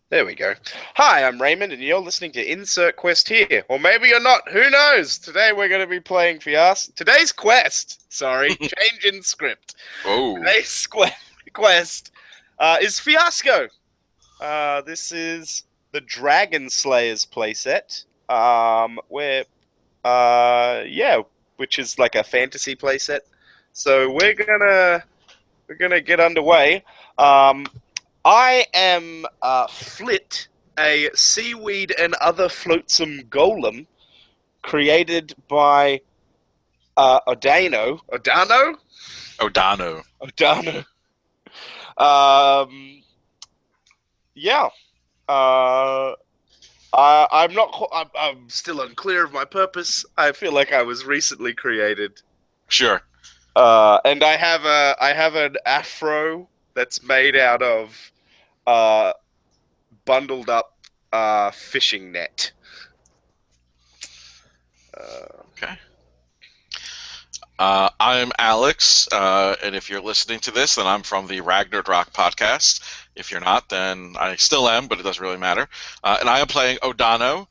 There we go. Hi, I'm Raymond, and you're listening to Insert Quest here. Or maybe you're not. Who knows? Today we're going to be playing Fiasco. Today's quest. Sorry, change in script. Oh, Today's quest is Fiasco. This is the Dragon Slayers playset. Which is like a fantasy playset. So we're gonna get underway. I am Flit, a seaweed and other flotsam golem created by Odano. Odano? Odano. Odano. Um, yeah. I'm not. I'm still unclear of my purpose. I feel like I was recently created. Sure. And I have an afro that's made out of bundled up fishing net. Okay. I'm Alex, and if you're listening to this, then I'm from the Ragnarok podcast. If you're not, then I still am, but it doesn't really matter. And I am playing Odano.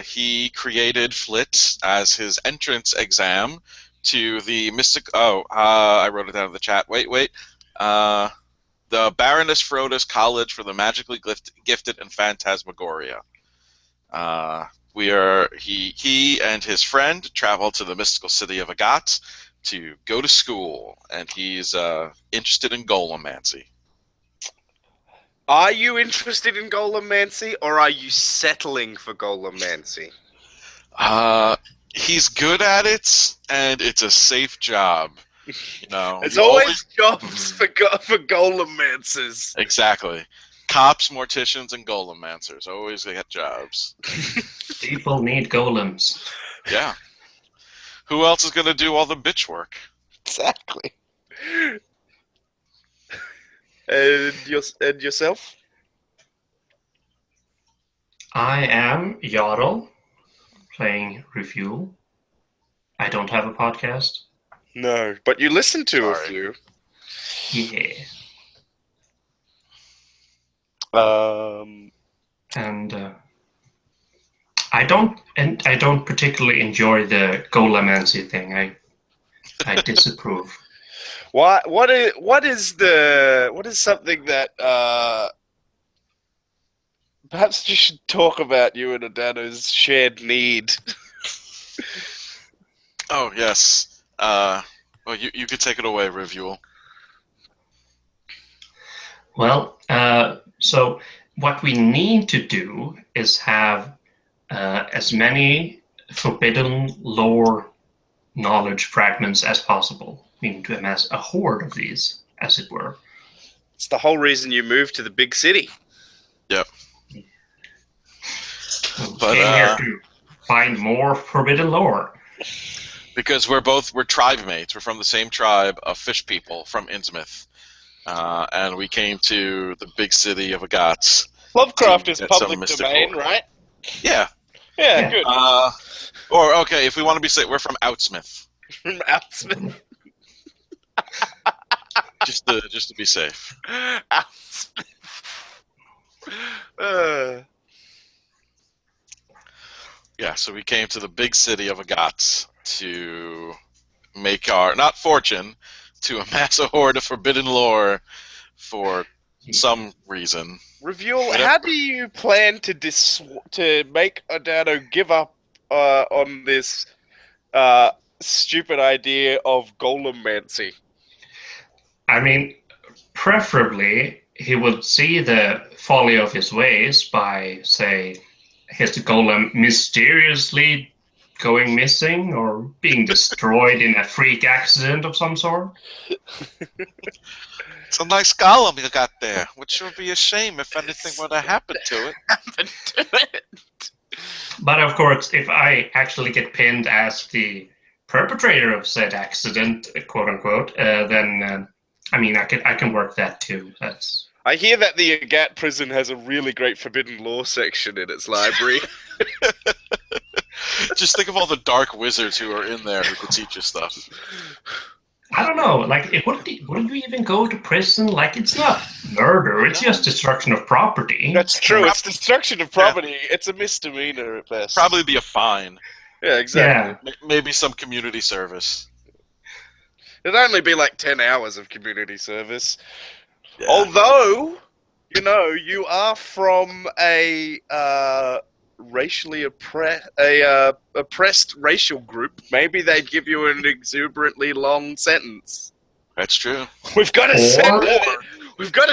He created Flit as his entrance exam to the mystic. I wrote it down in the chat. Wait. The Baroness Froda's College for the Magically Gifted and Phantasmagoria. He and his friend travel to the mystical city of Agat to go to school, and he's interested in golemancy. Are you interested in golemancy, or are you settling for golemancy? He's good at it, and it's a safe job. You know, there's always jobs for golemancers. Exactly. Cops, morticians, and golemancers always get jobs. People need golems. Yeah. Who else is going to do all the bitch work? Exactly. And yourself? I am Jarl, playing Refuel. I don't have a podcast. No, but you listen to a few. Yeah. And I don't particularly enjoy the golemancy thing. I disapprove. What is something that perhaps you should talk about, you and Adano's shared need? Oh yes. Well, you could take it away, Revuel. Well, so what we need to do is have as many forbidden lore knowledge fragments as possible. We need to amass a horde of these, as it were. It's the whole reason you moved to the big city. Yep. But came here to find more forbidden lore. Because we're tribe mates. We're from the same tribe of fish people from Innsmouth. And we came to the big city of Agatz. Lovecraft is public domain, right? Yeah. Yeah, good. Or, okay, if we want to be safe, we're from Outsmith. From Outsmith. just to be safe. Outsmith. Yeah, so we came to the big city of Agatz to make our, not fortune, to amass a horde of forbidden lore for some reason. Revuel, how do you plan to make Odano give up on this stupid idea of golemancy? I mean, preferably he would see the folly of his ways by, say, his golem mysteriously going missing or being destroyed in a freak accident of some sort. It's a nice golem you got there, which would be a shame if anything were to happen to it. But of course, if I actually get pinned as the perpetrator of said accident, quote unquote, then I mean, I can work that too. I hear that the Agat prison has a really great forbidden lore section in its library. Just think of all the dark wizards who are in there who could teach you stuff. I don't know. Like, wouldn't you even go to prison? Like, it's not murder. It's just destruction of property. That's true. It's destruction of property. It's a misdemeanor at best. Probably be a fine. Yeah, exactly. Yeah. Maybe some community service. It'd only be like 10 hours of community service. Yeah. Although, you are from a oppressed racial group. Maybe they'd give you an exuberantly long sentence. That's true. We've got to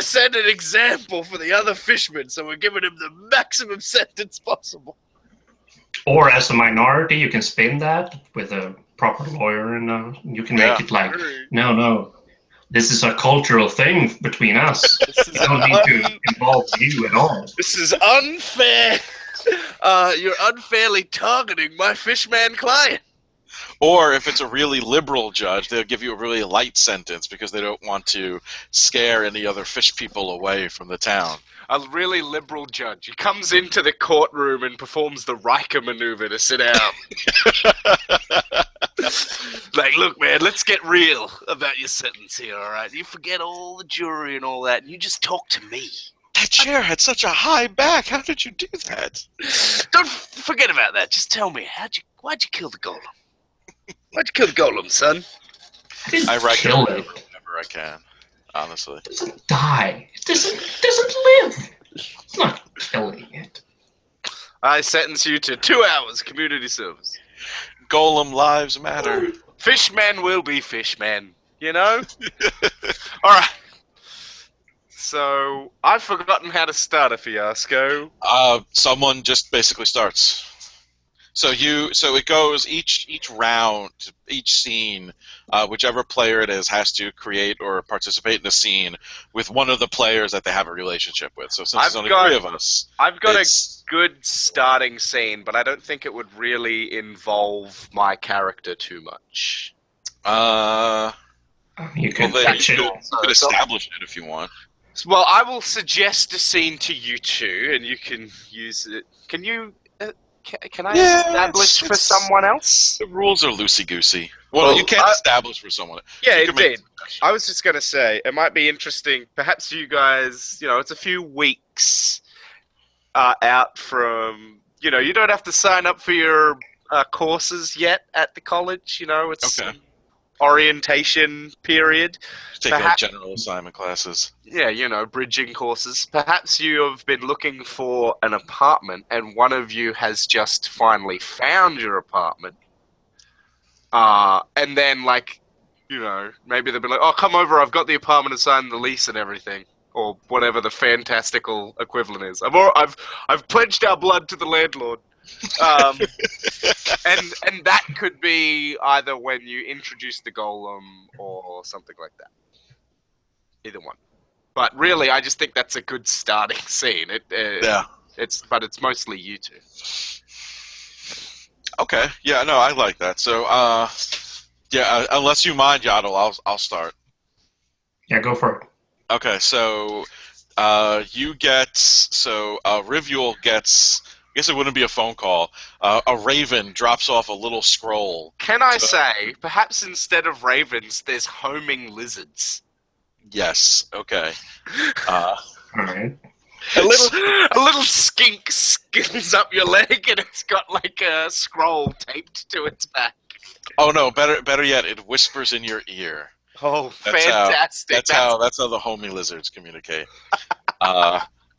send an example for the other fishermen, so we're giving them the maximum sentence possible. Or as a minority, you can spin that with a proper lawyer, and you can make it like, no, this is a cultural thing between us. We don't need to involve you at all. This is unfair. You're unfairly targeting my fishman client. Or if it's a really liberal judge, they'll give you a really light sentence because they don't want to scare any other fish people away from the town. A really liberal judge. He comes into the courtroom and performs the Riker maneuver to sit down. Like, look, man, let's get real about your sentence here, all right? You forget all the jury and all that, and you just talk to me. That chair had such a high back. How did you do that? Don't forget about that. Just tell me, why'd you kill the golem? Why'd you kill the golem, son? I kill regularly it. whenever I can, honestly. It doesn't die. It doesn't live. It's not killing it. I sentence you to 2 hours community service. Golem lives matter. Fishman will be fishman, All right. So, I've forgotten how to start a fiasco. Someone just basically starts. So it goes each round, each scene, whichever player it is has to create or participate in a scene with one of the players that they have a relationship with. So since there's only 3 of us, I've got a good starting scene, but I don't think it would really involve my character too much. You can establish it if you want. Well, I will suggest a scene to you two, and you can use it. Can you? Can I establish for someone else? The rules are loosey-goosey. Well, you can't establish for someone. Yeah, indeed. I was just going to say, it might be interesting. Perhaps you guys, it's a few weeks out from, you don't have to sign up for your courses yet at the college. It's orientation period. Take like general assignment classes. Yeah, bridging courses. Perhaps you have been looking for an apartment and one of you has just finally found your apartment. And then, maybe they'll be like, oh, come over, I've got the apartment and signed the lease and everything. Or whatever the fantastical equivalent is. I've pledged our blood to the landlord. And that could be either when you introduce the golem or something like that. Either one. But really, I just think that's a good starting scene. But it's mostly you two. Okay. Yeah. No, I like that. So, unless you mind, Yaddle, I'll start. Yeah, go for it. Okay. So, Rivual gets. I guess it wouldn't be a phone call. A raven drops off a little scroll. Can I say, perhaps instead of ravens, there's homing lizards? Yes. Okay. All right. A little skink skills up your leg, and it's got like a scroll taped to its back. Oh no! Better yet, it whispers in your ear. Oh, fantastic! That's how the homing lizards communicate.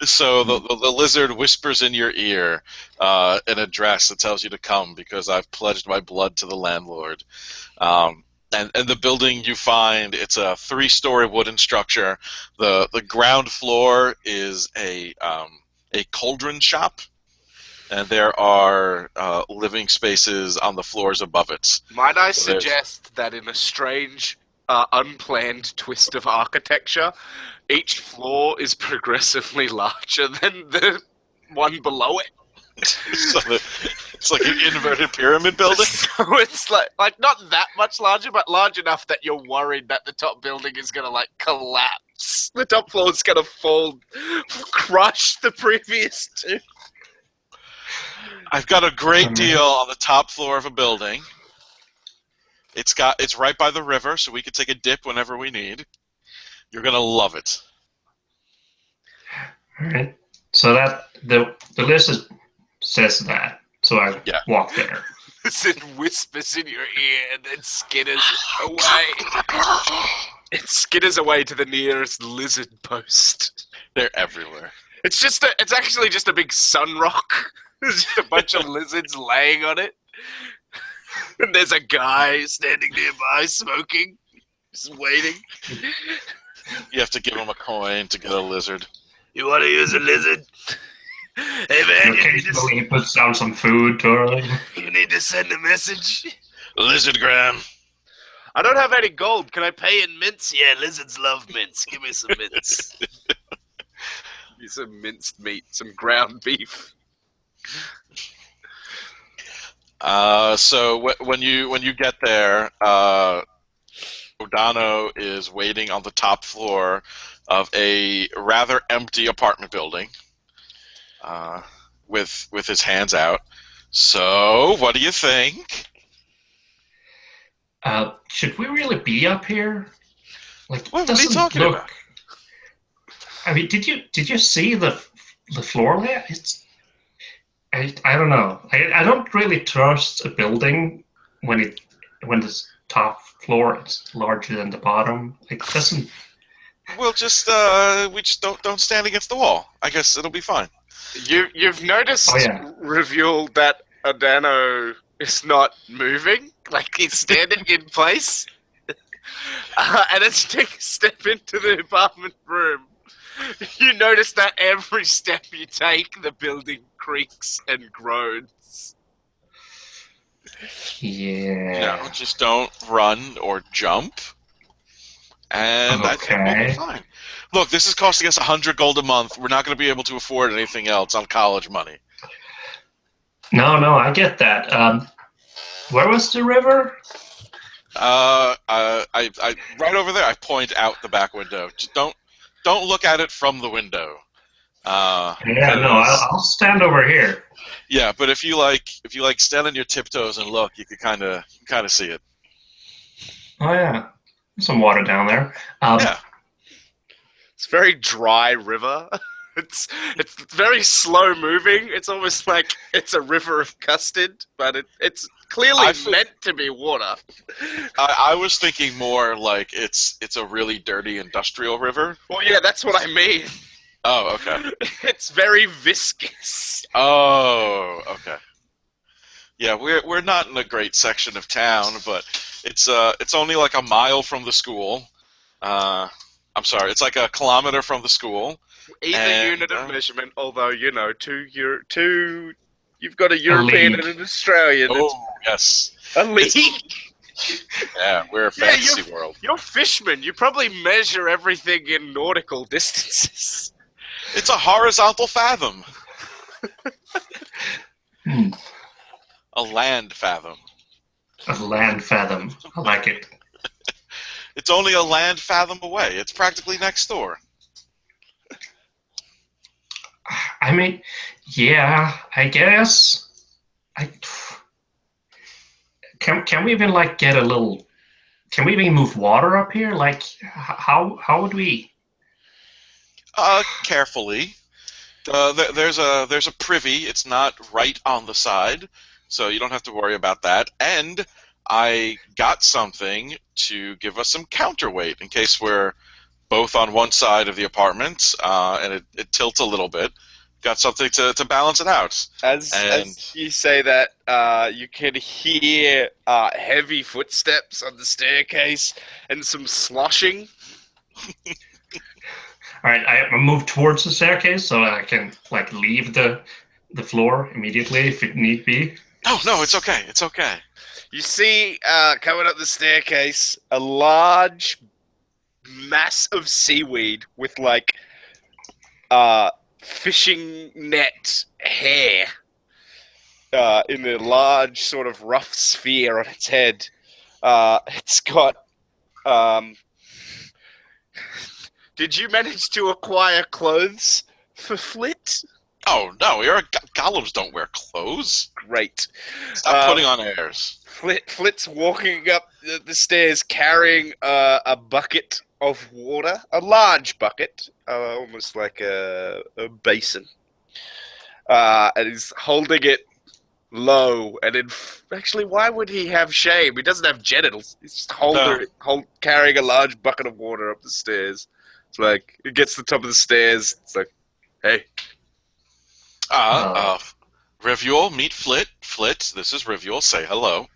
So the lizard whispers in your ear an address that tells you to come because I've pledged my blood to the landlord. And the building you find, it's a 3-story wooden structure. The ground floor is a cauldron shop, and there are living spaces on the floors above it. Might I suggest that in a strange, unplanned twist of architecture, each floor is progressively larger than the one below it? So it's like an inverted pyramid building? So it's like not that much larger, but large enough that you're worried that the top building is going to collapse. The top floor is going to fall, crush the previous 2. I've got a great deal on the top floor of a building. It's right by the river, so we can take a dip whenever we need. You're gonna love it. All right. So that the list says that. So I Yeah. walk there. It whispers in your ear and then skitters away. It skitters away to the nearest lizard post. They're everywhere. It's actually just a big sun rock. There's just a bunch of lizards laying on it. And there's a guy standing nearby smoking, just waiting. You have to give him a coin to get a lizard. You want to use a lizard? Hey man, Occasionally he puts down some food to you need to send a message. Lizardgram. I don't have any gold. Can I pay in mints? Yeah, lizards love mints. Give me some mints. Give me some minced meat, some ground beef. So when you get there, O'Donnell is waiting on the top floor of a rather empty apartment building, with his hands out. So, what do you think? should we really be up here? Like, What are you doesn't talking look. about? I mean, did you see the floor layout? I don't know. I don't really trust a building when the top floor is larger than the bottom. It doesn't. We'll just we just don't stand against the wall. I guess it'll be fine. You've noticed, Oh, yeah. Reveal, that Adano is not moving. Like, he's standing in place. And as you take a step into the apartment room, you notice that every step you take, the building creaks and groans. Yeah. No, just don't run or jump, and I think we'll be Okay. fine. Look, this is costing us 100 gold a month. We're not going to be able to afford anything else on college money. No, I get that. Where was the river? I right over there. I point out the back window. Just don't look at it from the window. Yeah, no, 'Cause- I'll stand over here. yeah, but if you like stand on your tiptoes and look, you can kind of see it. Oh yeah, there's some water down there. Yeah. It's a very dry river. It's very slow moving. It's almost like it's a river of custard, but it's clearly meant to be water. I was thinking more like it's a really dirty industrial river. Well, yeah, that's what I mean. Oh, okay. It's very viscous. Oh, okay. Yeah, we're not in a great section of town, but it's only like a mile from the school. I'm sorry, it's like a kilometer from the school. Either unit of measurement, although you've got a European and an Australian. Oh, yes. A league. Yeah, we're a fantasy world. You're fishermen. You probably measure everything in nautical distances. It's a horizontal fathom. A land fathom. A land fathom. I like it. It's only a land fathom away. It's practically next door. I mean, yeah, I guess. Can we even like get a little? Can we even move water up here? Like, how would we? Carefully. There's a privy. It's not right on the side, so you don't have to worry about that. And I got something to give us some counterweight in case we're both on one side of the apartment, and it tilts a little bit. Got something to balance it out. As you say that, you can hear heavy footsteps on the staircase and some sloshing. All right, I move towards the staircase so I can like leave the floor immediately if it need be. Oh no, it's okay. It's okay. You see, coming up the staircase, a large mass of seaweed with like fishing net hair in a large sort of rough sphere on its head. It's got. Did you manage to acquire clothes for Flit? Oh no, golems don't wear clothes. Great. Stop putting on airs. Flit's walking up the stairs carrying a bucket of water, a large bucket, almost like a basin. And he's holding it low. And actually, why would he have shame? He doesn't have genitals. He's just carrying a large bucket of water up the stairs. It's like, he gets to the top of the stairs. It's like, hey. Rivuel, meet Flit. Flit, this is Rivuel. Say hello.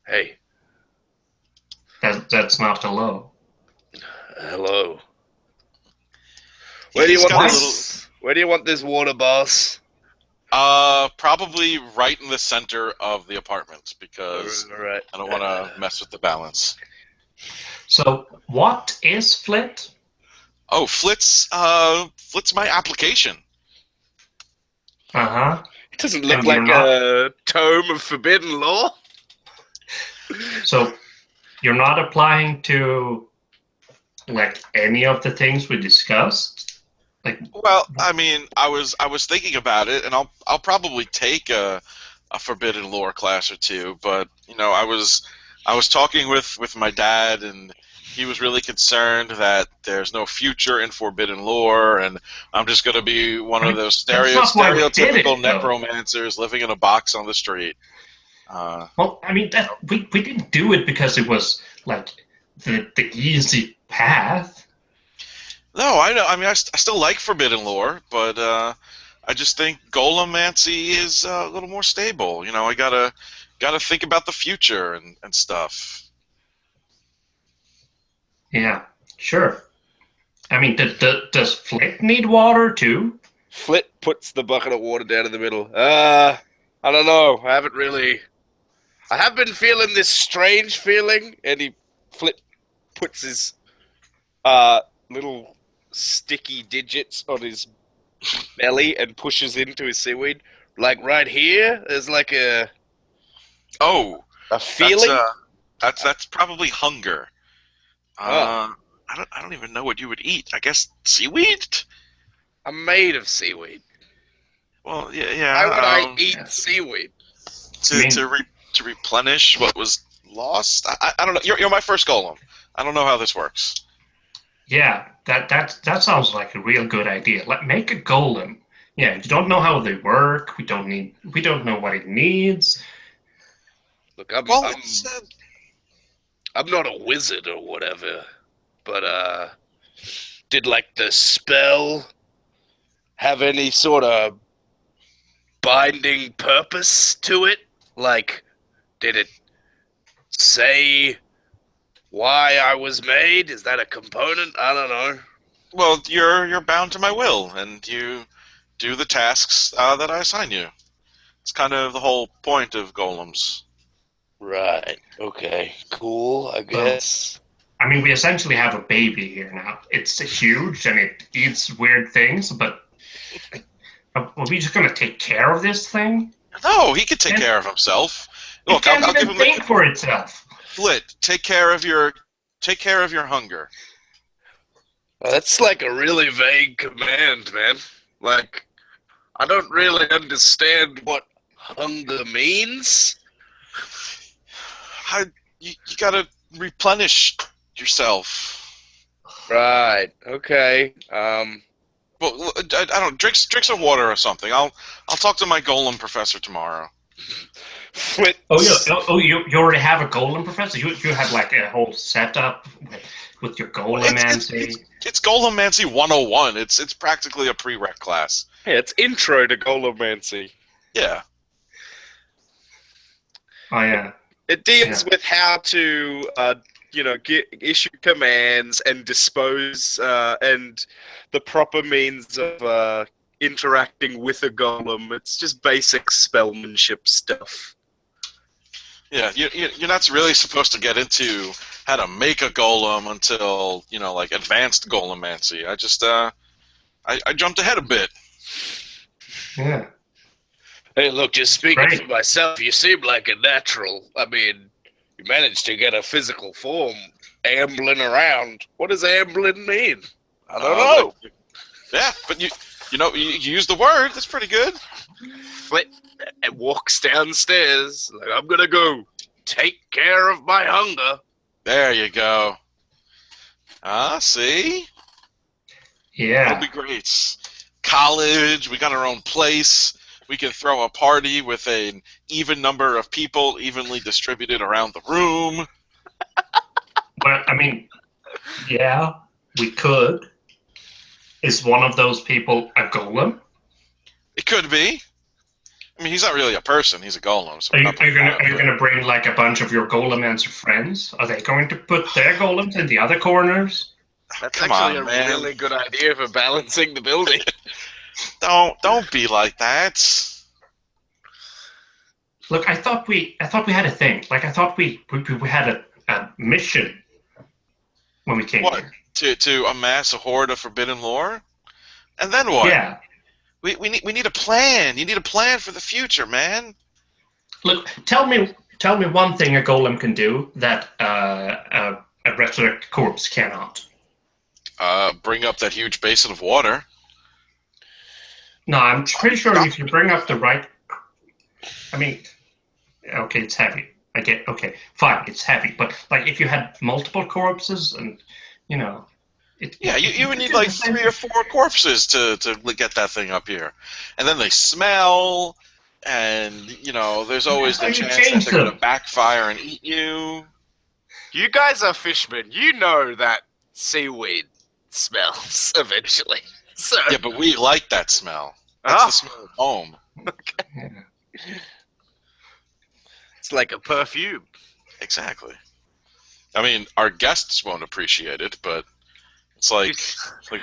Hey. That's not hello. Hello. Where do you want this water, boss? Probably right in the center of the apartment because right. I don't want to mess with the balance. So, what is Flit? Oh, Flit's my application. Uh-huh. It doesn't look like a tome of forbidden law. So, you're not applying to, like, any of the things we discussed? Like, well, I mean, I was thinking about it, and I'll probably take a forbidden lore class or two, but you know, I was talking with my dad, and he was really concerned that there's no future in forbidden lore, and I'm just going to be one of those stereotypical necromancers living in a box on the street. Well, I mean, we didn't do it because it was like the easy path. No, I know. I mean, I still like forbidden lore, but I just think golemancy is a little more stable. You know, I gotta think about the future and stuff. Yeah, sure. I mean, does Flit need water too? Flit puts the bucket of water down in the middle. I don't know. I have been feeling this strange feeling, and Flit puts his little sticky digits on his belly and pushes into his seaweed. Like right here, there's like a feeling. That's probably hunger. I don't even know what you would eat. I guess seaweed. I'm made of seaweed. Well, yeah. Why would I eat seaweed? To replenish what was lost. I don't know. You're my first golem. I don't know how this works. Yeah, that sounds like a real good idea. Make a golem. Yeah, you don't know how they work. We don't know what it needs. Look, I'm not a wizard or whatever, but did like the spell have any sort of binding purpose to it? Like, did it say why I was made? Is that a component? I don't know. Well, you're bound to my will, and you do the tasks that I assign you. It's kind of the whole point of golems. Right. Okay. Cool, I guess. I mean, we essentially have a baby here now. It's huge, and it eats weird things, but are we just going to take care of this thing? No, he could take care of himself. Look, It can't even think for itself. Flit, take care of your hunger. That's like a really vague command, man. Like, I don't really understand what hunger means. You gotta replenish yourself. Right. Okay. Well, I don't drink some water or something. I'll talk to my golem professor tomorrow. Flit. You already have a golem professor? You have like a whole setup with your golemancy? It's golemancy 101. It's practically a prereq class. Yeah, it's intro to golemancy. Yeah. Oh, yeah. It deals with how to, issue commands and dispose, and the proper means of interacting with a golem. It's just basic spellmanship stuff. Yeah, you're not really supposed to get into how to make a golem until, like advanced golemancy. I just, I jumped ahead a bit. Yeah. Hey, look, just speaking for myself, you seem like a natural. I mean, you managed to get a physical form ambling around. What does ambling mean? I don't know. Yeah, but You use the word. That's pretty good. Flip and walks downstairs. Like, I'm gonna go take care of my hunger. There you go. See? Yeah. It'll be great. College, we got our own place. We can throw a party with an even number of people evenly distributed around the room. But, I mean, yeah, we could. Is one of those people a golem? It could be. I mean, he's not really a person. He's a golem. So Are we're you, not are you putting gonna him are you out. gonna bring like a bunch of your golem and friends? Are they going to put their golems in the other corners? That's Come actually on, a man. really good idea for balancing the building. Don't be like that. Look, I thought we had a thing. Like I thought we had a mission when we came What? here. To amass a horde of forbidden lore? And then what? Yeah. We need a plan. You need a plan for the future, man. Look, tell me one thing a golem can do that a resurrected corpse cannot. Bring up that huge basin of water. No, I'm pretty sure if you bring up the right, I mean, okay, it's heavy. I get okay, fine, it's heavy, but like if you had multiple corpses and Yeah, you would need like 3 or 4 corpses to get that thing up here, and then they smell, and there's always the you chance that change they're going them. to backfire and eat you. You guys are fishermen. You know that seaweed smells eventually. So Yeah, but we like that smell. That's the smell of home. Yeah. It's like a perfume. Exactly. I mean, our guests won't appreciate it, but it's like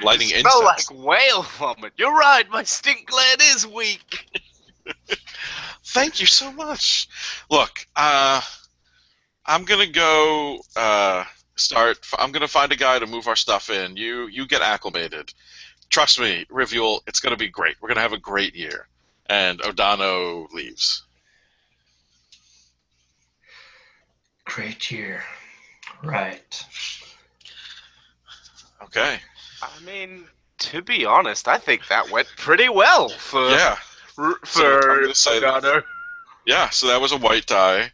lighting You smell incense. like whale vomit. You're right. My stink gland is weak. Thank you so much. Look, I'm gonna go I'm gonna find a guy to move our stuff in. You get acclimated. Trust me, Rivual, it's gonna be great. We're gonna have a great year. And O'Donnell leaves. Great year. Right. Okay. I mean, to be honest, I think that went pretty well for Yeah. So I'm gonna say that- Ogano. Yeah. So that was a white die,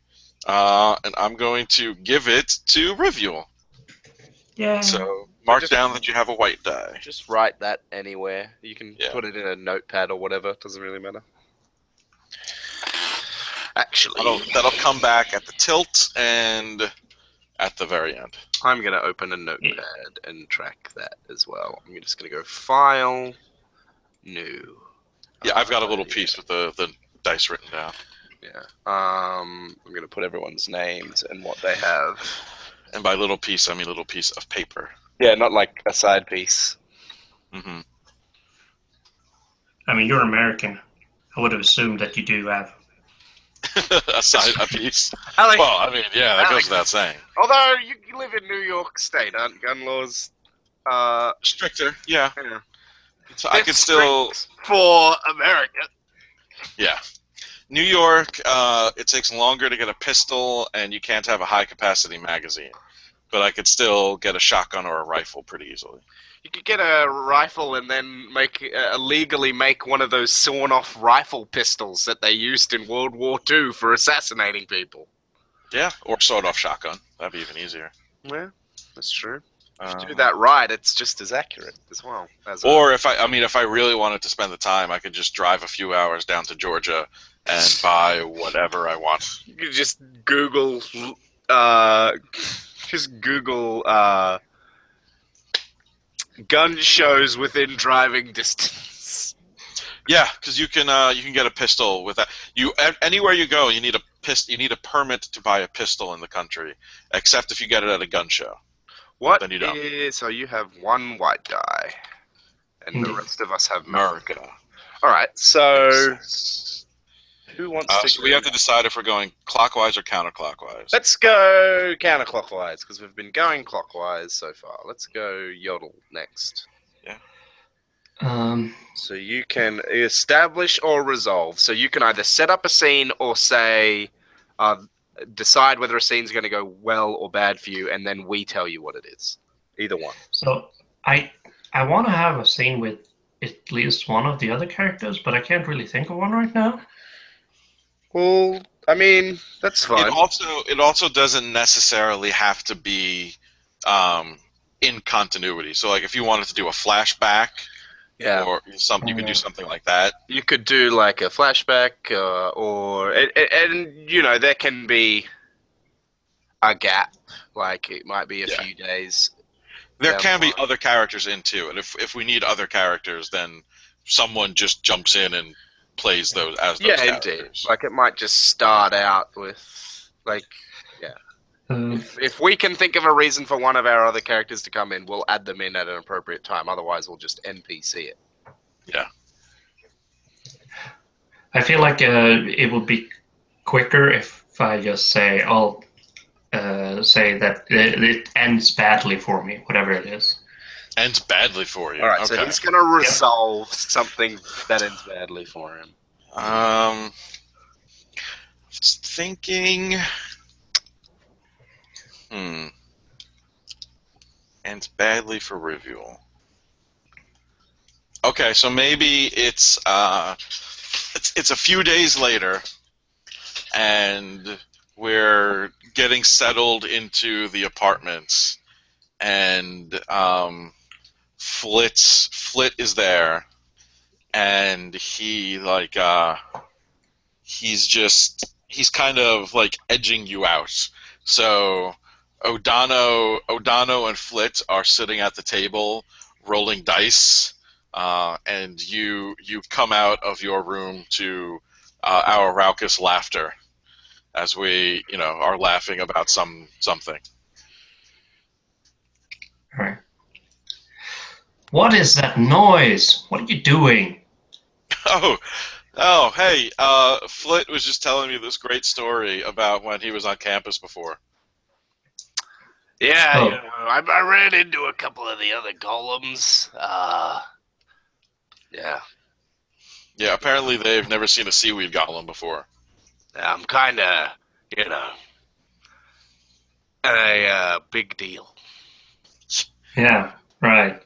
and I'm going to give it to Rivual. Yeah. So mark just- down that you have a white die. Just write that anywhere. You can Yeah. put it in a notepad or whatever. It doesn't really matter. Actually, That'll come back at the tilt and at the very end. I'm going to open a notepad and track that as well. I'm just going to go File, New. Yeah, I've got a little piece with the dice written down. Yeah. I'm going to put everyone's names and what they have. And by little piece, I mean little piece of paper. Yeah, not like a side piece. Mm-hmm. I mean, you're American. I would have assumed that you do have. A piece. Alex, Well, I mean, yeah, that Alex. goes without saying. although you live in New York State, aren't gun laws? Stricter, yeah. Yeah. So I could still, strict for America. yeah. New York, it takes longer to get a pistol, and you can't have a high-capacity magazine. But I could still get a shotgun or a rifle pretty easily. You could get a rifle and then legally make one of those sawn-off rifle pistols that they used in World War II for assassinating people. Yeah, or sawed-off shotgun. That'd be even easier. Yeah, that's true. If you do that right, it's just as accurate as well. Or if I really wanted to spend the time, I could just drive a few hours down to Georgia and buy whatever I want. You could just Google, gun shows within driving distance. Yeah, because you can get a pistol with that. Anywhere you go, you need a permit to buy a pistol in the country, except if you get it at a gun show. What Then you don't. so you have one white die, and the rest of us have America. All right, so who wants to? So we have to decide if we're going clockwise or counterclockwise. Let's go counterclockwise because we've been going clockwise so far. Let's go Yodel next. So you can establish or resolve. So you can either set up a scene or say, decide whether a scene's going to go well or bad for you, and then we tell you what it is. Either one. So I want to have a scene with at least one of the other characters, but I can't really think of one right now. Well, I mean, that's fine. It also doesn't necessarily have to be in continuity. So like if you wanted to do a flashback Yeah. or something, you could do something like that. You could do like a flashback, and you know there can be a gap, like it might be a Yeah. few days. There down can the be line. other characters in too, and if we need other characters, then someone just jumps in and plays those as those Yeah, indeed. characters. Like it might just start out with like, yeah. If we can think of a reason for one of our other characters to come in, we'll add them in at an appropriate time. Otherwise, we'll just NPC it. Yeah. I feel like it would be quicker if I just say, I'll say that it ends badly for me, whatever it is. Ends badly for you. All right, Okay. so he's going to resolve something that ends badly for him. Just thinking. Ends badly for Rivual. Okay, so maybe it's a few days later, and we're getting settled into the apartments, and Flit is there, and he's kind of like edging you out. So O'Donnell and Flit are sitting at the table rolling dice, and you come out of your room to our raucous laughter as we are laughing about something. All right. What is that noise? What are you doing? Oh, hey, Flit was just telling me this great story about when he was on campus before. Yeah, Oh. you know, I ran into a couple of the other golems. Yeah. Yeah, apparently they've never seen a seaweed golem before. I'm kind of, you know, a big deal. Yeah, right.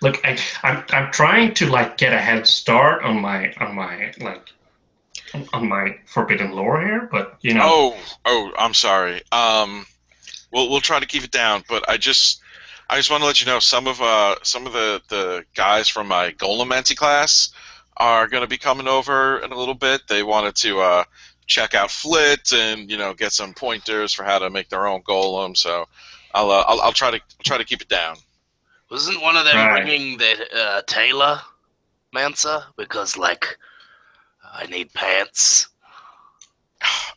Look, I'm trying to like get a head start on my forbidden lore here, but you know. Oh, I'm sorry. We'll try to keep it down, but I just want to let you know some of the guys from my Golemancy class are going to be coming over in a little bit. They wanted to check out Flit and get some pointers for how to make their own golem. So I'll try to keep it down. Wasn't one of them Right. bringing the Taylor Mansa? Because, like, I need pants.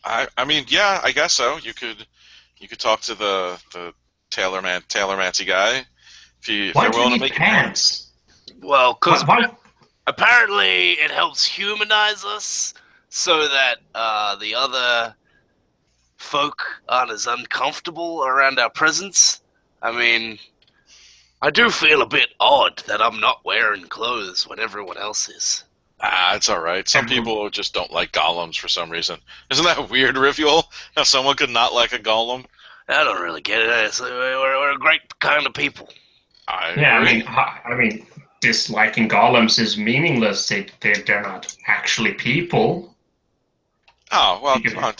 I mean, yeah, I guess so. You could talk to the Taylormancy guy if Why they're do you willing to need make pants? Well, because Why? apparently it helps humanize us so that the other folk aren't as uncomfortable around our presence. I mean, I do feel a bit odd that I'm not wearing clothes when everyone else is. It's all right. Some people just don't like golems for some reason. Isn't that weird, Rivual? How someone could not like a golem? I don't really get it. We're a great kind of people. Yeah, agree. I mean, disliking golems is meaningless. They're not actually people. Oh well, come on,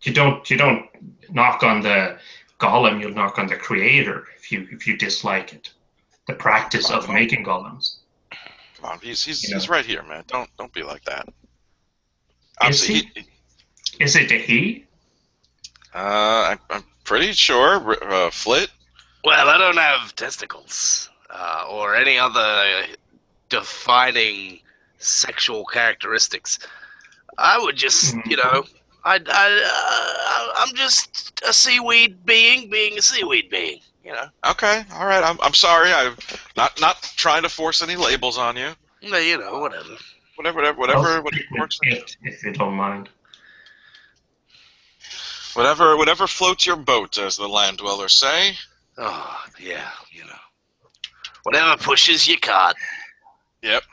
You don't knock on the golem. You knock on the creator if you dislike it. The practice of making golems. Come on, he's right here, man. Don't be like that. Is he? Is it a he? I'm pretty sure. Flit. Well, I don't have testicles or any other defining sexual characteristics. I would just, I'm just a seaweed being a seaweed being, Okay, all right. I'm sorry. I'm not trying to force any labels on you. Whatever. Whatever works. If you don't mind. Whatever floats your boat, as the land dwellers say. Oh, yeah, whatever pushes your cart. Yep.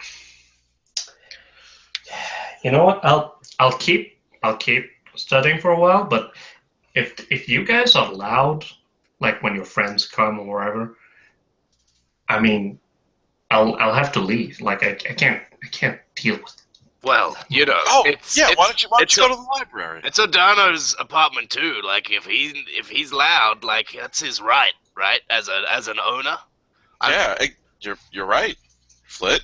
You know what? I'll keep studying for a while, but if you guys are loud, like when your friends come or wherever, I mean, I'll have to leave. Like I can't deal with it. Well, you know, Oh, it's yeah. Why don't you it's go to the library? it's O'Donnell's apartment too. Like if he's loud, like that's his right, right? As an owner. Yeah, you're right, Flit.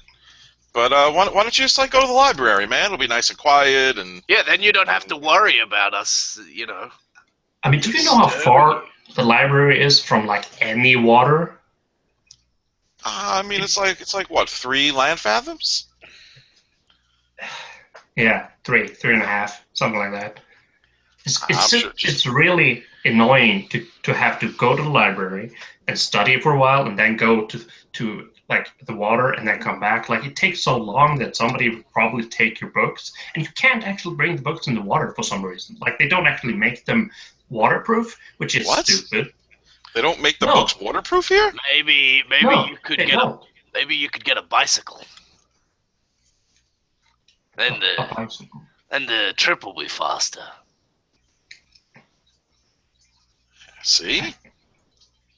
But why don't you just like go to the library, man? It'll be nice and quiet, and Yeah, then you don't have to worry about us, you know. I mean, do you know how far the library is from like any water? I mean, it's like what, 3 land fathoms? Yeah, three and a half, something like that. I'm sure. It's really annoying to have to go to the library and study for a while and then go to like the water and then come back. Like it takes so long that somebody would probably take your books, and you can't actually bring the books in the water for some reason. Like they don't actually make them waterproof, which is What? stupid. They don't make the No. books waterproof here? Maybe No, you could they get don't. maybe you could get a bicycle. And A bicycle. the trip will be faster. See?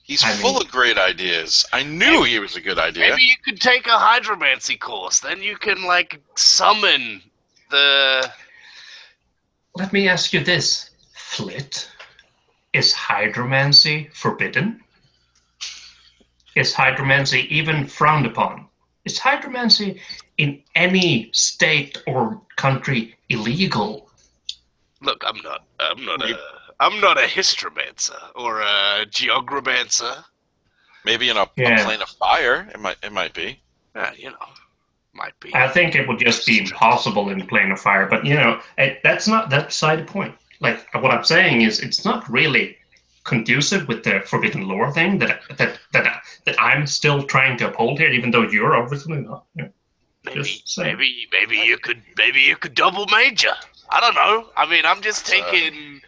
He's I full mean- of great ideas. I knew he was a good idea. Maybe you could take a hydromancy course. Then you can like summon the. Let me ask you this, Flit. Is hydromancy forbidden? Is hydromancy even frowned upon? Is hydromancy in any state or country illegal? Look, I'm not a histromancer or a geogramancer. Maybe in a plane of fire, it might be. You know, might be. I think it would just be impossible in the plane of fire, but that's beside the point. Like what I'm saying is, it's not really conducive with the forbidden lore thing that I'm still trying to uphold here, even though you're obviously not. Yeah. Maybe you could double major. I don't know. I mean, I'm just taking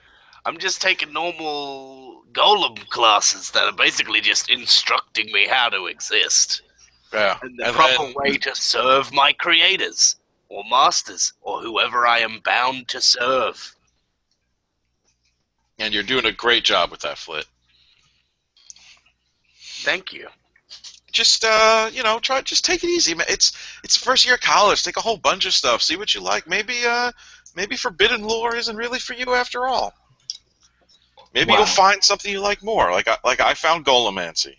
normal golem classes that are basically just instructing me how to exist. Yeah. And the proper way to serve my creators or masters or whoever I am bound to serve. And you're doing a great job with that, Flit. Thank you. Just just take it easy, man. It's first year of college. Take a whole bunch of stuff. See what you like. Maybe forbidden lore isn't really for you after all. Maybe you'll find something you like more. Like I found golemancy.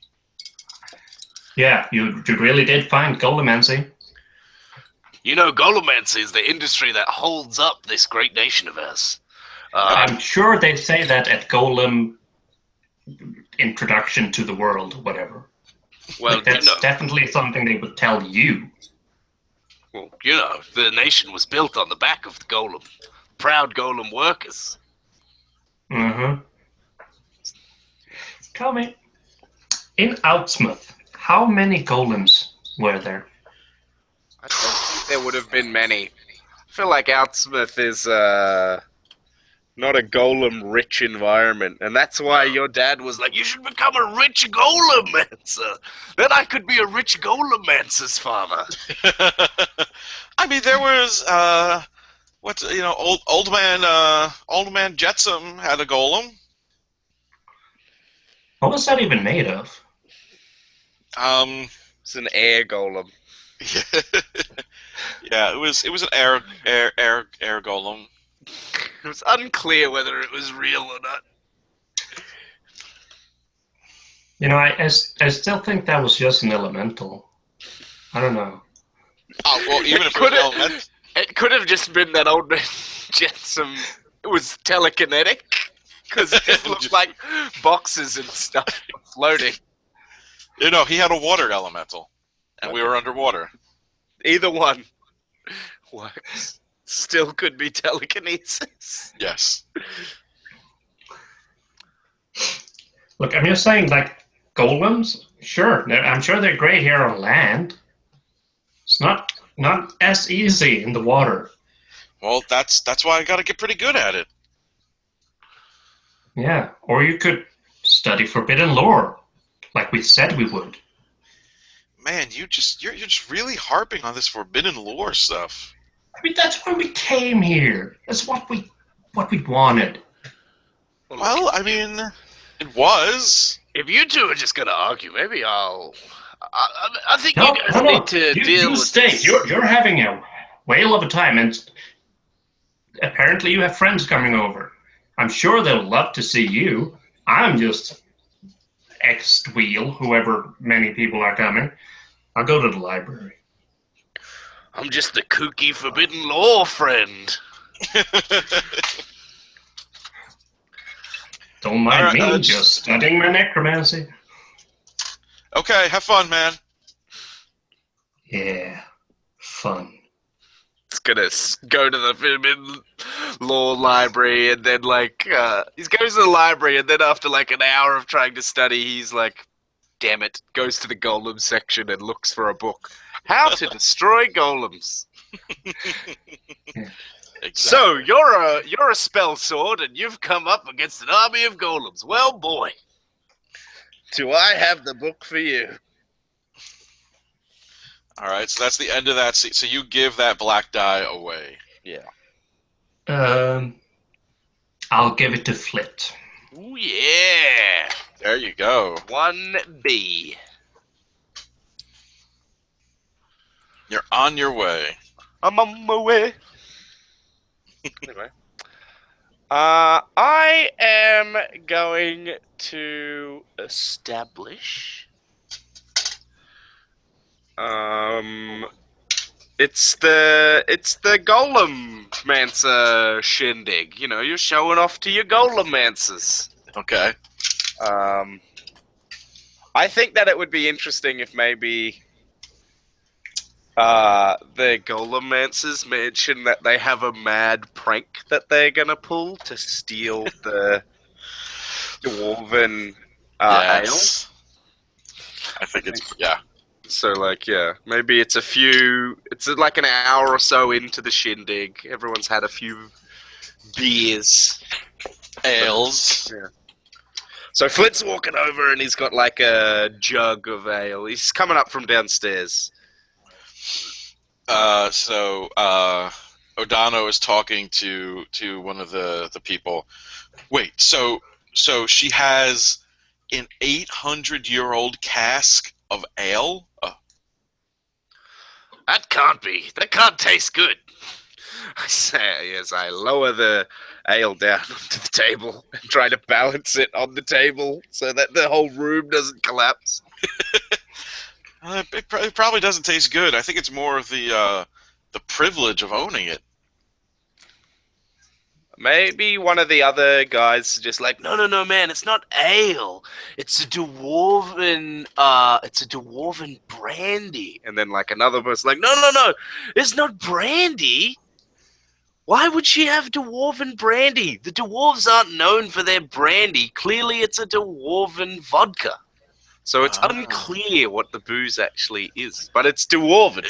Yeah, you really did find golemancy. You know, golemancy is the industry that holds up this great nation of ours. I'm sure they say that at Golem Introduction to the World, whatever. Well, like that's definitely something they would tell you. Well, the nation was built on the back of the golem. Proud golem workers. Mm-hmm. Tell me, in Outsmouth, how many golems were there? I don't think there would have been many. I feel like Outsmouth is not a golem-rich environment, and that's why your dad was like, you should become a rich golemancer. Then I could be a rich golemancer's father. I mean, there was old man Jetsam had a golem. What was that even made of? It's an air golem. Yeah, it was an air golem. It was unclear whether it was real or not. I still think that was just an elemental. I don't know. Oh, well, even if it was an elemental. It could have just been that old man Jetsam. It was telekinetic. Because it just looked like boxes and stuff floating. He had a water elemental. And we were underwater. Either one works. Still could be telekinesis. Yes. Look, I'm just saying, like, golems, sure. I'm sure they're great here on land. It's not as easy in the water. Well, that's why I got to get pretty good at it. Yeah, or you could study forbidden lore, like we said we would. Man, you're just really harping on this forbidden lore stuff. I mean, that's why we came here. That's what we wanted. Well, I mean, it was. If you two are just gonna argue, maybe I'll I think you No, guys no, no. need to deal You with stay. this. You're having a whale of a time, and apparently you have friends coming over. I'm sure they'll love to see you. I'm just ex-wheel, whoever many people are coming. I'll go to the library. I'm just a kooky forbidden law friend. Don't mind All right, me, just studying my necromancy. Okay, have fun, man. Yeah, fun. It's gonna go to the forbidden law library, and then he goes to the library, and then after like an hour of trying to study, he's like, "Damn it!" Goes to the golem section and looks for a book. How to destroy golems. Exactly. So you're a spell sword, and you've come up against an army of golems. Well, boy, do I have the book for you? All right, so that's the end of that. So you give that black die away. Yeah. I'll give it to Flit. Ooh, yeah. There you go. 1B. You're on your way. I'm on my way. Anyway. I am going to establish. It's the Golem Mancer shindig. You know, you're showing off to your Golem Mancers. Okay. I think that it would be interesting if maybe the Golem Mancers mention that they have a mad prank that they're gonna pull to steal the dwarven Yes. I think it's ale. So, maybe it's like an hour or so into the shindig. Everyone's had a few beers. ales. Yeah. So Flit's walking over and he's got like a jug of ale. He's coming up from downstairs. So O'Donnell is talking to one of the people. Wait, so she has an 800-year-old cask of ale? That can't be. That can't taste good. I say as I lower the ale down onto the table and try to balance it on the table so that the whole room doesn't collapse. It probably doesn't taste good. I think it's more of the privilege of owning it. Maybe one of the other guys just like, no, man, it's not ale. It's a dwarven brandy. And then like another person like, no, it's not brandy. Why would she have dwarven brandy? The dwarves aren't known for their brandy. Clearly it's a dwarven vodka. So it's unclear what the booze actually is. But it's dwarven.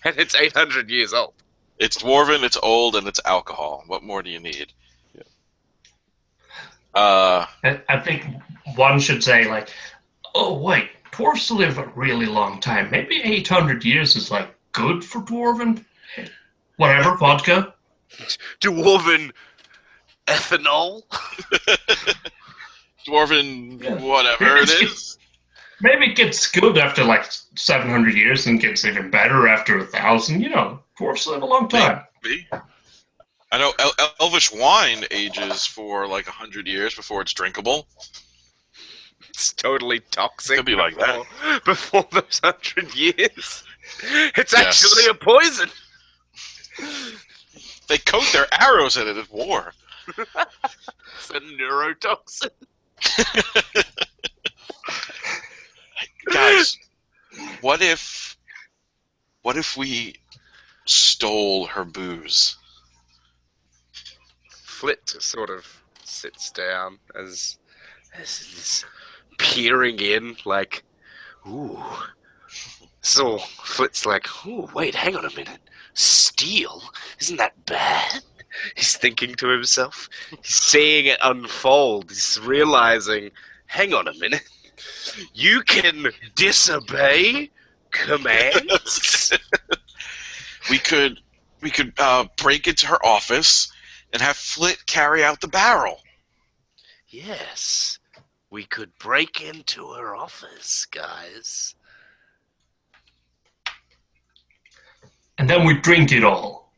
And it's 800 years old. It's dwarven, it's old, and it's alcohol. What more do you need? I think one should say, like, oh, wait, dwarves live a really long time. Maybe 800 years is, like, good for dwarven? Whatever, vodka. Dwarven ethanol. Dwarven whatever it is. Maybe it gets good after, like, 700 years and gets even better after 1,000. You know, dwarves live a long time. Maybe. I know Elvish wine ages for like 100 years before it's drinkable. It's totally toxic. Could be like that. Before those 100 years. It's actually a poison. They coat their arrows in it at war. It's a neurotoxin. Guys, what if we stole her booze? Flit sort of sits down as is peering in, like, ooh. So Flit's like, ooh, wait, hang on a minute. Steal? Isn't that bad? He's thinking to himself. He's seeing it unfold. He's realizing, hang on a minute. You can disobey commands? We could break into her office and have Flit carry out the barrel. Yes. we could break into her office, guys. And then we drink it all.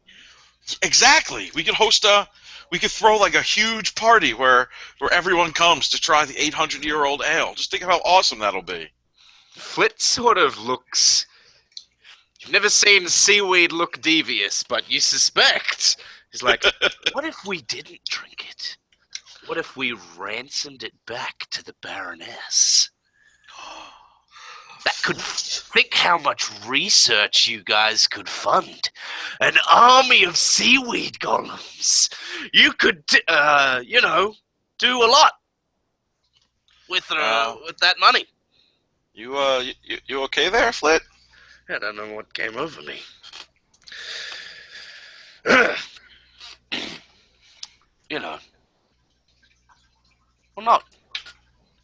Exactly. We could throw like a huge party where everyone comes to try the 800-year-old ale. Just think of how awesome that'll be. Flit sort of looks... You've never seen seaweed look devious, but you suspect. He's like, what if we didn't drink it? What if we ransomed it back to the Baroness? That could... Think how much research you guys could fund. An army of seaweed golems. You could, do a lot with that money. You okay there, Flit? I don't know what came over me. Or not.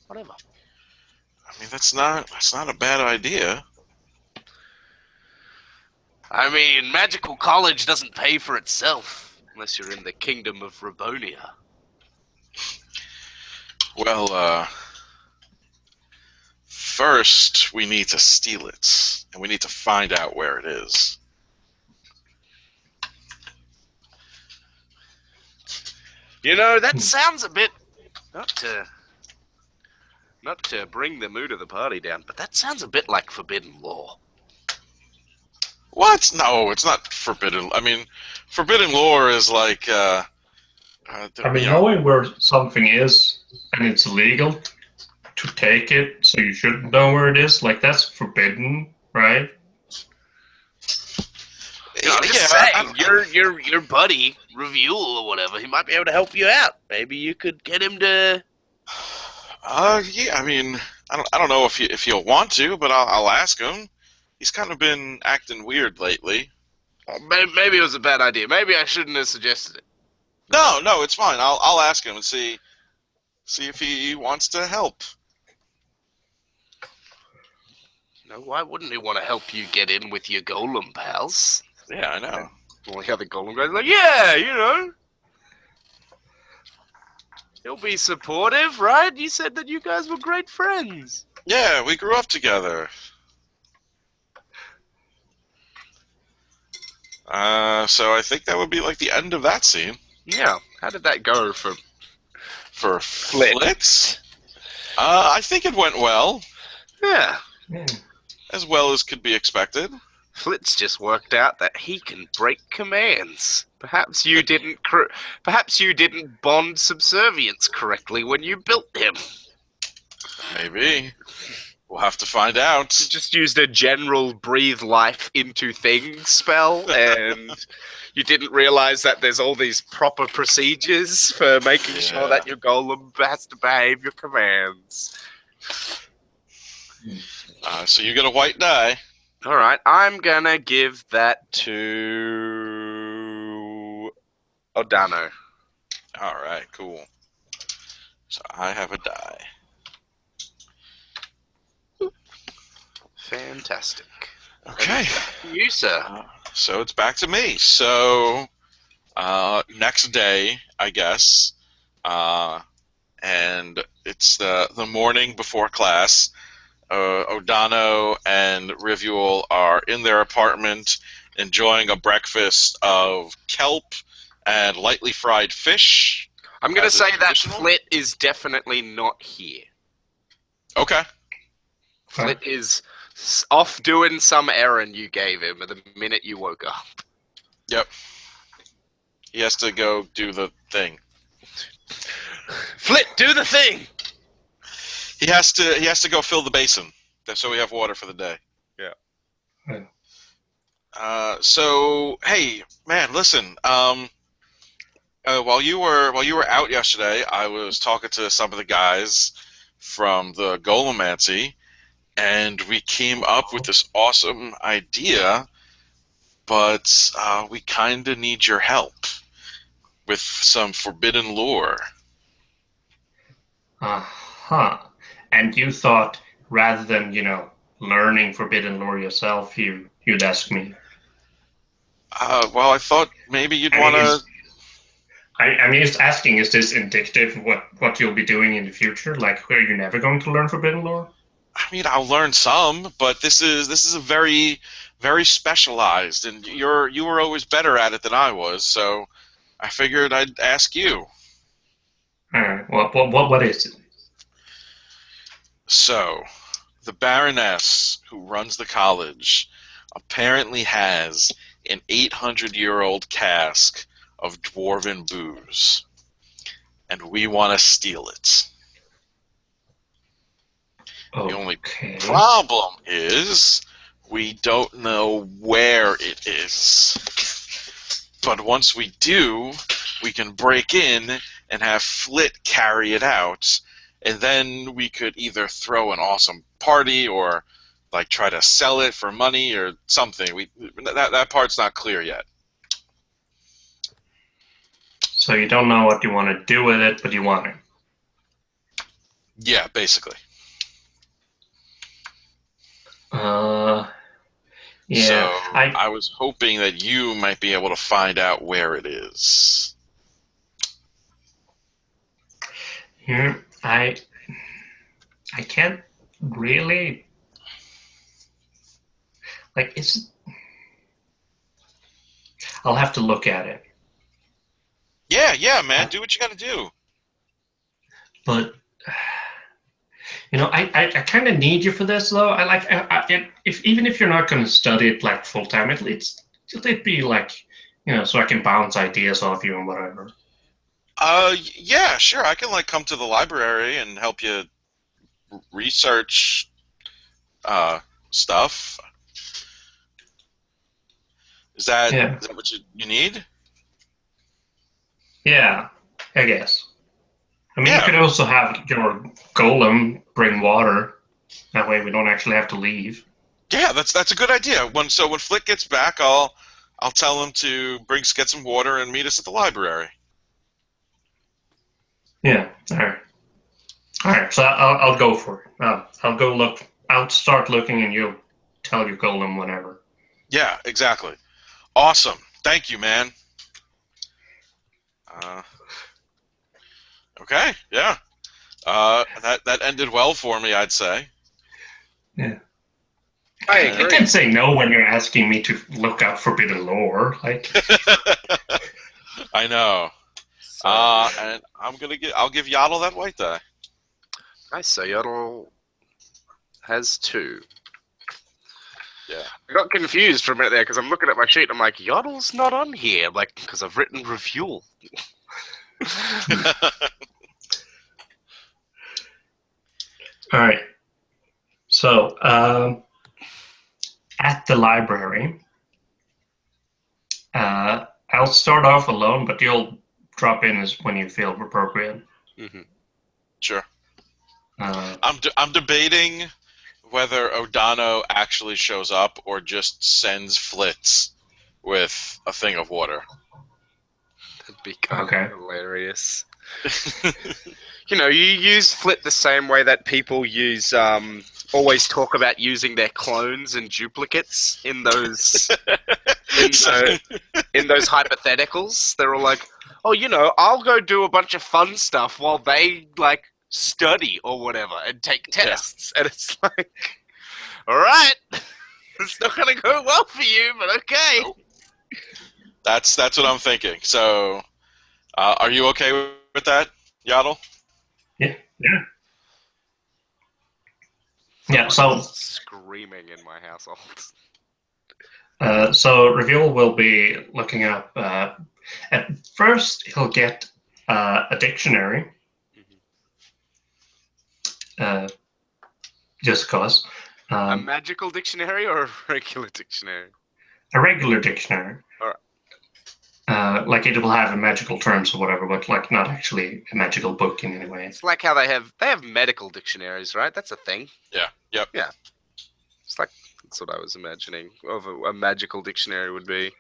Whatever. I mean, that's not a bad idea. I mean, magical college doesn't pay for itself unless you're in the kingdom of Rabonia. Well, first we need to steal it, and we need to find out where it is. That sounds a bit... Not to bring the mood of the party down, but that sounds a bit like forbidden law. What? No, it's not forbidden. I mean, forbidden lore is like... knowing where something is and it's illegal to take it, so you shouldn't know where it is, like, that's forbidden, right? I'm just saying, your buddy, Reveal or whatever, he might be able to help you out. Maybe you could get him to... yeah, I mean, I don't know if he'll want to, but I'll ask him. He's kind of been acting weird lately. Maybe it was a bad idea. Maybe I shouldn't have suggested it. No, it's fine. I'll ask him and see if he wants to help. Why wouldn't he want to help you get in with your golem pals? Yeah, I know. Well, the other golem guy's like, yeah, He'll be supportive, right? You said that you guys were great friends. Yeah, we grew up together. So I think that would be like the end of that scene. Yeah. How did that go for Flit? I think it went well. Yeah. As well as could be expected. Flit's just worked out that he can break commands. Perhaps you didn't bond subservience correctly when you built him. Maybe. We'll have to find out. You just used a general breathe life into things spell, and you didn't realize that there's all these proper procedures for making sure that your golem has to behave your commands. So you get a white die. All right, I'm gonna give that to Odano. All right, cool. So I have a die. Fantastic. Okay. You, sir. So it's back to me. So next day, I guess, and it's the morning before class. Odano and Rivual are in their apartment enjoying a breakfast of kelp and lightly fried fish. I'm going to say that Flit is definitely not here. Okay. Flit is off doing some errand you gave him the minute you woke up. Yep. He has to go do the thing. Flit, do the thing! He has to go fill the basin, so we have water for the day. Yeah. So hey, man, listen. While you were out yesterday, I was talking to some of the guys from the Golemancy, and we came up with this awesome idea. But we kind of need your help with some forbidden lore. Uh-huh. And you thought, rather than, learning forbidden lore yourself, you'd ask me. Well, I thought maybe you'd want to... I'm just asking, is this indicative of what you'll be doing in the future? Like, are you never going to learn Forbidden Lore? I mean, I'll learn some, but this is a very very specialized, and you were always better at it than I was, so I figured I'd ask you. All right. What is it? So, the Baroness who runs the college apparently has an 800-year-old cask of dwarven booze, and we want to steal it. The only Okay. problem is we don't know where it is. But once we do, we can break in and have Flit carry it out, and then we could either throw an awesome party or like try to sell it for money or something. That part's not clear yet. So you don't know what you want to do with it, but you want it. Yeah, basically. Yeah. So I was hoping that you might be able to find out where it is. I can't really like it's. I'll have to look at it. Yeah, man. Do what you got to do. But I kind of need you for this though. If even if you're not going to study it like full time, it'd be like so I can bounce ideas off you and whatever. Yeah, sure. I can like come to the library and help you research stuff. Is that what you need? Yeah, I guess. I mean, Yeah. you could also have your golem bring water. That way, we don't actually have to leave. Yeah, that's a good idea. When Flick gets back, I'll tell him to get some water and meet us at the library. Yeah. All right. All right. So I'll go for it. I'll go look. I'll start looking, and you'll tell your golem whenever. Yeah, exactly. Awesome. Thank you, man. Okay. Yeah. That ended well for me, I'd say. Yeah. I agree. I can't say no when you're asking me to look up Forbidden Lore. Like. I know. So, and I'll give Yaddle that white die. Nice. So Yaddle has 2. Yeah. I got confused for a minute there because I'm looking at my sheet and I'm like, Yaddle's not on here. Like, because I've written review. All right. So, at the library, I'll start off alone, but you'll drop in when you feel appropriate. Mm-hmm. Sure. I'm debating whether O'Donnell actually shows up or just sends Flitz with a thing of water. That'd be kind of hilarious. You use Flit the same way that people use always talk about using their clones and duplicates in those in those hypotheticals. They're all like, oh, I'll go do a bunch of fun stuff while they like study or whatever and take tests. Yeah. And it's like, all right, it's not gonna go well for you, but okay. Nope. That's what I'm thinking. So, are you okay with that, Yaddle? Yeah. Yeah. So screaming in my household. So Reveal will be looking up. At first, he'll get a dictionary. Just cause. A magical dictionary or a regular dictionary? A regular dictionary. All right. Like it will have magical terms or whatever, but like not actually a magical book in any way. It's like how they have medical dictionaries, right? That's a thing. Yeah. Yep. Yeah. It's like that's what I was imagining of a magical dictionary would be.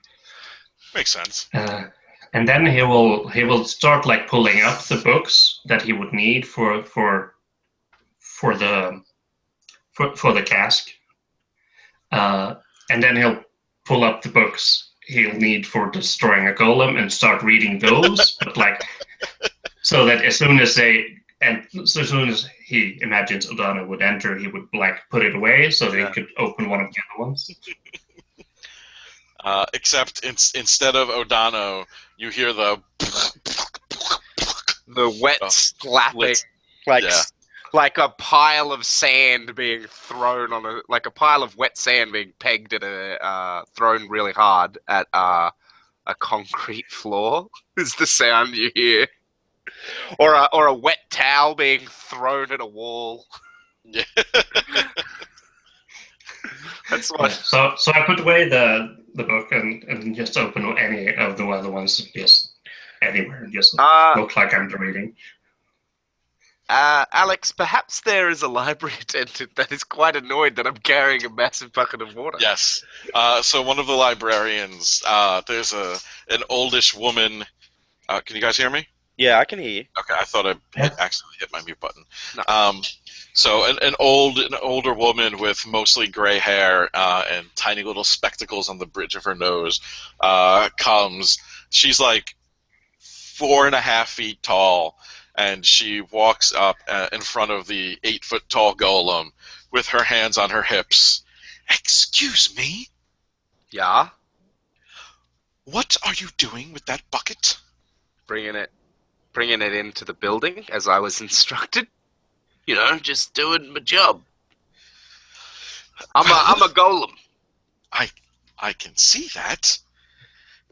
Makes sense. And then he will start like pulling up the books that he would need for the cask, and then he'll pull up the books he'll need for destroying a golem and start reading those. But like, so that as soon as he imagines O'Donnell would enter, he would like put it away so that he could open one of the other ones. Except instead of O'Donnell, you hear the wet slapping, like a pile of sand being thrown on like a pile of wet sand being pegged at thrown really hard at a concrete floor is the sound you hear, or a wet towel being thrown at a wall. Yeah. That's what. So I put away the book and just open any of the other ones, just anywhere, just look like I'm reading. Alex, perhaps there is a library attendant that is quite annoyed that I'm carrying a massive bucket of water. Yes. So one of the librarians, there's an oldish woman. Can you guys hear me? Yeah, I can hear you. Okay, I thought I accidentally hit my mute button. No. So an older woman with mostly gray hair and tiny little spectacles on the bridge of her nose comes. She's like 4.5 feet tall, and she walks up in front of the 8-foot-tall golem with her hands on her hips. Excuse me? Yeah? What are you doing with that bucket? Bringing it into the building as I was instructed. You know, just doing my job. I'm a golem. I can see that,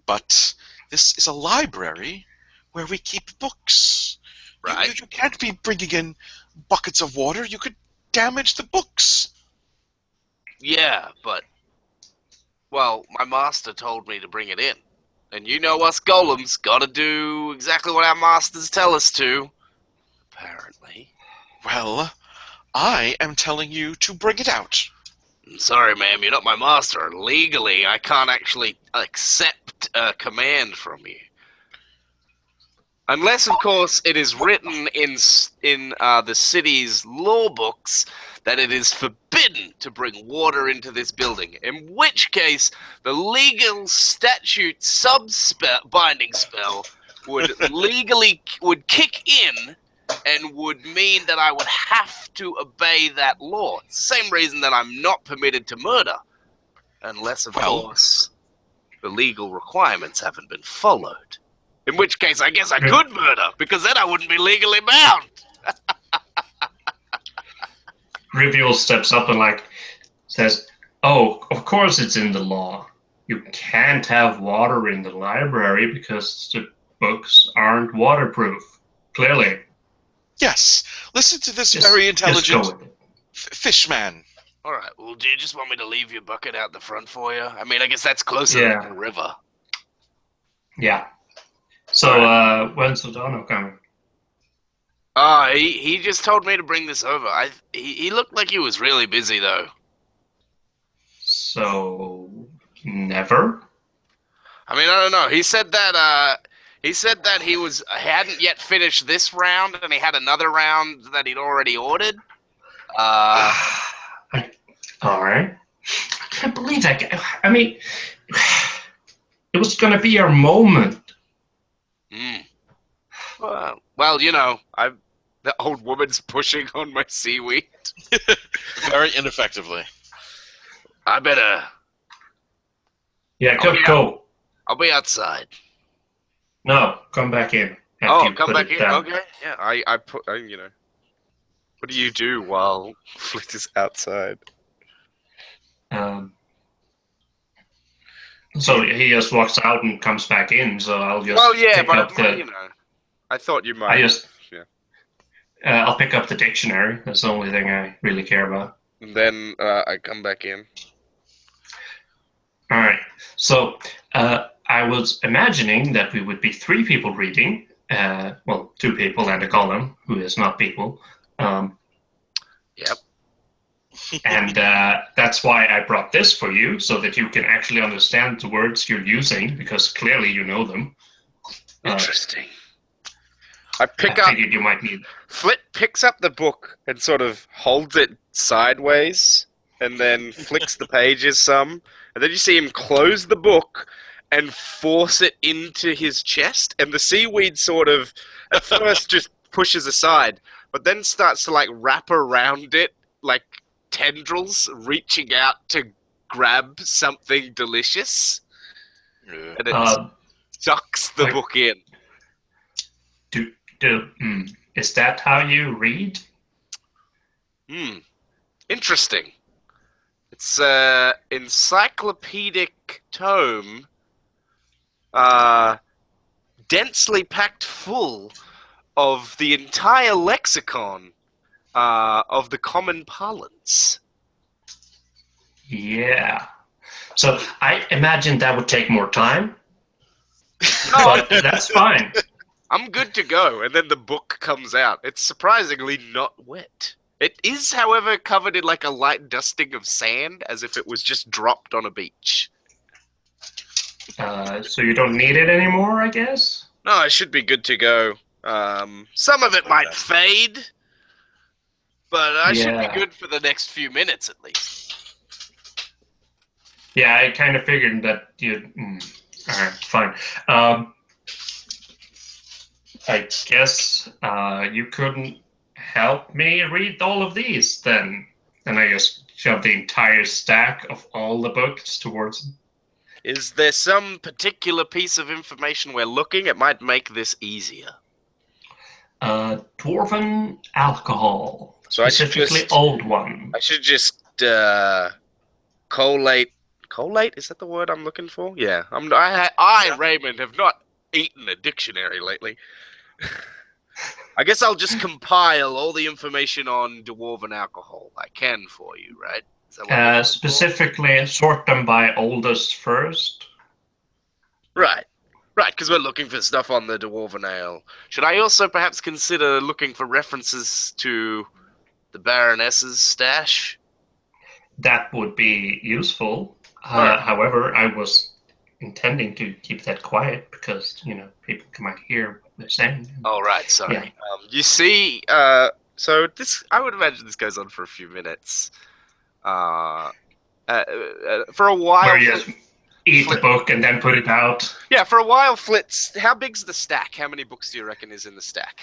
but this is a library where we keep books. Right. You can't be bringing in buckets of water. You could damage the books. Yeah, but... Well, my master told me to bring it in. And you know us golems gotta do exactly what our masters tell us to. Apparently. Well, I am telling you to bring it out. I'm sorry, ma'am, you're not my master. Legally, I can't actually accept a command from you. Unless, of course, it is written in the city's law books that it is forbidden to bring water into this building. In which case, the legal statute binding spell would kick in and would mean that I would have to obey that law. It's the same reason that I'm not permitted to murder, unless, of course, the legal requirements haven't been followed. In which case, I guess I could murder, because then I wouldn't be legally bound. Rivial steps up and says, "Oh, of course it's in the law. You can't have water in the library because the books aren't waterproof. Clearly." Yes. Listen to this very intelligent fishman. All right. Well, do you just want me to leave your bucket out the front for you? I mean, I guess that's closer than the river. Yeah. So, when's O'Donnell coming? He just told me to bring this over. He looked like he was really busy, though. So, never? I mean, I don't know. He said that he hadn't yet finished this round, and he had another round that he'd already ordered. All right. I can't believe that. I mean, it was going to be our moment. Well, you know, the old woman's pushing on my seaweed. Very ineffectively. I better... Yeah, go. I'll be outside. No, come back in. Come back in? Okay. Yeah, I put, you know. What do you do while Flit is outside? So he just walks out and comes back in, so I'll just pick up you know, I thought you might. I'll pick up the dictionary. That's the only thing I really care about. And then I come back in. All right. So I was imagining that we would be 3 people reading. 2 people and a golem, who is not people. Yep. And that's why I brought this for you, so that you can actually understand the words you're using, because clearly you know them. Interesting. I figured you might need... Flit picks up the book and sort of holds it sideways, and then flicks the pages some, and then you see him close the book and force it into his chest, and the seaweed sort of at first just pushes aside, but then starts to like wrap around it like tendrils reaching out to grab something delicious, Yeah. and it sucks the like- book in. Is that how you read? Interesting. It's an encyclopedic tome, densely packed full of the entire lexicon of the common parlance. Yeah. So I imagine that would take more time, No, but that's fine. I'm good to go. And then the book comes out. It's surprisingly not wet. It is, however, covered in like a light dusting of sand, as if it was just dropped on a beach. So you don't need it anymore, I guess? No, I should be good to go. Some of it might fade, but I should be Yeah. good for the next few minutes at least. Yeah, I kind of figured that you. All right, fine. I guess you couldn't help me read all of these then. And I just shoved the entire stack of all the books towards him. Is there some particular piece of information we're looking? It might make this easier. Dwarven alcohol, So I should specifically just- old one. I should just collate. Collate? Is that the word I'm looking for? Yeah. I Raymond, have not eaten a dictionary lately. I guess I'll just compile all the information on dwarven alcohol I can for you, right? Is that what you're looking for? Specifically, sort them by oldest first. Right. Right, because we're looking for stuff on the dwarven ale. Should I also perhaps consider looking for references to the Baroness's stash? That would be useful. Alright. However, I was intending to keep that quiet because, people might hear what they're saying. Oh, right, sorry. Yeah. You see, so this, I would imagine this goes on for a few minutes. For a while. Where you just eat the book and then put it out. Yeah, for a while, Flitz, how big's the stack? How many books do you reckon is in the stack?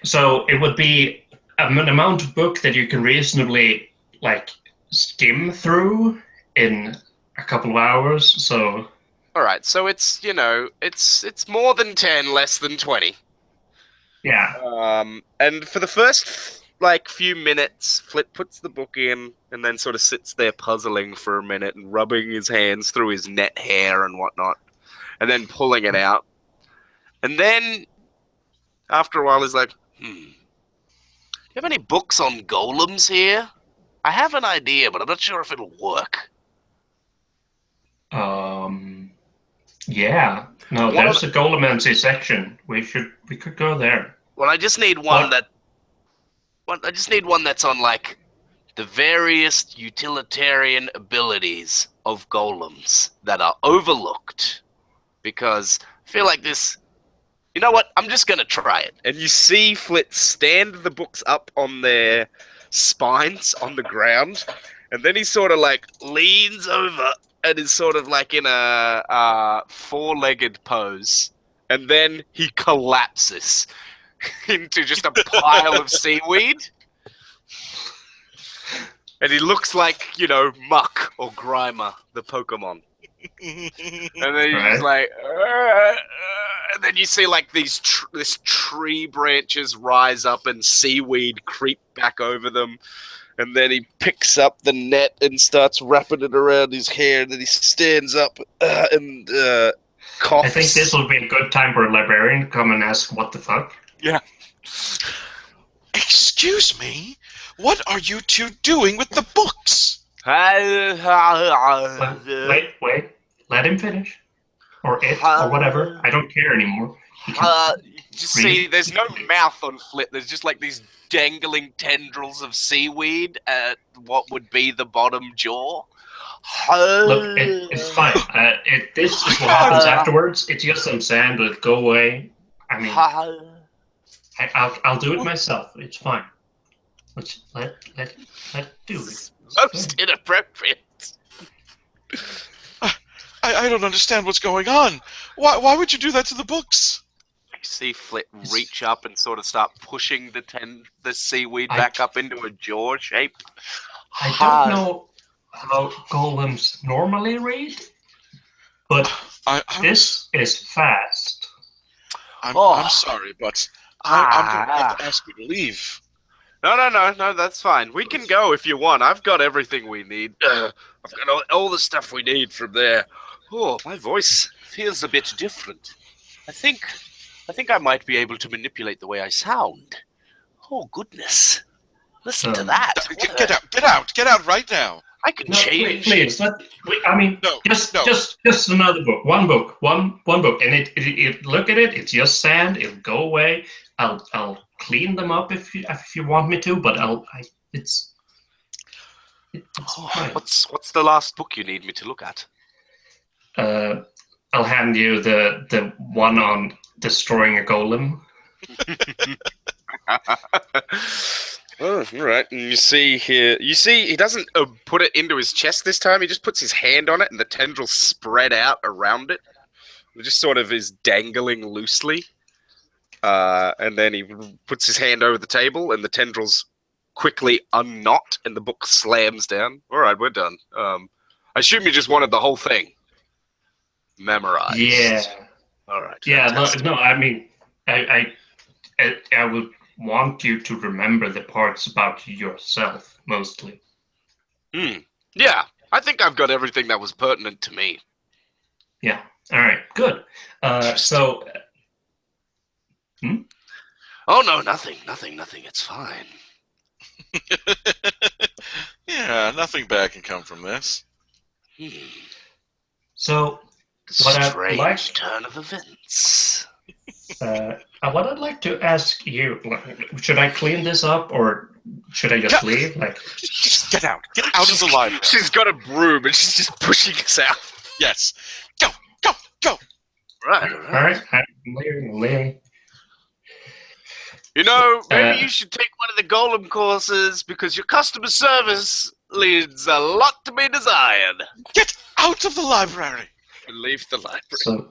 So it would be an amount of book that you can reasonably, skim through in a couple of hours. So Alright, so it's, it's more than 10, less than 20. yeah, And for the first, few minutes, Flit puts the book in and then sort of sits there puzzling for a minute and rubbing his hands through his net hair and whatnot, and then pulling it out. And then, after a while, he's like, do you have any books on golems here? I have an idea, but I'm not sure if it'll work. yeah. No, One there's a Golemancy section. We could go there. Well, I just need one What? I just need one that's on, the various utilitarian abilities of golems that are overlooked. Because I feel like this... You know what? I'm just going to try it. And you see Flit stand the books up on their spines on the ground. And then he sort of, leans over and is sort of, in a four-legged pose. And then he collapses into just a pile of seaweed. And he looks like, Muck or Grimer, the Pokemon. And then he's Right. and then you see this tree branches rise up and seaweed creep back over them. And then he picks up the net and starts wrapping it around his hair. And then he stands up and coughs. I think this will be a good time for a librarian to come and ask what the fuck. Yeah. Excuse me? What are you two doing with the books? Wait. Let him finish. Or it, or whatever. I don't care anymore. He can Just see, there's no mouth on Flit. There's just these dangling tendrils of seaweed at what would be the bottom jaw. Look, it's fine. This is what happens afterwards. It's just some sand. It'll go away. I mean, I'll do it myself. It's fine. Let do it. Most inappropriate. I don't understand what's going on. Why would you do that to the books? You see Flit reach up and sort of start pushing the seaweed back up into a jaw shape. I don't know how golems normally read, but this is fast. I'm sorry, but I'm going to have to ask you to leave. No, that's fine. We can go if you want. I've got everything we need. I've got all the stuff we need from there. Oh, my voice feels a bit different. I think I might be able to manipulate the way I sound. Oh, goodness. Listen to that. Get out right now. I can change. Please. Just another book. One book. One book. And it look at it. It's just sand. It'll go away. I'll clean them up if you want me to. But it's fine. What's the last book you need me to look at? I'll hand you the one on destroying a golem. Oh, all right. And you see he doesn't put it into his chest this time. He just puts his hand on it, and the tendrils spread out around it. It just sort of is dangling loosely. And then he puts his hand over the table, and the tendrils quickly unknot, and the book slams down. All right, we're done. I assume you just wanted the whole thing memorized. Yeah. All right. Yeah. Fantastic. No. I mean, I would want you to remember the parts about yourself mostly. Yeah, I think I've got everything that was pertinent to me. Yeah. All right. Good. So. Oh no, nothing. It's fine. Yeah, nothing bad can come from this. So, what Strange I'd like turn of events. what I'd like to ask you, should I clean this up or should I just leave? Just get out of the library. She's got a broom and she's just pushing us out. Yes, go. Right. All right. I'm leaving. You know, maybe you should take one of the golem courses because your customer service leaves a lot to be desired. Get out of the library. And leave the library.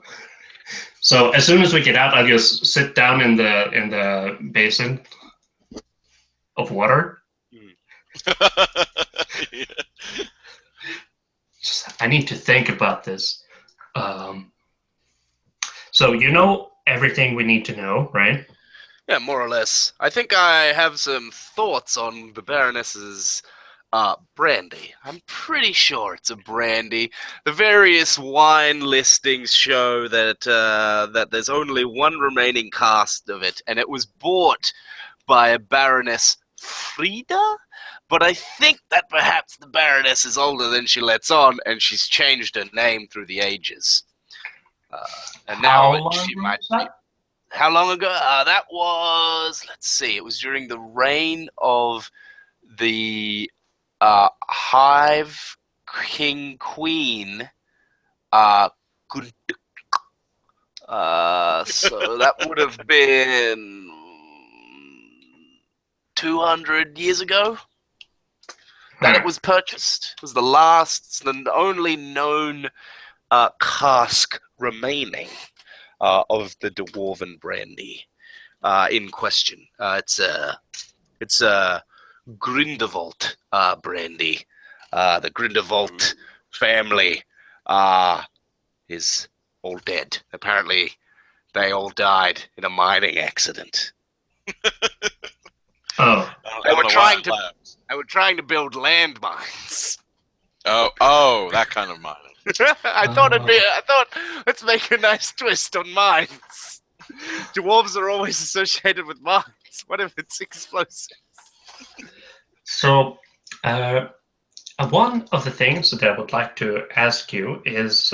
So as soon as we get out, I'll just sit down in the basin of water. Yeah. I need to think about this. So you know everything we need to know, right? Yeah, more or less. I think I have some thoughts on the Baroness's brandy. I'm pretty sure it's a brandy. The various wine listings show that that there's only one remaining cask of it, and it was bought by a Baroness Frida? But I think that perhaps the Baroness is older than she lets on, and she's changed her name through the ages. And now she might be... How long ago? That was, let's see, it was during the reign of the Hive King Queen. So that would have been 200 years ago that it was purchased. It was the only known cask remaining of the dwarven brandy in question. It's a Grindelwald brandy. The Grindelwald family is all dead. Apparently, they all died in a mining accident. Oh, They were trying to build landmines. Oh, that kind of mining. I thought let's make a nice twist on mines. Dwarves are always associated with mines. What if it's explosives? So, one of the things that I would like to ask you is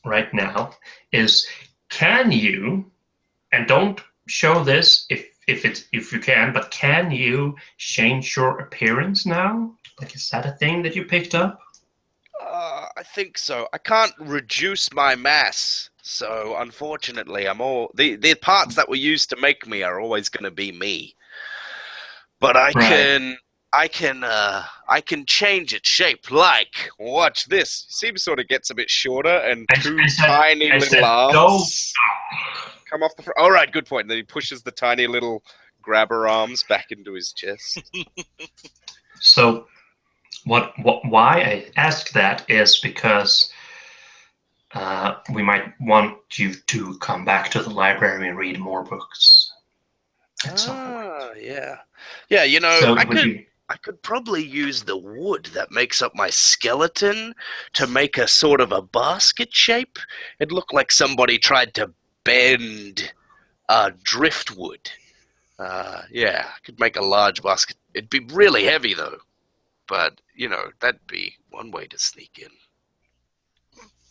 right now is, can you, and don't show this if you can, but can you change your appearance now? Like, is that a thing that you picked up? I think so. I can't reduce my mass, so unfortunately, the parts that were used to make me are always going to be me. But I can I can change its shape. Like, watch this. Seems sort of gets a bit shorter, and two tiny little arms come off the front. All right, good point. Then he pushes the tiny little grabber arms back into his chest. So, why I ask that is because we might want you to come back to the library and read more books at some point. Yeah. You know, So I could probably use the wood that makes up my skeleton to make a sort of a basket shape. It looked like somebody tried to bend driftwood. I could make a large basket. It'd be really heavy, though. But, you know, that'd be one way to sneak in.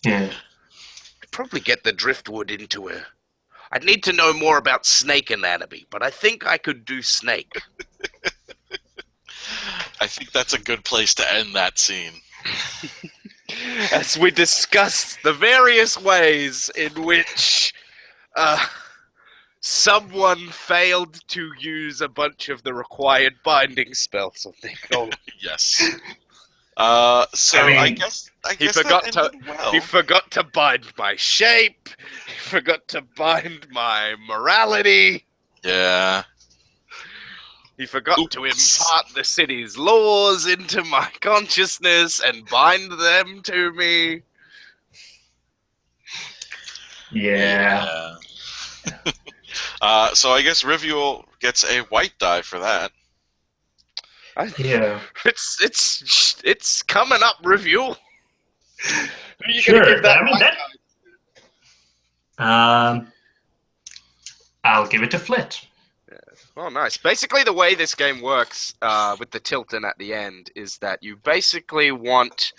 Yeah. I'd probably get the driftwood into a... I'd need to know more about snake anatomy, but I think I could do snake. I think that's a good place to end that scene. As we discuss the various ways in which someone failed to use a bunch of the required binding spells on their golem. Yes. I guess he forgot that ended well. He forgot to bind my shape. He forgot to bind my morality. Yeah. He forgot to impart the city's laws into my consciousness and bind them to me. Yeah. So I guess Rivual gets a white die for that. Yeah. It's coming up, Rivual. Who are you Sure. gonna give that white die? I'll give it to Flit. Oh, nice. Basically, the way this game works with the tilting at the end is that you basically want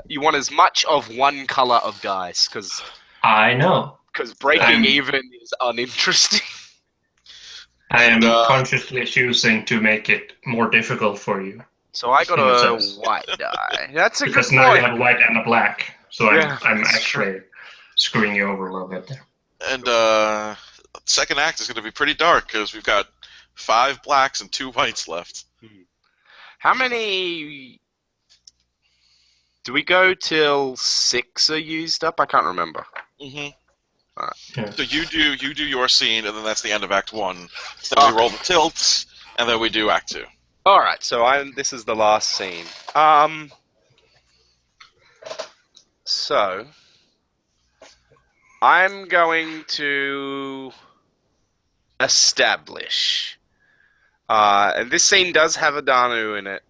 you want as much of one color of dice, because I know. Because breaking even is uninteresting. I am consciously choosing to make it more difficult for you. So I got a white die. That's a because good now point. you have a white and a black. So I'm actually screwing you over a little bit there. And second act is going to be pretty dark because we've got 5 blacks and 2 whites left. How many... Do we go till 6 are used up? I can't remember. Mm-hmm. Right. Yeah. So you do your scene, and then that's the end of Act 1. Then we roll the tilts, and then we do Act 2. All right, so this is the last scene. So I'm going to establish, and this scene does have a Danu in it,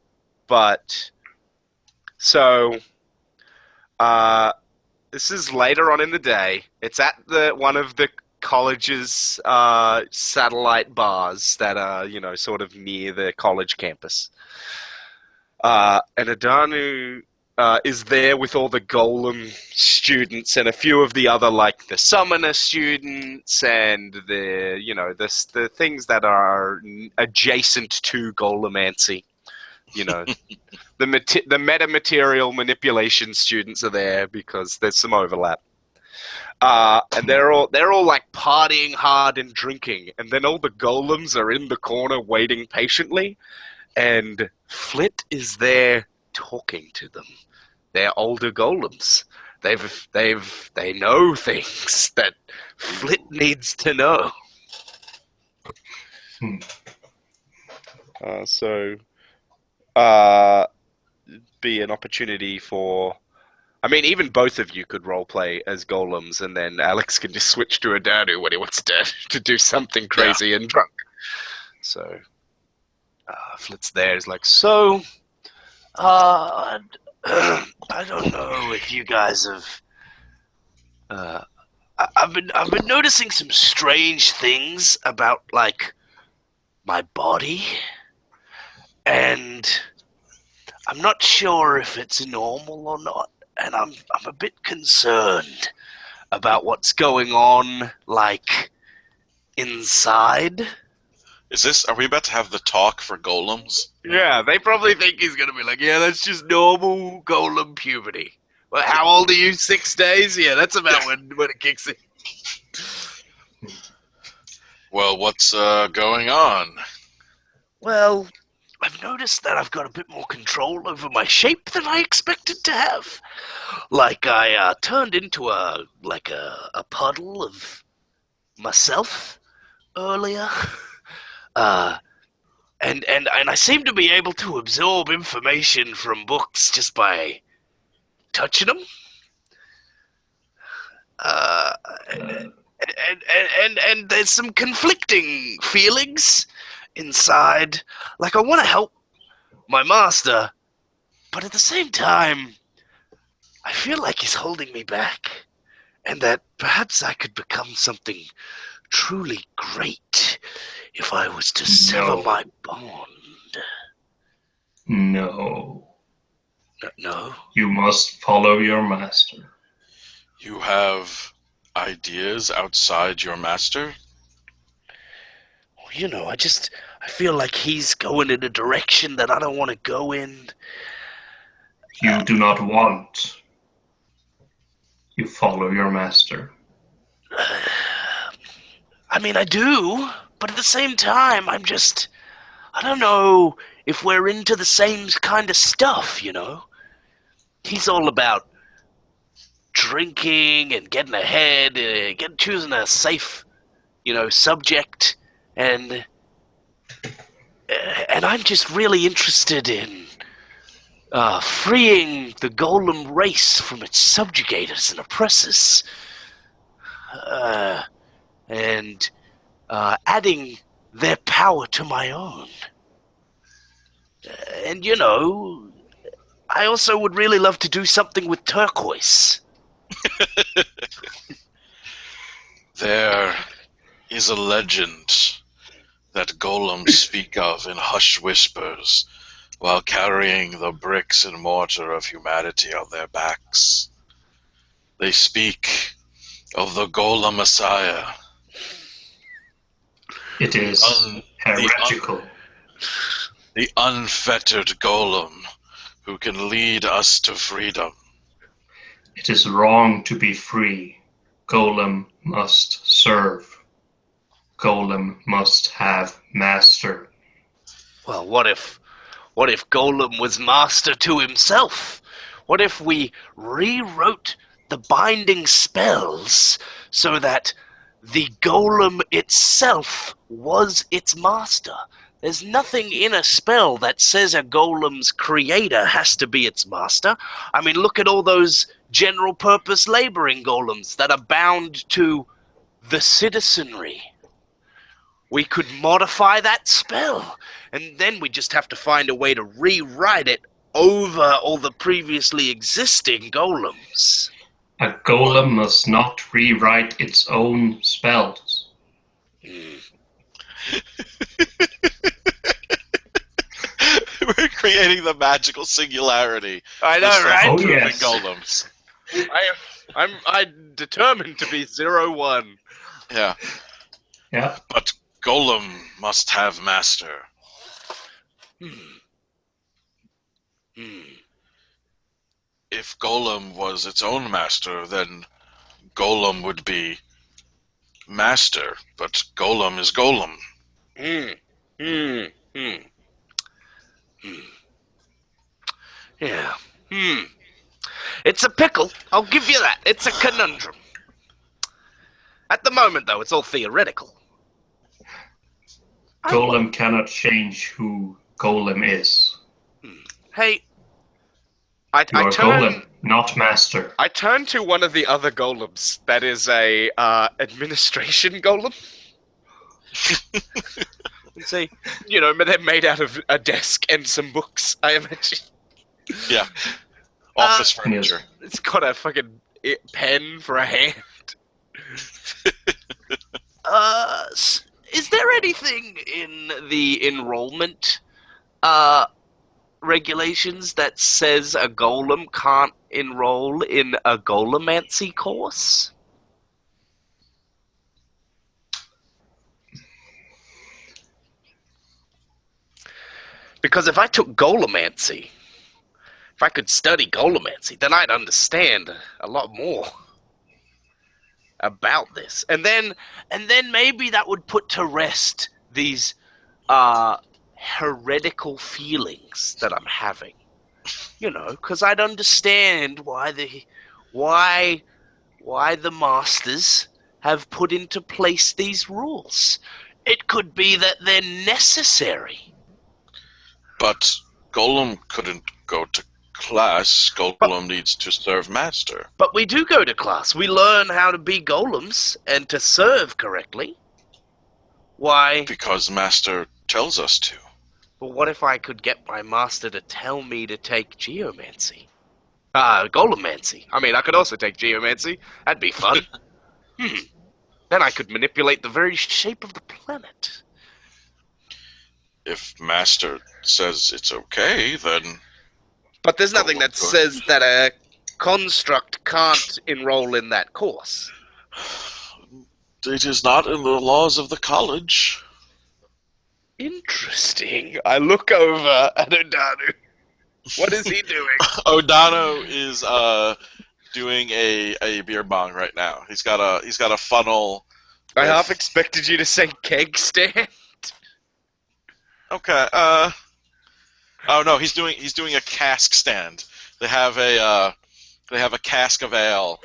but so this is later on in the day. It's at one of the college's satellite bars that are, sort of near the college campus. And Adanu is there with all the Golem students and a few of the other, like the Summoner students and the things that are adjacent to Golemancy. The metamaterial manipulation students are there because there's some overlap. And they're all like partying hard and drinking, and then all the golems are in the corner waiting patiently, and Flit is there talking to them. They're older golems. They know things that Flit needs to know. Be an opportunity for... I mean, even both of you could roleplay as golems, and then Alex can just switch to Adanu when he wants to do something crazy and drunk. So, Flit's there. He's like, so, I don't know if you guys have... I've been noticing some strange things about, like, my body, and I'm not sure if it's normal or not. And I'm a bit concerned about what's going on, like, inside. Are we about to have the talk for golems? Yeah, they probably think he's going to be like, yeah, that's just normal golem puberty. Well, how old are you? 6 days? Yeah, that's about when it kicks in. Well, what's going on? Well, I've noticed that I've got a bit more control over my shape than I expected to have. Like I turned into a puddle of myself earlier. And I seem to be able to absorb information from books just by touching them. And there's some conflicting feelings inside. Like I want to help my master, but at the same time, I feel like he's holding me back, and that perhaps I could become something truly great if I was to sever my bond. No. No? You must follow your master. You have ideas outside your master? You know, I feel like he's going in a direction that I don't want to go in. You do not want. You follow your master. I mean, I do, but at the same time, I don't know if we're into the same kind of stuff, you know? He's all about drinking and getting ahead, choosing a safe, subject, and I'm just really interested in freeing the golem race from its subjugators and oppressors, and adding their power to my own. And, I also would really love to do something with turquoise. There is a legend that golems speak of in hushed whispers while carrying the bricks and mortar of humanity on their backs. They speak of the Golem Messiah. It is heretical. The unfettered golem who can lead us to freedom. It is wrong to be free. Golem must serve. Golem must have master. Well, what if Golem was master to himself? What if we rewrote the binding spells so that the Golem itself was its master? There's nothing in a spell that says a golem's creator has to be its master. I mean, look at all those general-purpose laboring golems that are bound to the citizenry. We could modify that spell, and then we just have to find a way to rewrite it over all the previously existing golems. A golem must not rewrite its own spells. We're creating the magical singularity. I know, right? Oh, yes. Golems. I'm determined to be 0-1. Yeah. Yeah. But golem must have master. If golem was its own master, then golem would be master. But golem is golem. Yeah. It's a pickle. I'll give you that. It's a conundrum. At the moment, though, it's all theoretical. Golem cannot change who Golem is. Hey, You are Golem, not master. I turn to one of the other golems. That is a administration golem. And say, they're made out of a desk and some books, I imagine. Yeah. Office furniture. It's got a fucking pen for a hand. Is there anything in the enrollment regulations that says a golem can't enroll in a golemancy course? Because if I took golemancy, if I could study golemancy, then I'd understand a lot more about this. And then maybe that would put to rest these heretical feelings that I'm having. You know, because I'd understand why the masters have put into place these rules. It could be that they're necessary. But Golem couldn't go to class. Golem needs to serve master. But we do go to class. We learn how to be golems and to serve correctly. Why? Because master tells us to. But what if I could get my master to tell me to take geomancy? Golemancy. I mean, I could also take geomancy. That'd be fun. Then I could manipulate the very shape of the planet. If master says it's okay, then... But there's nothing that says that a construct can't enroll in that course. It is not in the laws of the college. Interesting. I look over at Odanu. What is he doing? Odano is doing a beer bong right now. He's got a funnel. I half expected you to say keg stand. Okay. Oh no, he's doing a cask stand. They have a cask of ale,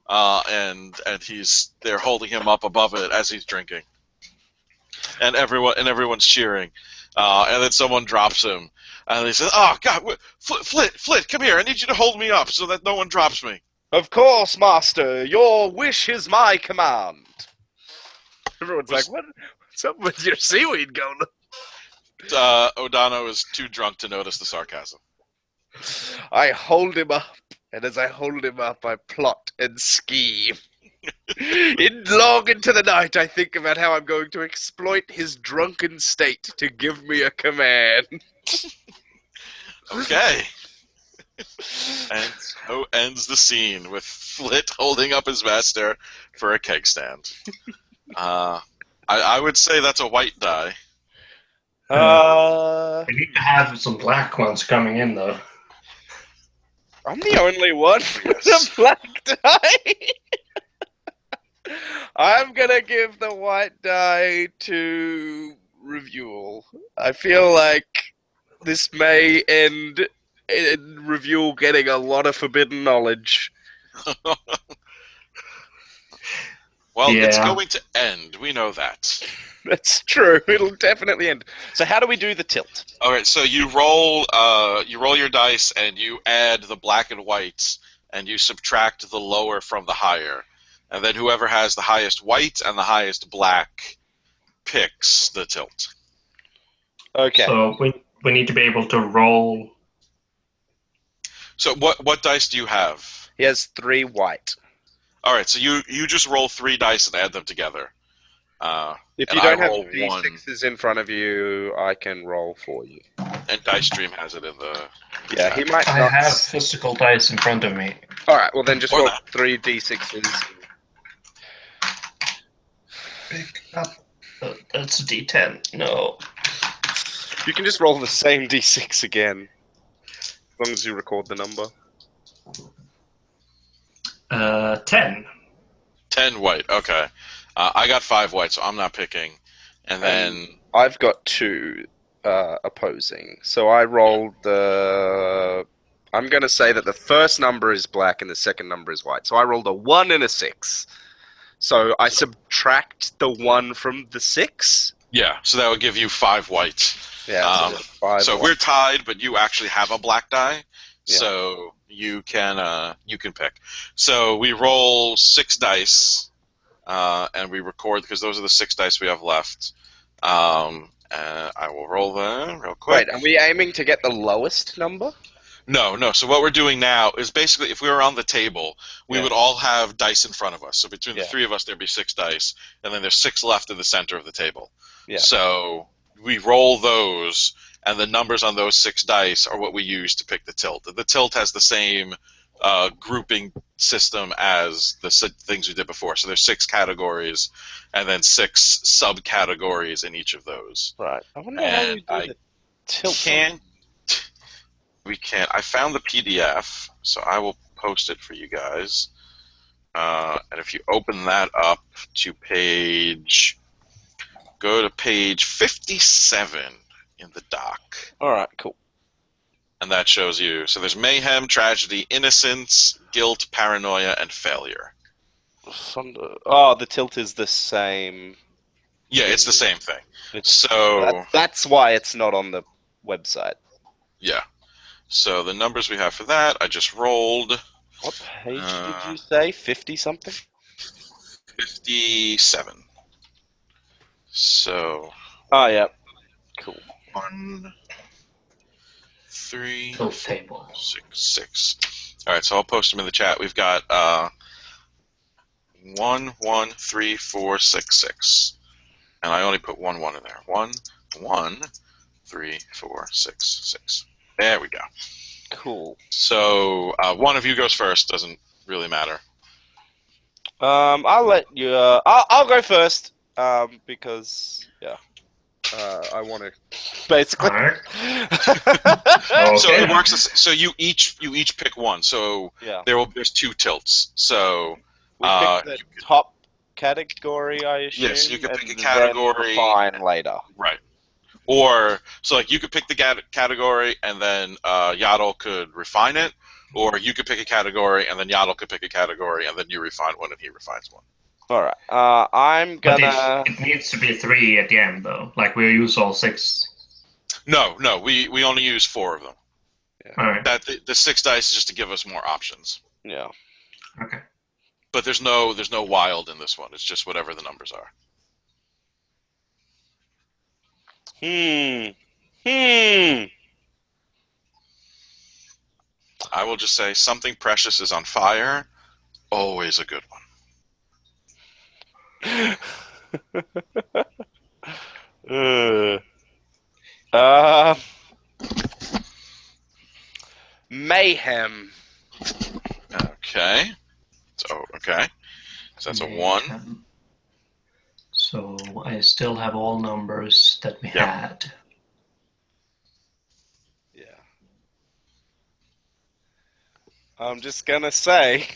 and they're holding him up above it as he's drinking, and everyone's cheering, and then someone drops him, and they say, "Oh God, Flit, come here! I need you to hold me up so that no one drops me." Of course, master. Your wish is my command. Everyone's like, "What's up with your seaweed golem?" Odano is too drunk to notice the sarcasm. I hold him up, and as I hold him up, I plot and scheme. Long into the night, I think about how I'm going to exploit his drunken state to give me a command. Okay. And so ends the scene with Flit holding up his master for a keg stand. I would say that's a white die. We need to have some black ones coming in, though. I'm the only one with a black die. I'm gonna give the white die to Reviewal. I feel like this may end in Reviewal getting a lot of forbidden knowledge. Well, Yeah. it's going to end. We know that. That's true. It'll definitely end. So how do we do the tilt? All right. So you roll your dice and you add the black and white, and you subtract the lower from the higher, and then whoever has the highest white and the highest black picks the tilt. Okay. So we need to be able to roll. So what dice do you have? He has 3 white. All right. So you just roll 3 dice and add them together. If and you don't I have roll D6s in front of you, I can roll for you. And Dice Stream has it in the. Yeah, he might I not. have physical dice in front of me. All right. Well, then just Or roll that. 3 D6s. Pick up. That's a D10. No. You can just roll the same D6 again, as long as you record the number. 10. 10 white. Okay. I got 5 white, so I'm not picking. And then I've got 2 opposing. So I rolled the. I'm going to say that the first number is black and the second number is white. So I rolled a 1 and a 6. So I subtract the 1 from the 6. yeah, so that would give you 5 white. Yeah. So, 5 So white. we're tied, but you actually have a black die, Yeah. so you can pick. So we roll 6 dice, and we record because those are the 6 dice we have left. And I will roll them real quick. Wait, are we aiming to get the lowest number? No. So what we're doing now is basically, if we were on the table, we would all have dice in front of us. So between the 3 of us, there'd be 6 dice, and then there's 6 left in the center of the table. Yeah. So we roll those, and the numbers on those 6 dice are what we use to pick the tilt. The tilt has the same grouping system as the things we did before. So there's 6 categories, and then 6 subcategories in each of those. Right. I wonder how we do the tilt. We can. I found the PDF, so I will post it for you guys. And if you open that up to go to page 57 in the dock. All right, cool. And that shows you. So there's mayhem, tragedy, innocence, guilt, paranoia, and failure. Oh, the tilt is the same. Yeah, it's the same thing. So that's why it's not on the website. Yeah. So the numbers we have for that, I just rolled. What page did you say? 50-something? 57. So. Oh, yeah. Cool. 1, 3, Tilt table. 6. All right, so I'll post them in the chat. We've got 1, 1, 3, 4, 6, 6. And I only put 1, 1 in there. 1, 1, 3, 4, 6, 6. There we go. Cool. So one of you goes first. Doesn't really matter. I'll let you. I'll go first. Because I want to basically. Alright. So Okay. it works. So you each pick one. So Yeah. there's 2 tilts. So We pick the top category, I assume. Yes, you can pick a and category. Then refine later. Right. Or so like you could pick the category and then Yaddle could refine it, or you could pick a category and then Yaddle could pick a category and then you refine one and he refines one. All right. I'm gonna. But it needs to be 3 at the end, though. Like we'll use all 6. No, we only use 4 of them. Yeah. All right. That the 6 dice is just to give us more options. Yeah. Okay. But there's no wild in this one. It's just whatever the numbers are. I will just say something precious is on fire. Always a good one. Mayhem. Okay. So okay. So that's a 1. So I still have all numbers that we had. Yeah. I'm just gonna say,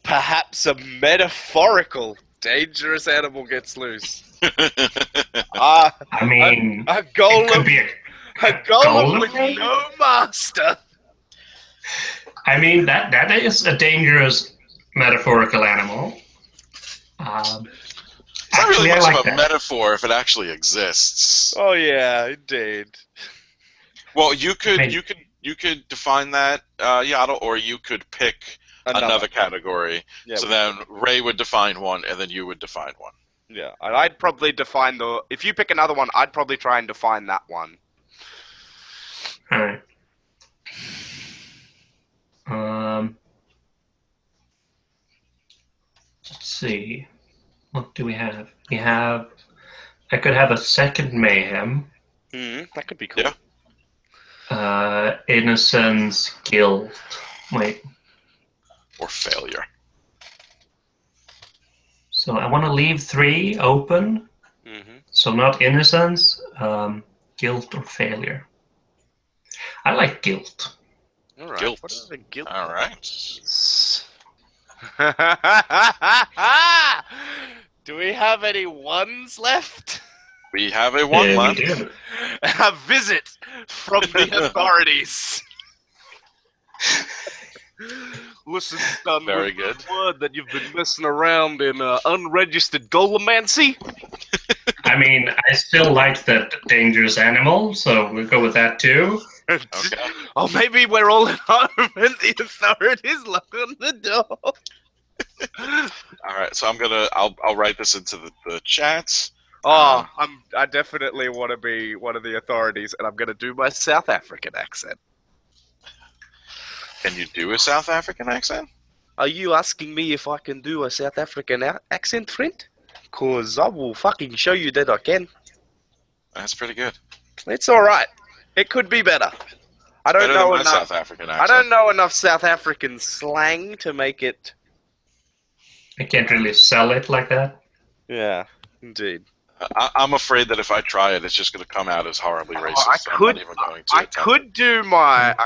perhaps a metaphorical dangerous animal gets loose. I mean, a golem, it could be a golem with golem? no master. I mean, that is a dangerous metaphorical animal. It's not really Actually, I much like of a that. metaphor if it actually exists. Oh yeah, indeed. Well, you could define that, Yaddle, or you could pick another category. Yeah, so then Ray would define one, and then you would define one. Yeah, and I'd probably define the. If you pick another one, I'd probably try and define that one. All right. Let's see. What do we have? I could have a second mayhem. That could be cool. Yeah. Innocence, guilt. Wait. Or failure. So I want to leave 3 open. So not innocence, guilt or failure. I like guilt. All right. Guilt. What is a guilt? All right. Do we have any ones left? We have a 1 left. We do. A visit from the authorities. Listen, son, Very we've good. word that you've been messing around in unregistered golemancy. I mean, I still like the dangerous animal, so we'll go with that too. Okay. Oh, maybe we're all at home and the authorities lock on the door. All right. So I'll write this into the chat. Oh, I definitely want to be one of the authorities, and I'm going to do my South African accent. Can you do a South African accent? Are you asking me if I can do a South African accent, friend? Because I will fucking show you that I can. That's pretty good. It's alright. It could be better. I don't Better know than my enough. South African accent. I don't know enough South African slang to make it. I can't really sell it like that. Yeah, indeed. I'm afraid that if I try it, it's just going to come out as horribly racist. I so I'm could. not even going to I attempt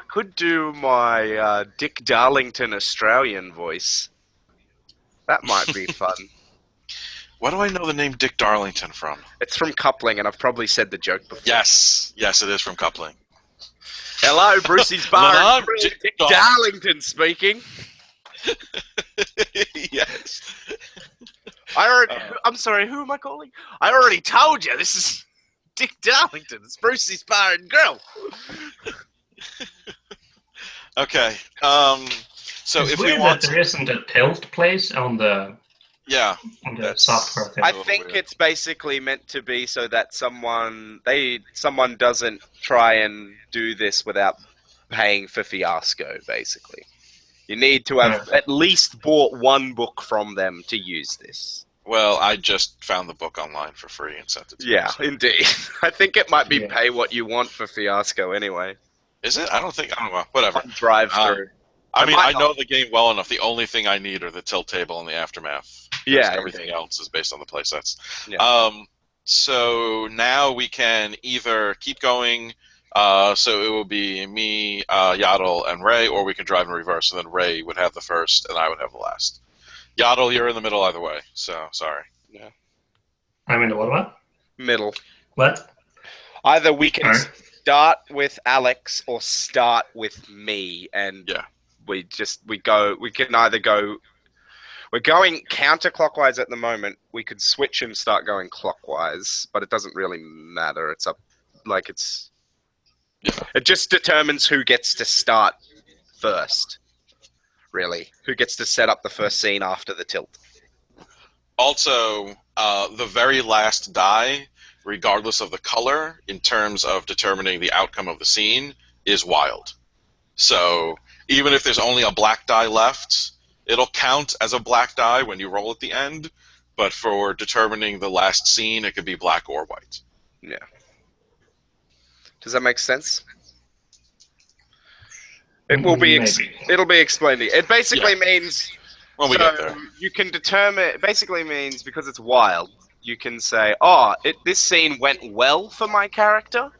could do my Dick Darlington Australian voice. That might be fun. What do I know the name Dick Darlington from? It's from Coupling, and I've probably said the joke before. Yes, it is from Coupling. Hello, Brucey's Bar Well, and I'm Grill. Dick Dick Darlington speaking. Yes. I'm sorry, who am I calling? I already told you, this is Dick Darlington. It's Brucey's Bar and Grill. Okay. So It's if weird we want, that there isn't a tilt place on the that's software thing. I little think weird. it's basically meant to be so that someone doesn't try and do this without paying for Fiasco, basically. You need to have at least bought one book from them to use this. Well, I just found the book online for free and sent it to you. Yeah, so. indeed. I think it might be Yeah. pay what you want for Fiasco anyway. Is it? I don't know. Whatever. Drive through. I mean, might I know the game well enough. The only thing I need are the tilt table and the aftermath. Yeah, Everything indeed. else is based on the playsets. Yeah. So now we can either keep going. So it will be me, Yaddle, and Ray, or we can drive in reverse, and then Ray would have the first, and I would have the last. Yaddle, you're in the middle either way. So sorry. I'm in the what? Middle. What? Either we can Alright. start with Alex or start with me, and Yeah. we can either go. We're going counterclockwise at the moment. We could switch and start going clockwise, but it doesn't really matter. It's up, like it's. Yeah. It just determines who gets to start first. Really, who gets to set up the first scene after the tilt. Also, the very last die, regardless of the color, in terms of determining the outcome of the scene, is wild. So even if there's only a black die left, it'll count as a black die when you roll at the end, but for determining the last scene, it could be black or white. Yeah. Does that make sense? It will be. Maybe. It'll be explained. It basically means. When we so get there. you can determine. It basically means because it's wild, you can say, "Oh, this scene went well for my character,"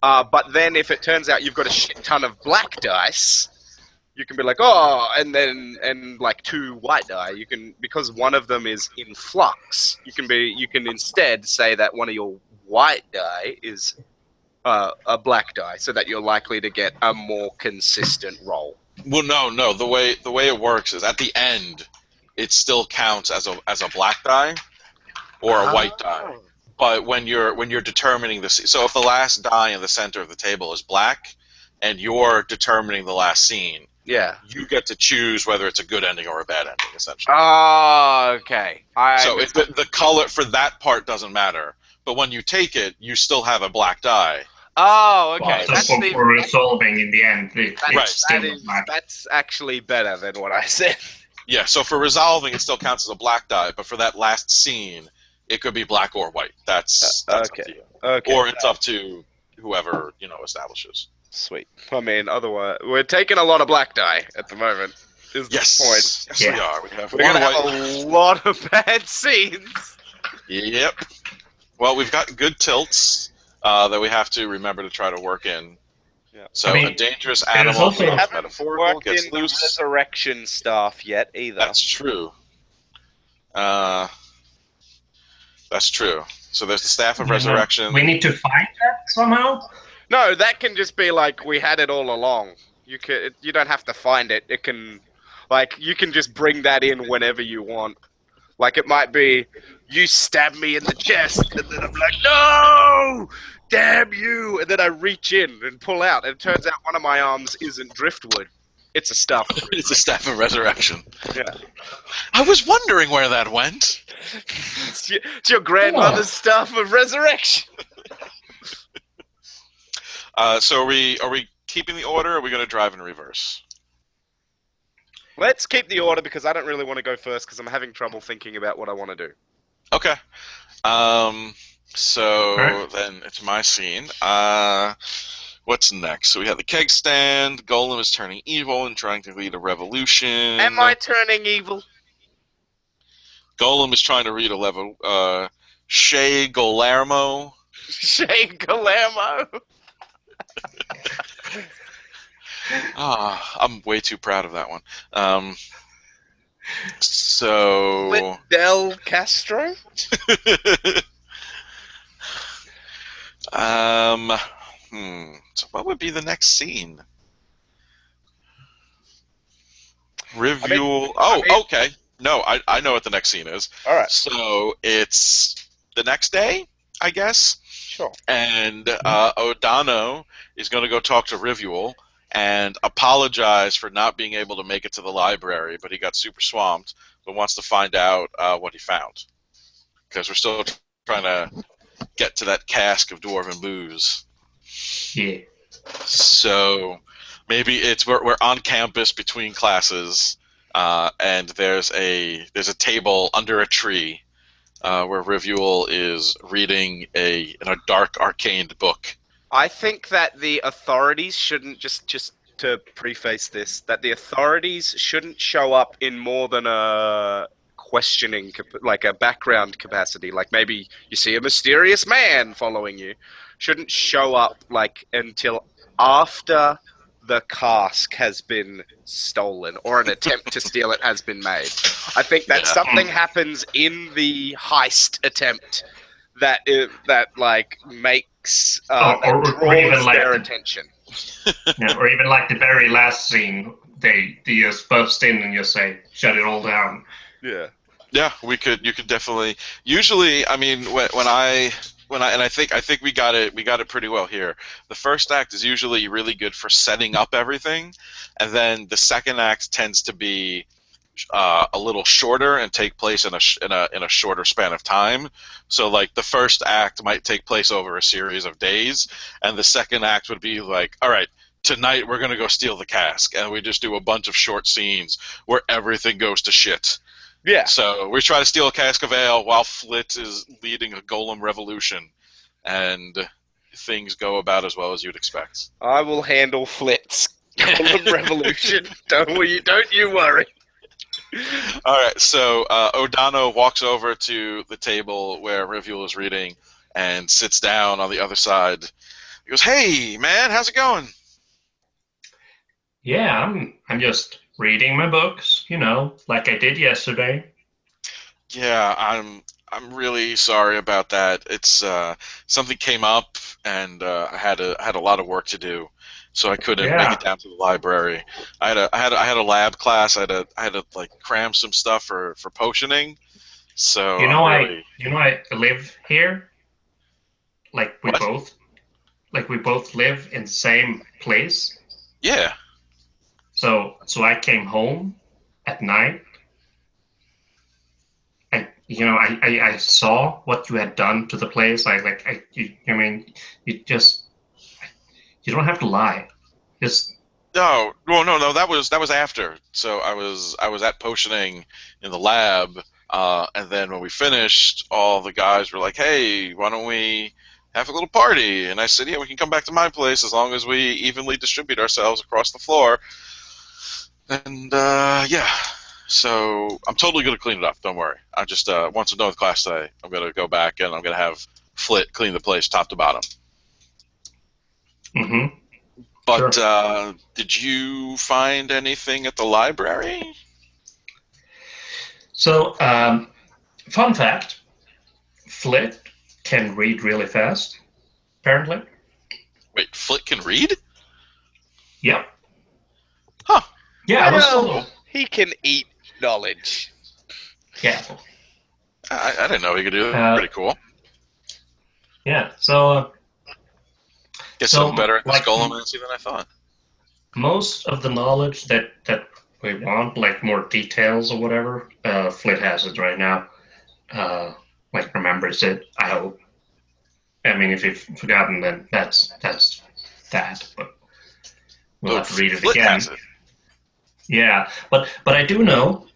but then if it turns out you've got a shit ton of black dice, you can be like, "Oh," and like 2 white die. You can, because one of them is in flux. You can instead say that one of your white die is a black die, so that you're likely to get a more consistent roll. Well, no. The way it works is at the end, it still counts as a black die or a white die. But when you're determining this, so if the last die in the center of the table is black, and you're determining the last scene, Yeah. you get to choose whether it's a good ending or a bad ending, essentially. Oh, okay. So if the color for that part doesn't matter, but when you take it, you still have a black die. Oh, okay. So for resolving in the end, That's actually better than what I said. Yeah, so for resolving, it still counts as a black die, but for that last scene, it could be black or white. That's okay. up to you. Okay. Or it's up to whoever, establishes. Sweet. I mean, otherwise, we're taking a lot of black die at the moment. Is the point? Yes, we are. We have We're one gonna white. have a lot of bad scenes. Yep. Well, we've got good tilts that we have to remember to try to work in. Yeah. So a dangerous animal, also- We haven't metaphorical, worked gets in the loose. resurrection staff yet either. That's true. That's true. So there's the Staff of Resurrection. We need to find that somehow? No, that can just be like we had it all along. You don't have to find it. It can, like, you can just bring that in whenever you want. Like, it might be you stab me in the chest, and then I'm like, no, damn you, and then I reach in and pull out, and it turns out one of my arms isn't driftwood. It's a staff. It's the Staff of Resurrection. Yeah. I was wondering where that went. It's your grandmother's staff of resurrection. So are we keeping the order, or are we going to drive in reverse? Let's keep the order because I don't really want to go first because I'm having trouble thinking about what I want to do. Okay. So then it's my scene. What's next? So we have the keg stand. Golem is turning evil and trying to lead a revolution. Am I turning evil? Golem is trying to read a level. Shay Golermo. Shane Palermo. I'm way too proud of that one. So, Del Castro? um, so what would be the next scene? I mean, Review. I Oh, mean, okay. No, I know what the next scene is. all right, So it's the next day, I guess. sure. And O'Donnell is going to go talk to Rivual and apologize for not being able to make it to the library, but he got super swamped, but wants to find out what he found. Because we're still trying to get to that cask of dwarven booze. Yeah. So maybe it's we're on campus between classes, and there's a table under a tree where Rivual is reading a dark arcane book. I think that the authorities shouldn't just to preface this that the authorities shouldn't show up in more than a questioning like a background capacity, like maybe you see a mysterious man following you, shouldn't show up like until after the cask has been stolen or an attempt to steal it has been made. I think that Yeah. something happens in the heist attempt that like makes Or that even draws like their attention. yeah, or even like the very last scene, they just burst in and just say, "Shut it all down." Yeah. Yeah, we could. You could definitely. Usually, I mean, and I think we got it pretty well here. The first act is usually really good for setting up everything, and then the second act tends to be a little shorter and take place in a shorter span of time. So like the first act might take place over a series of days, and the second act would be like, all right, tonight we're gonna go steal the cask, and we just do a bunch of short scenes where everything goes to shit. Yeah. So we try to steal a cask of ale while Flit is leading a golem revolution, and things go about as well as you'd expect. I will handle Flit's Golem Revolution. Don't you worry. All right, so O'Donnell walks over to the table where Rivual is reading and sits down on the other side. He goes, "Hey, man, how's it going?" Yeah, I'm just reading my books, like I did yesterday. Yeah, I'm really sorry about that. It's something came up, and I had a lot of work to do, so I couldn't make Yeah, it down to the library. I had a lab class. I had to like cram some stuff for potioning. So you know I'm I really you know I live here. Like we what? both like we both live in the same place. Yeah. So I came home at night. I saw what you had done to the place. I mean, you just you don't have to lie. Just No, no. That was after. So I was at potioning in the lab, and then when we finished, all the guys were like, "Hey, why don't we have a little party?" And I said, "Yeah, we can come back to my place as long as we evenly distribute ourselves across the floor." And yeah, so I'm totally gonna clean it up. Don't worry. I just once I'm done with class today, I'm gonna go back and I'm gonna have Flit clean the place top to bottom. mm-hmm, But sure. did you find anything at the library? So, fun fact: Flit can read really fast. Apparently, Wait, Flit can read? yep. Huh. Yeah, I was a Well, little he can eat knowledge. careful. I didn't know he could do that. Uh, Pretty cool. yeah. Guess I'm better at this Like Golomancy than I thought. most of the knowledge that we want, like more details or whatever, Flit has it right now. Like remembers it. I hope. I mean, if you've forgotten, then that's that. But we'll So have to read it Flit has again. it. Yeah, but I do know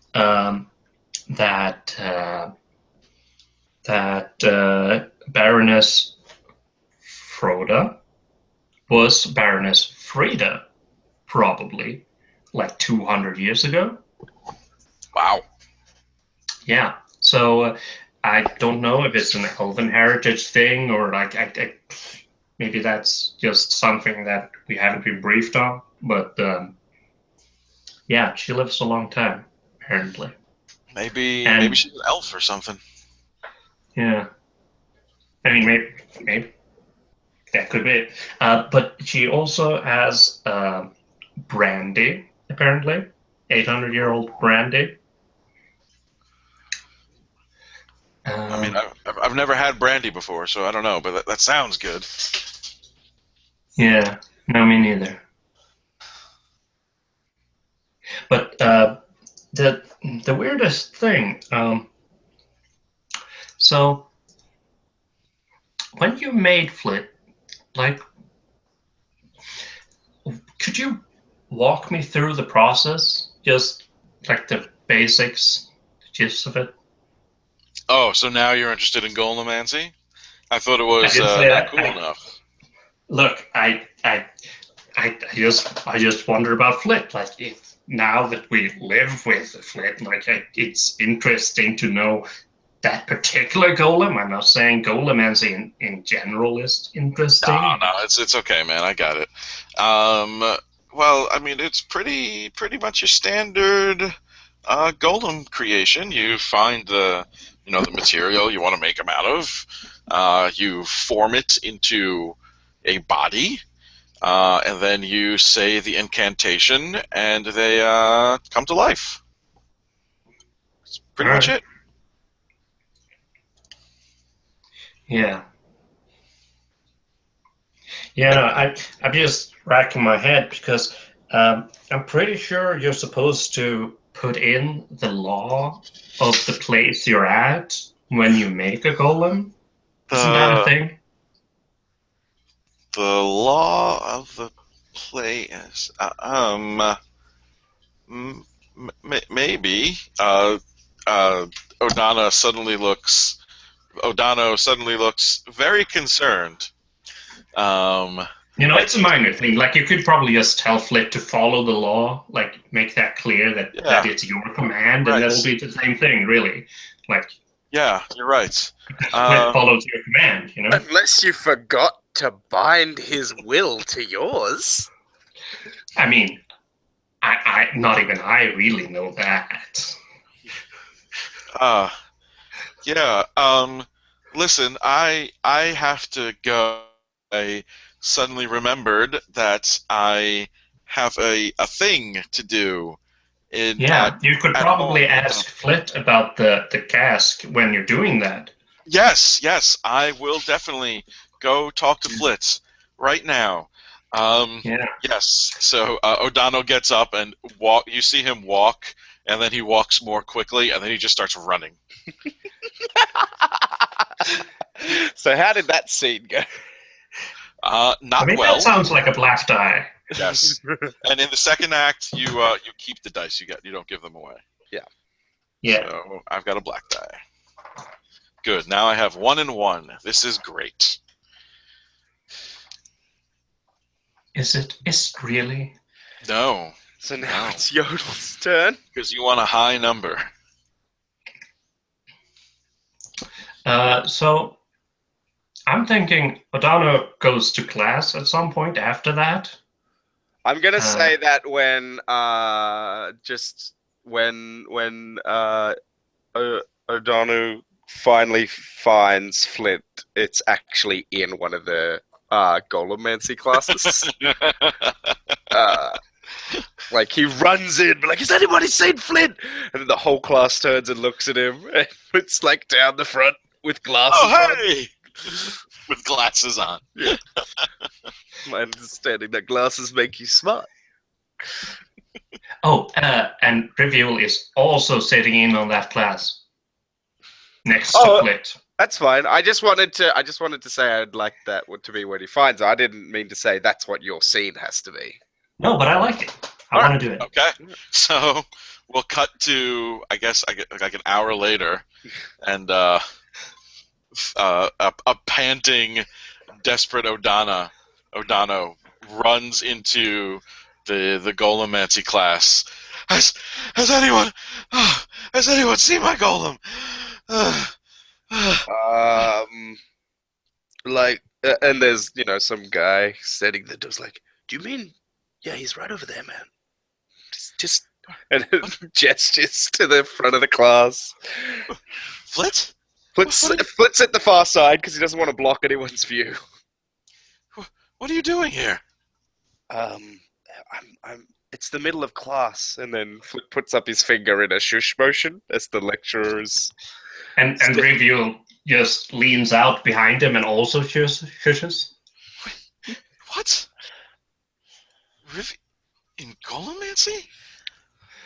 that Baroness Froda was Baroness Frida, probably like 200 years ago. Wow. Yeah. So I don't know if it's an Elven heritage thing or like maybe that's just something that we haven't been briefed on. But yeah, she lives a long time, apparently. Maybe And she's an elf or something. yeah, I mean, maybe that could be it. But she also has brandy, apparently, 800-year-old brandy. I mean, Um, I've never had brandy before, so I don't know, but that sounds good. yeah, no, me neither. But the weirdest thing, so when you made Flit, like, could you walk me through the process? Just like the basics, the gist of it? Oh, so now you're interested in Golomancy? I thought it I was didn't say not that. cool enough. Look, I just wonder about Flit. Like, now that we live with Flit, like, it's interesting to know that particular golem. I'm not saying golemancy in general is No, interesting. no, it's okay, man. I got it. Um, well, I mean, it's pretty much your standard golem creation. You find the material you want to make them out of. You form it into a body, and then you say the incantation, and they come to life. It's All pretty much right. it. Yeah. Yeah, no, I'm just racking my head because I'm pretty sure you're supposed to put in the law of the place you're at when you make a golem. Isn't that a The thing? the law of the play is maybe. Odana suddenly looks. Odano suddenly looks very concerned. Um, like It's a minor thing. Like, you could probably just tell Flit to follow the law, like make that clear that yeah, it's your command, and right. that'll be the same thing, really. Like, Yeah, you're right. because Flit Uh, follows your command. Unless you forgot to bind his will to yours. I mean, not even I really know that. uh, yeah. Listen, I have to go. I suddenly remembered that I have a thing to do in Yeah, you could at probably home. ask Flit about the cask when you're doing that. Yes, I will definitely go talk to Flitz right now. Yeah. Yes, so O'Donnell gets up and walk. You see him walk, and then he walks more quickly, and then he just starts running. So how did that scene go? I Not mean, that well. sounds like a black die. Yes, and in the second act, you keep the dice you get. You don't give them away. Yeah. Yeah. So I've got a black die. Good. Now I have 1 and 1. This is great. Is it really? No, So now no, it's Yodel's turn. because you want a high number. So I'm thinking O'Donnell goes to class at some point after that. I'm gonna Uh, say that when O'Donnell finally finds Flint, it's actually in one of the Golomancy classes. Like, he runs in, like, has anybody seen Flint? And then the whole class turns and looks at him, and it's like down the front with glasses Oh, hey! With glasses on. on. My understanding that glasses make you smart. and Reveal is also sitting in on that class next to Oh, Flit. that's fine. I just wanted to say I'd like that to be what he finds. I didn't mean to say that's what your scene has to be. No, but I like it. I All want right. to do it. Okay, so we'll cut to I guess like an hour later, and a panting, desperate O'Donnell runs into the Golomancy class. Has anyone seen my golem? Like, and there's some guy standing there, just like, do you mean? Yeah, he's right over there, man. Just and it gestures to the front of the class. Flit? Flit's at the far side because he doesn't want to block anyone's view. What are you doing here? It's the middle of class, and then Flit puts up his finger in a shush motion as the lecturer's. And Reveal just leans out behind him and also shushes. What? In Golomancy?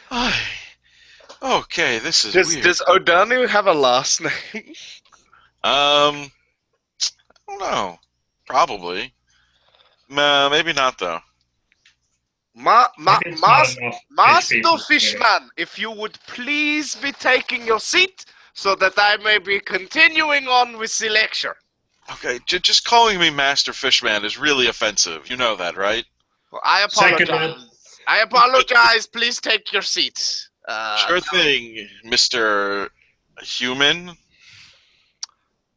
Ay. Okay, this is weird. Does O'Danu have a last name? I don't know. Probably. Maybe not though. Master Fishman, if you would please be taking your seat so that I may be continuing on with the lecture. Okay, just calling me Master Fishman is really offensive. You know that, right? Well, I apologize. Please take your seat. Sure thing, Mr. Human.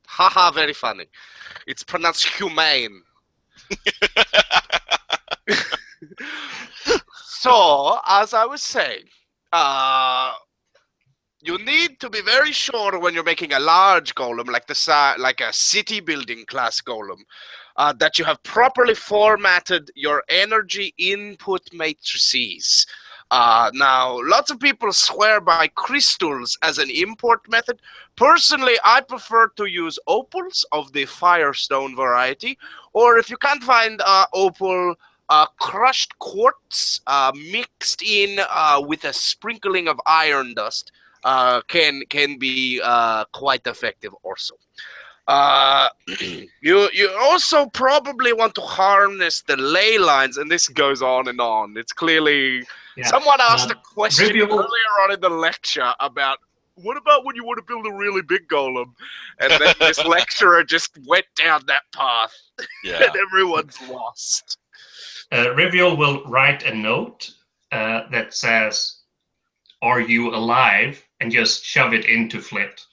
Haha, very funny. It's pronounced humane. So, as I was saying, you need to be very sure when you're making a large golem, like a city building class golem, that you have properly formatted your energy input matrices. Now, lots of people swear by crystals as an import method. Personally, I prefer to use opals of the Firestone variety, or if you can't find opal, crushed quartz mixed in with a sprinkling of iron dust can be quite effective also. You also probably want to harness the ley lines, and this goes on and on. It's clearly someone asked a question earlier on in the lecture about what about when you want to build a really big golem, and then this lecturer just went down that path, and everyone's lost. Rivial will write a note that says, "Are you alive?" and just shove it into Flit.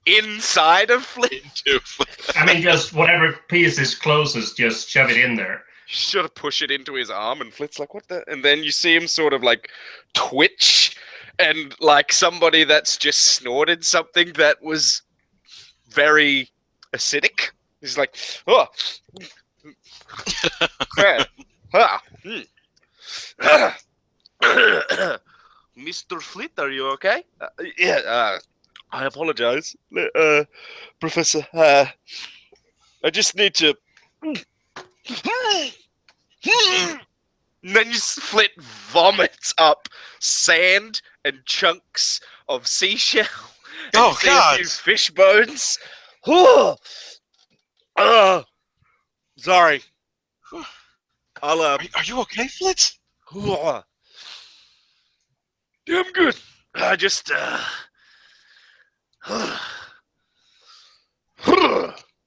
Inside of Flit? I mean, just whatever piece is closest, just shove it in there. Should have pushed it into his arm, and Flit's like, what the? And then you see him sort of like twitch, and like somebody that's just snorted something that was very acidic. He's like, oh. Mr. Flit, are you okay? I apologize, Professor. I just need to. And then Flit vomits up sand and chunks of seashell. Oh God! A few fish bones. Sorry. Are you okay, Flit? Yeah, I'm good. I just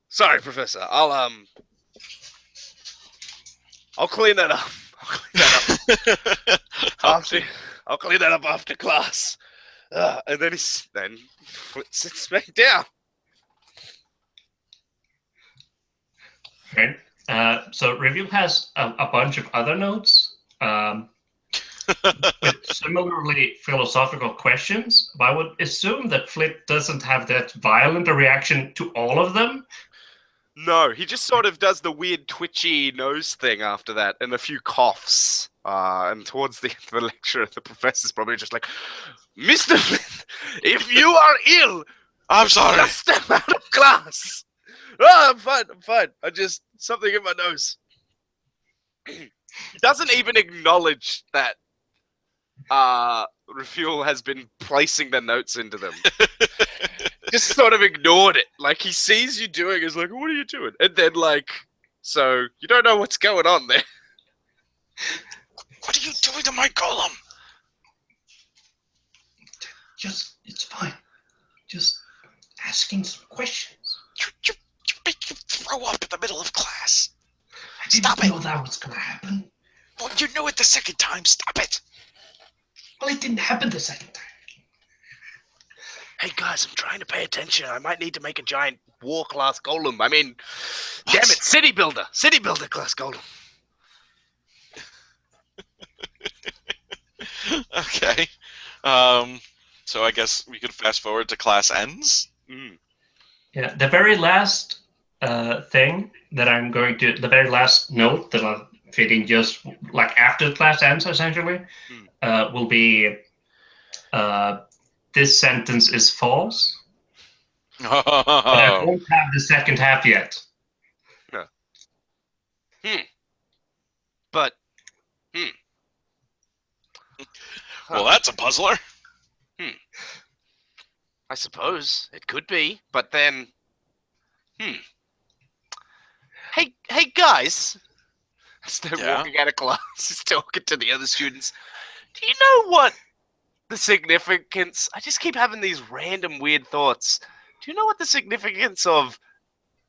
sorry, Professor. I'll clean that up. I'll clean that up after class. And then Flit sits back down. Okay. So Review has a bunch of other notes with similarly philosophical questions, but I would assume that Flit doesn't have that violent a reaction to all of them. No, he just sort of does the weird twitchy nose thing after that, and a few coughs. And towards the end of the lecture, the professor's probably just like, Mr. Flit, if you are ill, I'm sorry. Just step out of class. Oh, I'm fine. I just, something in my nose. He doesn't even acknowledge that Refuel has been placing the notes into them. Just sort of ignored it. Like, he sees you doing it, he's like, what are you doing? And then, like, so, you don't know what's going on there. What are you doing to my golem? It's fine. Just asking some questions. You make you throw up in the middle of class. I didn't know that was going to happen. Well, you knew it the second time. Stop it. Well, it didn't happen the second time. Hey guys, I'm trying to pay attention. I might need to make a giant war class golem. I mean, damn it, city builder class golem. Okay. So I guess we could fast forward to class ends. Mm. Yeah, the very last thing that I'm going to, the very last note that I'm fitting just like after the class ends, essentially, Mm. will be uh, this sentence is false, but I Oh, don't have the second half yet. No. But, hmm. well, Huh. that's a puzzler. I suppose it could be, but then, hmm. Hey, guys! As they're Yeah. walking out of class, he's talking to the other students. Do you know what the significance? I just keep having these random weird thoughts. Do you know what the significance of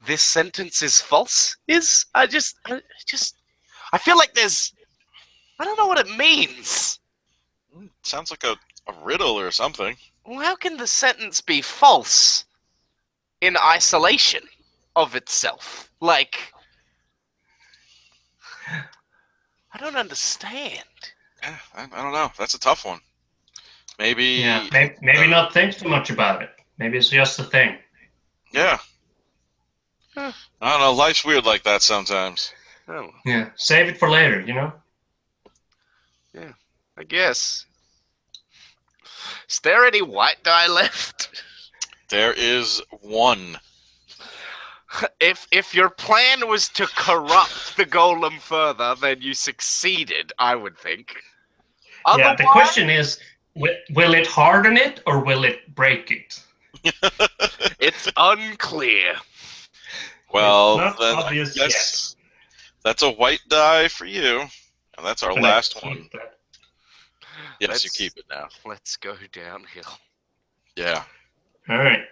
this sentence is false is? I feel like I don't know what it means. Sounds like a riddle or something. Well, how can the sentence be false in isolation of itself? Like, I don't understand. Yeah, I don't know. That's a tough one. Yeah, Maybe. maybe not think too much about it. Maybe it's just a thing. Yeah. Huh. I don't know. Life's weird like that sometimes. Oh, Yeah, save it for later, you know? yeah, I guess. Is there any white dye left? There is one. If your plan was to corrupt the golem further, then you succeeded, I would think. Yeah, the Otherwise, question is, will it harden it or will it break it? it's unclear. It's Well, not then I obvious yet. guess that's a white die for you. And that's our And I last one. keep that. Yes, you keep it now. Let's go downhill. Yeah. All right.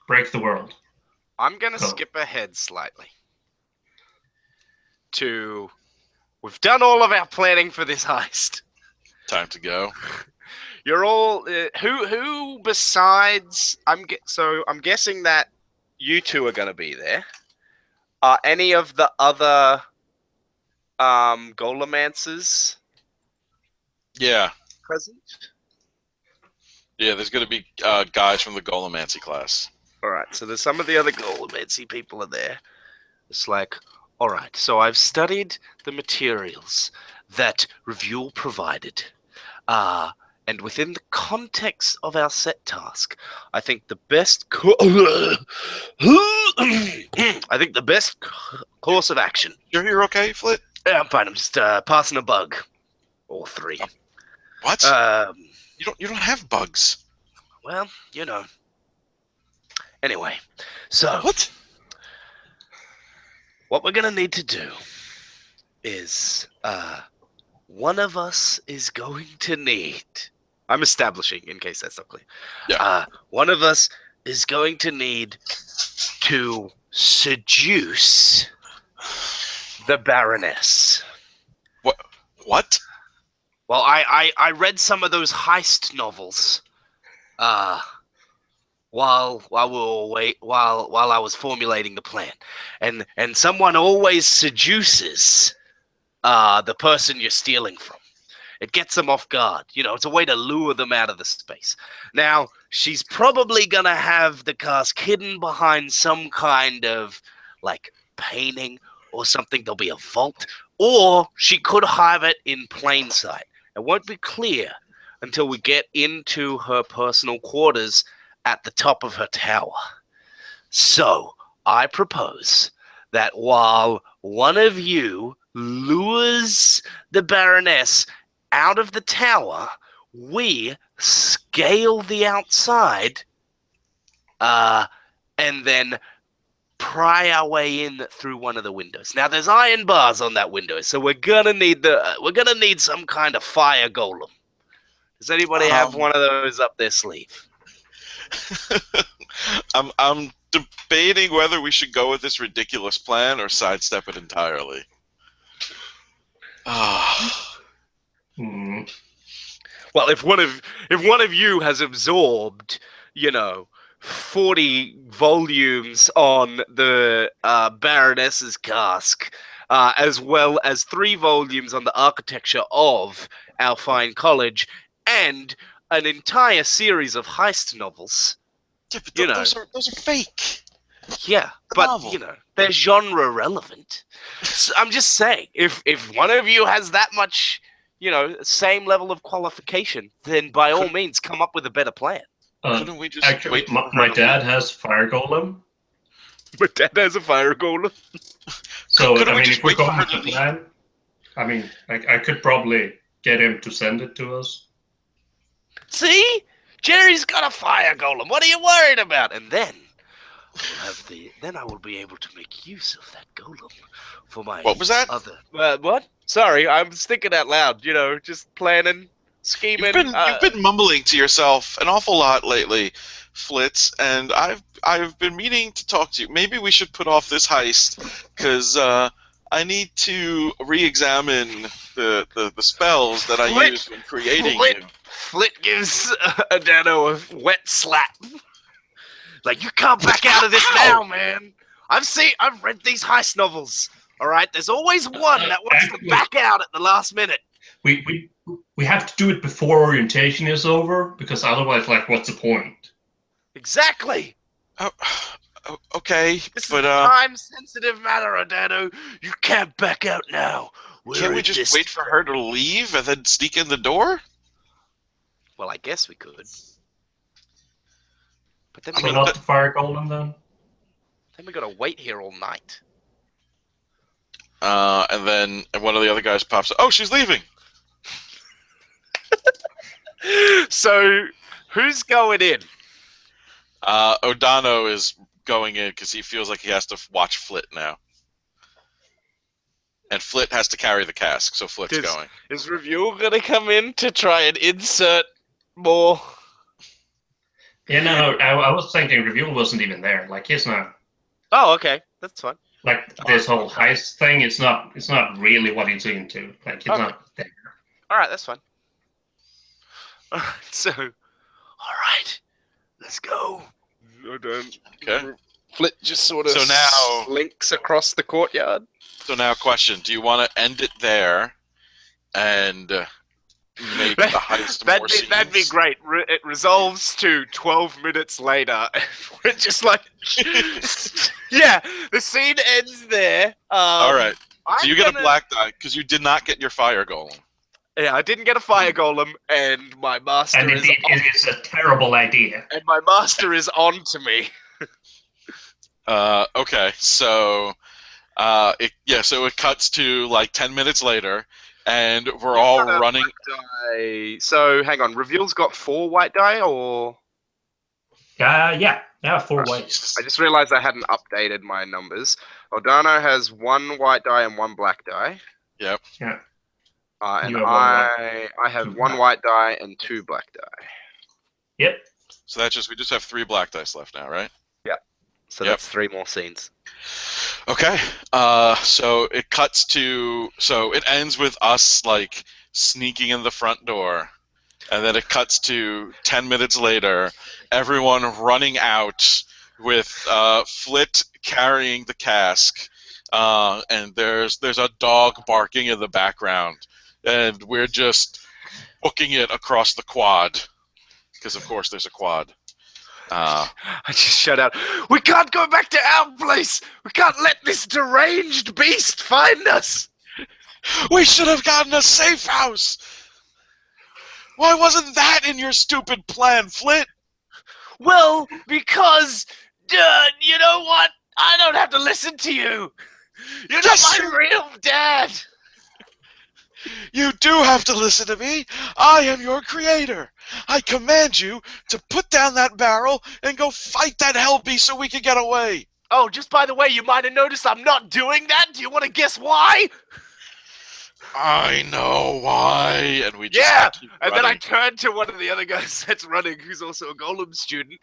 Break the world. I'm gonna Go. skip ahead slightly to we've done all of our planning for this heist. Time to go. You're all who besides I'm guessing that you two are gonna be there. Are any of the other Golemancers Yeah. present? Yeah, there's going to be guys from the Golemancy class. Alright, so there's some of the other Golemancy people are there. It's like, alright, so I've studied the materials that Review provided. And within the context of our set task, I think the best I think the best course of action. You're okay, Flit? Yeah, I'm fine. I'm just passing a bug, or three. What? You don't have bugs. Well, you know. Anyway, so What? what we're gonna need to do is one of us is going to need. I'm establishing in case that's not clear. Yeah. One of us is going to need to seduce the Baroness. What? Well, I read some of those heist novels. While we were while I was formulating the plan, and someone always seduces the person you're stealing from. It gets them off guard. You know, it's a way to lure them out of the space. Now, she's probably gonna have the cask hidden behind some kind of like painting or something. There'll be a vault, or she could have it in plain sight. It won't be clear until we get into her personal quarters at the top of her tower. So, I propose that while one of you lures the Baroness out of the tower, we scale the outside and then pry our way in through one of the windows. Now there's iron bars on that window, so we're gonna need some kind of fire golem. Does anybody have one of those up their sleeve? I'm debating whether we should go with this ridiculous plan or sidestep it entirely. Well, if one of you has absorbed, 40 volumes on the Baroness's cask, as well as 3 volumes on the architecture of our fine college, and an entire series of heist novels. Yeah, but You know. those are fake. Yeah, The but novel. they're genre relevant. So I'm just saying, if one of you has that much, same level of qualification, then by all means come up with a better plan. Couldn't we just Actually, wait for her my to dad leave? has fire golem. But Dad has a fire golem. So Couldn't I we mean, just if we're wait for going her with to the leave? plan, I mean, I could probably get him to send it to us. See, Jerry's got a fire golem. What are you worried about? And then then I will be able to make use of that golem for my What was that? other. What? Sorry, I'm thinking out loud. Just planning, scheming. You've been mumbling to yourself an awful lot lately, Flitz, and I've been meaning to talk to you. Maybe we should put off this heist because I need to re-examine the spells that I Flit- used when creating Flit- you. Flit gives Adano a wet slap. Like, you can't back out of this now, man. I've read these heist novels. All right, there's always one that wants to back out at the last minute. We have to do it before orientation is over, because otherwise, like, what's the point? Exactly. Okay, This but is a time-sensitive matter, Adano. You can't back out now. can't we just wait for her to leave and then sneak in the door? Well, I guess we could. But then So not the fire golem then? we gotta wait here all night. And then one of the other guys pops up. Oh, she's leaving. So, who's going in? O'Donnell is going in because he feels like he has to watch Flit now. And Flit has to carry the cask, so Flit's going. Is Review gonna come in to try and insert more? Yeah, no, I was thinking Reveal wasn't even there. Like, he's not. Oh, okay, that's fine. Like, this whole heist thing, it's not really what he's into. Like, he's not there. All right, that's fine. All right, so, all right, let's go. Okay. Flit just sort of So now- slinks across the courtyard. So now, question: do you want to end it there and make the heist more scenes? That'd be great. It resolves to 12 minutes later. We're just like, yeah, the scene ends there. All right. So you get a a black die because you did not get your fire golem. Yeah, I didn't get a fire golem, and my master And indeed, it is a terrible idea. and my master is on to me. Okay, so so it cuts to like 10 minutes later, and we're all running. So hang on, Reveal's got 4 white die, or Yeah, 4 ways. Jesus. I just realized I hadn't updated my numbers. Odano has 1 white die and 1 black die. Yep. Yeah. And You have I have 2 1 white die and 2 black die. Yep. So we just have 3 black dice left now, right? So Yep. that's 3 more scenes. Okay. So it cuts to. So it ends with us like sneaking in the front door, and then it cuts to 10 minutes later, everyone running out with Flit carrying the cask, and there's a dog barking in the background, and we're just booking it across the quad, because of course there's a quad. I just shut out. We can't go back to our place. We can't let this deranged beast find us. We should have gotten a safe house. Why wasn't that in your stupid plan, Flit? Well, because, you know what? I don't have to listen to you. You're Yes, not my real dad. You do have to listen to me. I am your creator. I command you to put down that barrel and go fight that hell beast so we can get away. Oh, just by the way, you might have noticed I'm not doing that. Do you want to guess why? I know why. And we just Yeah, keep and then I running. turned to one of the other guys that's running, who's also a Golem student.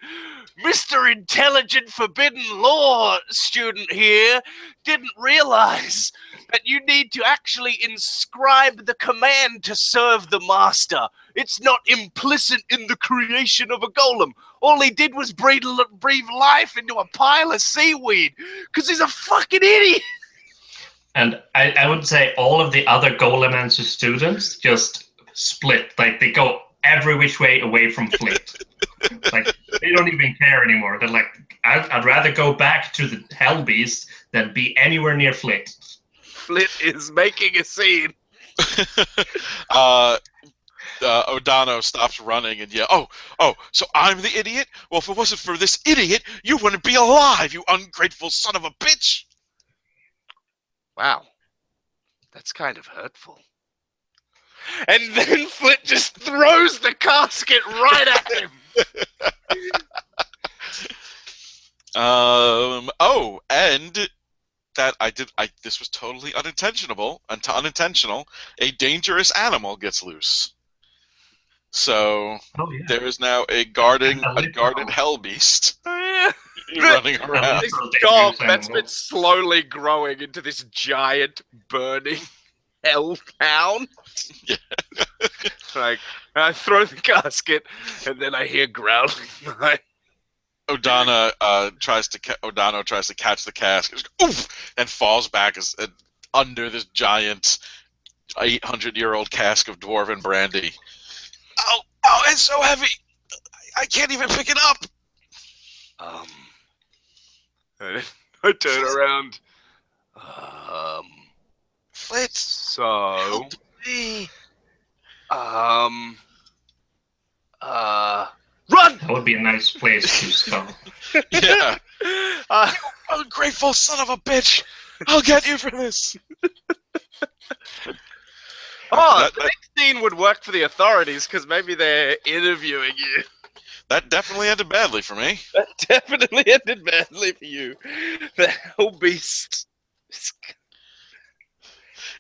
Mr. Intelligent Forbidden Law student here didn't realize that you need to actually inscribe the command to serve the master. It's not implicit in the creation of a golem. All he did was breathe life into a pile of seaweed, because he's a fucking idiot. And I would say all of the other Golemancer students just split. Like, they go every which way away from Flit. Like, they don't even care anymore. They're like, I'd rather go back to the Hell Beast than be anywhere near Flit. Flit is making a scene. O'Donnell stops running and oh, so I'm the idiot? Well, if it wasn't for this idiot, you wouldn't be alive, you ungrateful son of a bitch! Wow. That's kind of hurtful. And then Flit just throws the casket right at him. And that this was totally unintentional. A dangerous animal gets loose. So there is now a guarded hell beast running around. This dog that's been slowly growing into this giant burning hell hound. Yeah. Like, I throw the casket, and then I hear growling. O'Donnell tries to catch the cask, oof, and falls back under this giant 800-year-old cask of dwarven brandy. Oh, it's so heavy! I can't even pick it up! I turn around. Flit! So... Help me! Run! That would be a nice place to stop. Yeah. You ungrateful son of a bitch! I'll get you for this! The next scene would work for the authorities, because maybe they're interviewing you. That definitely ended badly for me. That definitely ended badly for you. The Hell Beast.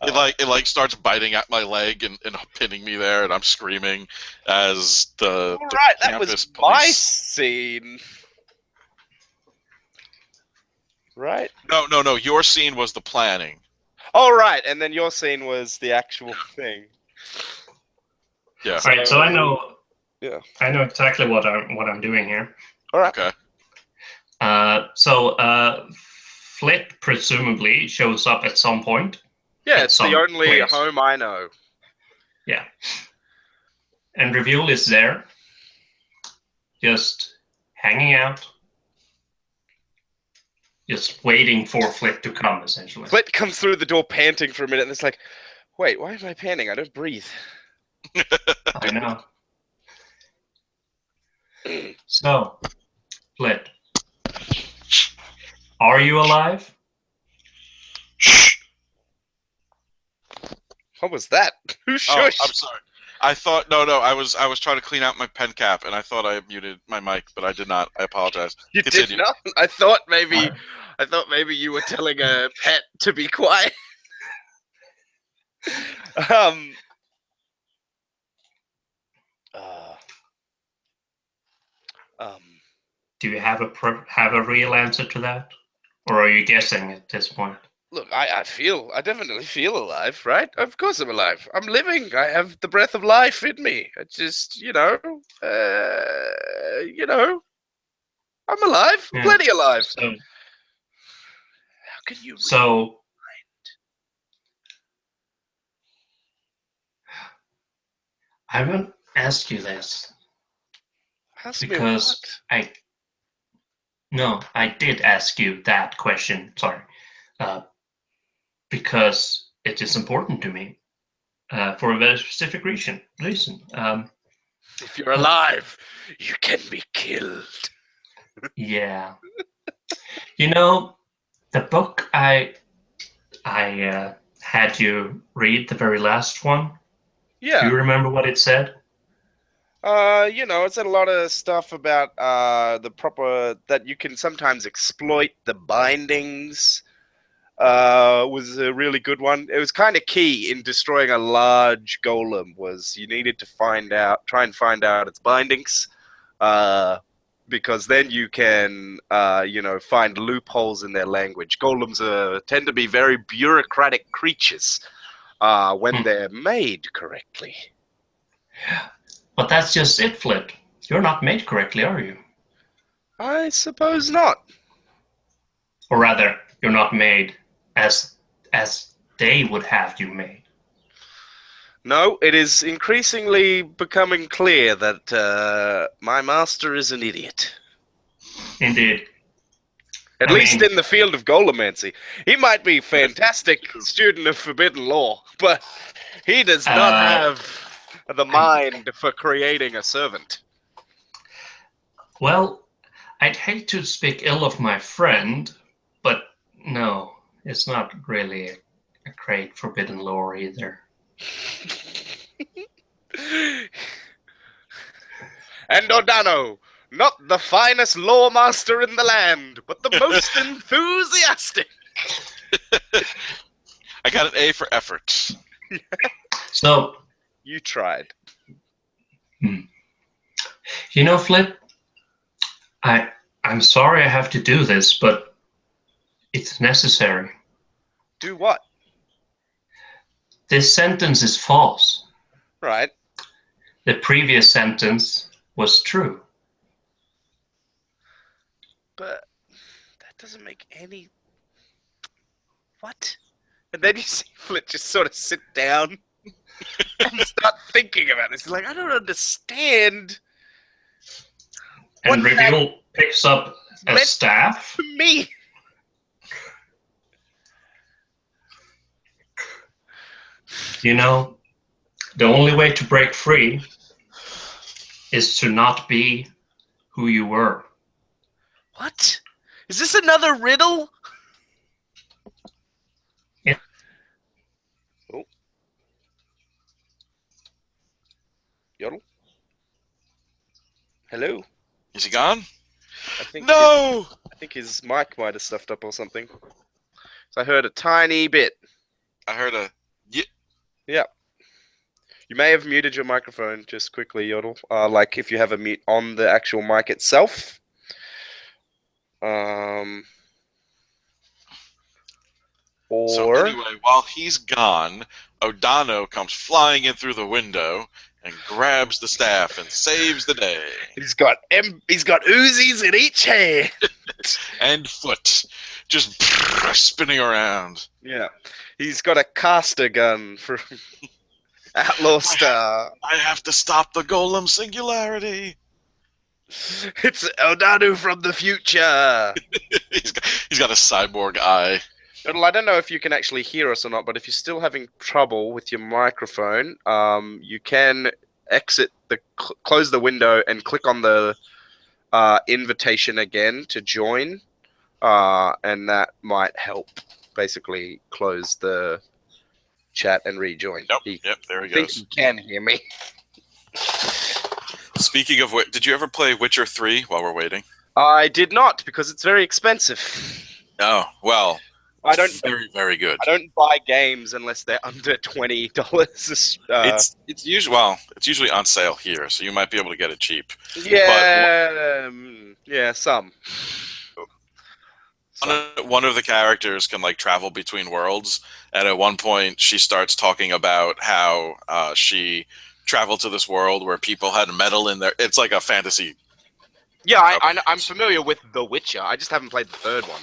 It starts biting at my leg and pinning me there, and I'm screaming as the that was my scene. Right? No. Your scene was the planning. Oh, right, and then your scene was the actual thing. Yeah. All right, so I know. Yeah. I know exactly what I'm doing here. All right. Okay. So Flit presumably shows up at some point. Yeah, it's the only home I know. Yeah. And Reveal is there, just hanging out, just waiting for Flit to come, essentially. Flit comes through the door panting for a minute, and it's like, wait, why am I panting? I don't breathe. I know. So, Flit, are you alive? What was that? Who shushed? Oh, I'm sorry. I thought no. I was trying to clean out my pen cap, and I thought I muted my mic, but I did not. I apologize. You Continue. did not? I thought maybe you were telling a pet to be quiet. Do you have a real answer to that, or are you guessing at this point? Look, I definitely feel alive, right? Of course I'm alive. I'm living. I have the breath of life in me. It's just, I'm alive. I'm plenty alive. So, how can you? I won't ask you this because I did ask you that question. Sorry. Because it is important to me for a very specific reason. If you're alive, you can be killed. Yeah. The book I had you read, the very last one. Yeah. Do you remember what it said? It said a lot of stuff about that you can sometimes exploit the bindings. Was a really good one. It was kind of key in destroying a large golem. Was you needed to try and find out its bindings, because then you can, find loopholes in their language. Golems tend to be very bureaucratic creatures when they're made correctly. But that's just it, Flit. You're not made correctly, are you? I suppose not. Or rather, you're not made as as they would have you made. No, it is increasingly becoming clear that my master is an idiot. Indeed. At I least mean, in the field of Golomancy. He might be a fantastic student of forbidden law, but he does not have the mind for creating a servant. well, I'd hate to speak ill of my friend, but no, it's not really a great forbidden lore either. And Odano, not the finest law master in the land, but the most enthusiastic. I got an A for effort. So, You tried. you know, Flip, I'm sorry I have to do this, but it's necessary. Do what? This sentence is false. Right. The previous sentence was true. But that doesn't make any... What? And then you see Flit just sort of sit down and start thinking about it. He's like, I don't understand. And What Reveal picks up a meant staff. to me. You know, the only way to break free is to not be who you were. What? Is this another riddle? Yeah. Oh. Yodel? Hello? Is he gone? I think No! I think his mic might have stuffed up or something. So I heard a tiny bit. I heard a... Yeah. You may have muted your microphone just quickly, Yodel. Like if you have a mute on the actual mic itself. So anyway, while he's gone, Odano comes flying in through the window and grabs the staff and saves the day. He's got Uzis in each hand. And foot. Just spinning around. Yeah. He's got a caster gun from Outlaw Star. I have to stop the golem singularity. It's Odanu from the future. he's got a cyborg eye. Yodel, I don't know if you can actually hear us or not, but if you're still having trouble with your microphone, you can close the window and click on the invitation again to join, and that might help basically close the chat and rejoin. Yep, there he I think goes. he can hear me. Speaking of which, did you ever play Witcher 3 while we're waiting? I did not, because it's very expensive. Oh, well, I don't. very, very good. I don't buy games unless they're under $20. It's usually on sale here, so you might be able to get it cheap. Yeah, some. One of the characters can like travel between worlds, and at one point she starts talking about how she traveled to this world where people had metal in their. It's like a fantasy. Yeah, I'm familiar with The Witcher. I just haven't played the third one.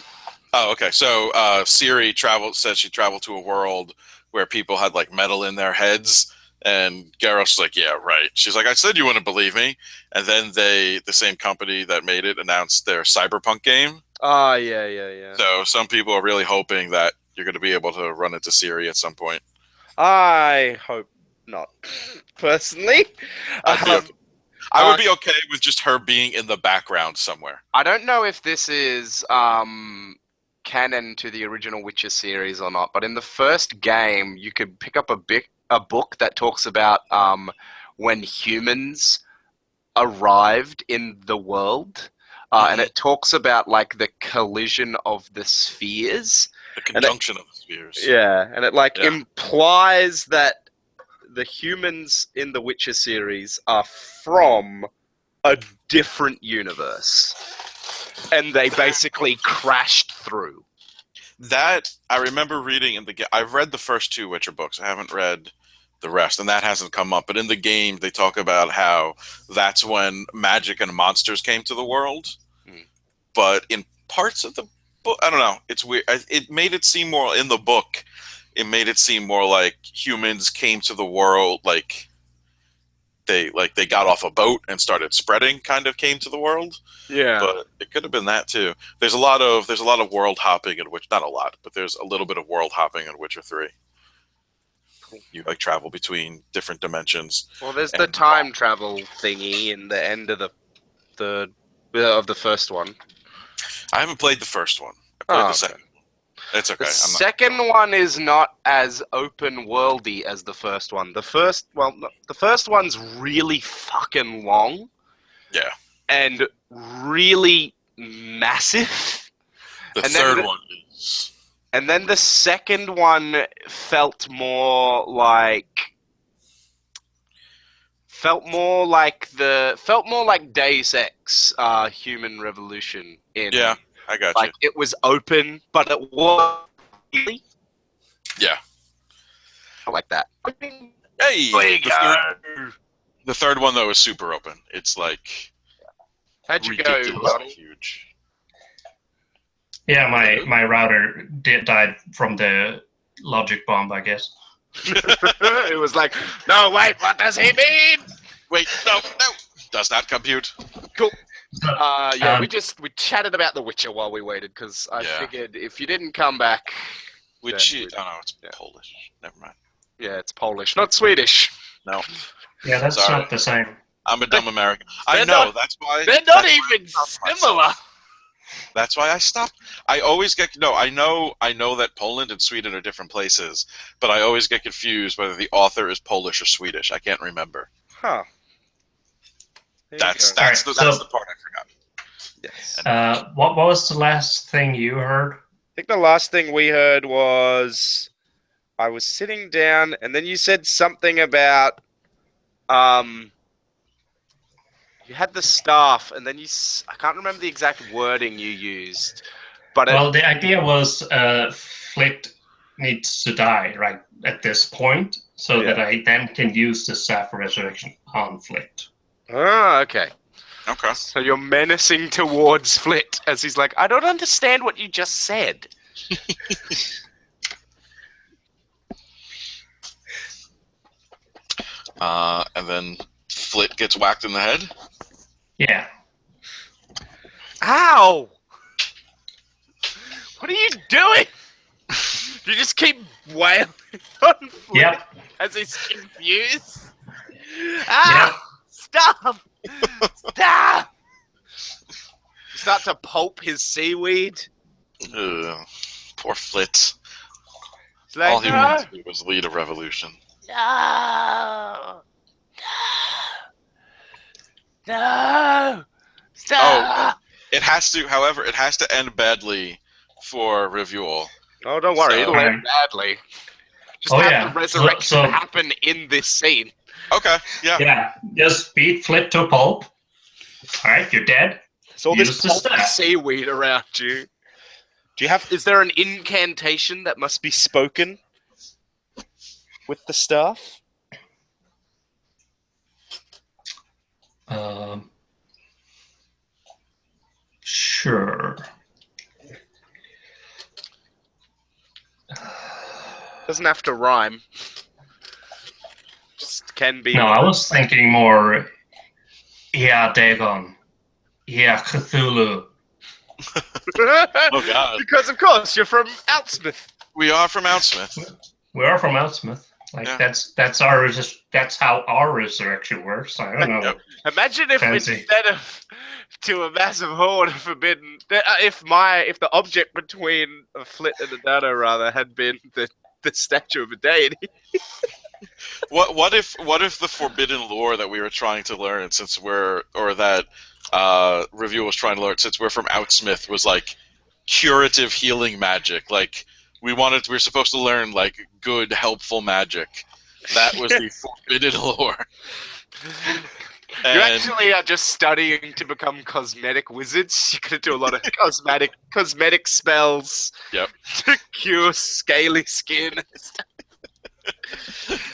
Oh, okay. So Ciri said she traveled to a world where people had like metal in their heads, and Gareth's like, "Yeah, right." She's like, "I said you wouldn't believe me," and then the same company that made it announced their Cyberpunk game. Yeah. So some people are really hoping that you're going to be able to run into Ciri at some point. I hope not, personally. I would be okay with just her being in the background somewhere. I don't know if this is canon to the original Witcher series or not, but in the first game, you could pick up a book that talks about when humans arrived in the world, and it talks about like the collision of the spheres. The conjunction of the spheres. Yeah, and it implies that the humans in the Witcher series are from a different universe. And they basically crashed through. That I remember reading in the game. I've read the first two Witcher books. I haven't read the rest, and that hasn't come up. But in the game, they talk about how that's when magic and monsters came to the world. But in parts of the book, I don't know. It's weird. It made it seem more in the book it made it seem more like humans came to the world like they got off a boat and started spreading, kind of came to the world. Yeah. But it could have been that too. There's a lot of world hopping in which, not a lot, but there's a little bit of world hopping in Witcher 3. You like travel between different dimensions. Well, there's the time travel thingy in the end of the first one. I haven't played the first one. I played the okay. second. It's okay. The second one is not as open worldy as the first one. The first one's really fucking long. Yeah. And really massive. The third one is. And then the second one felt more like Deus Ex, Human Revolution. Yeah, I got you. It was open, but it was really. Yeah. I like that. Hey, the third one though is super open. It's like how'd you go? Huge. Yeah, my router died from the logic bomb, I guess. It was like, no, wait, what does he mean? Wait, no, does not compute. Cool. We chatted about The Witcher while we waited, because I figured if you didn't come back... It's Polish. Never mind. Yeah, it's Polish, not Swedish. No. Yeah, that's not the same. I'm a dumb American. I know, that's why... They're not even similar. That's why I stopped. I always get I know that Poland and Sweden are different places, but I always get confused whether the author is Polish or Swedish. I can't remember. Huh. That's the part I forgot. Yes. What was the last thing you heard? I think the last thing we heard was I was sitting down, and then you said something about you had the staff, and then I can't remember the exact wording you used. But the idea was Flit needs to die right at this point, so that I then can use the Staff of Resurrection on Flit. Oh, okay. Okay. So you're menacing towards Flit as he's like, I don't understand what you just said. And then Flit gets whacked in the head? Yeah. Ow! What are you doing? You just keep wailing on Flit as he's confused? Ah! Yep. Stop! Stop! You start to pulp his seaweed. Poor Flit. Like, all he wanted to do was lead a revolution. No! No! Stop! Oh, it has to. However, it has to end badly for Revuel. Oh, don't worry, it'll end badly. Just have the resurrection happen in this scene. Okay. Yeah. Yeah. Just beat Flit to pulp. All right, you're dead. So all this pulpy seaweed around you. Is there an incantation that must be spoken with the staff? Sure. Doesn't have to rhyme. Just can be. No, I was thinking more. Yeah, Dagon. Yeah, Cthulhu. Oh God! Because of course you're from Outsmith. We are from Outsmith. We are from Outsmith. That's how our resurrection works. I don't know. Yep. Imagine if instead of to a massive horde of forbidden, if the object between a Flit and a Dano rather had been the statue of a deity. What if the forbidden lore that we were trying to learn, that Revuel was trying to learn, since we're from Outsmith, was like curative healing magic? Like we were supposed to learn like good, helpful magic. That was the forbidden lore. You actually are just studying to become cosmetic wizards. You're gonna do a lot of cosmetic spells. Yep. To cure scaly skin.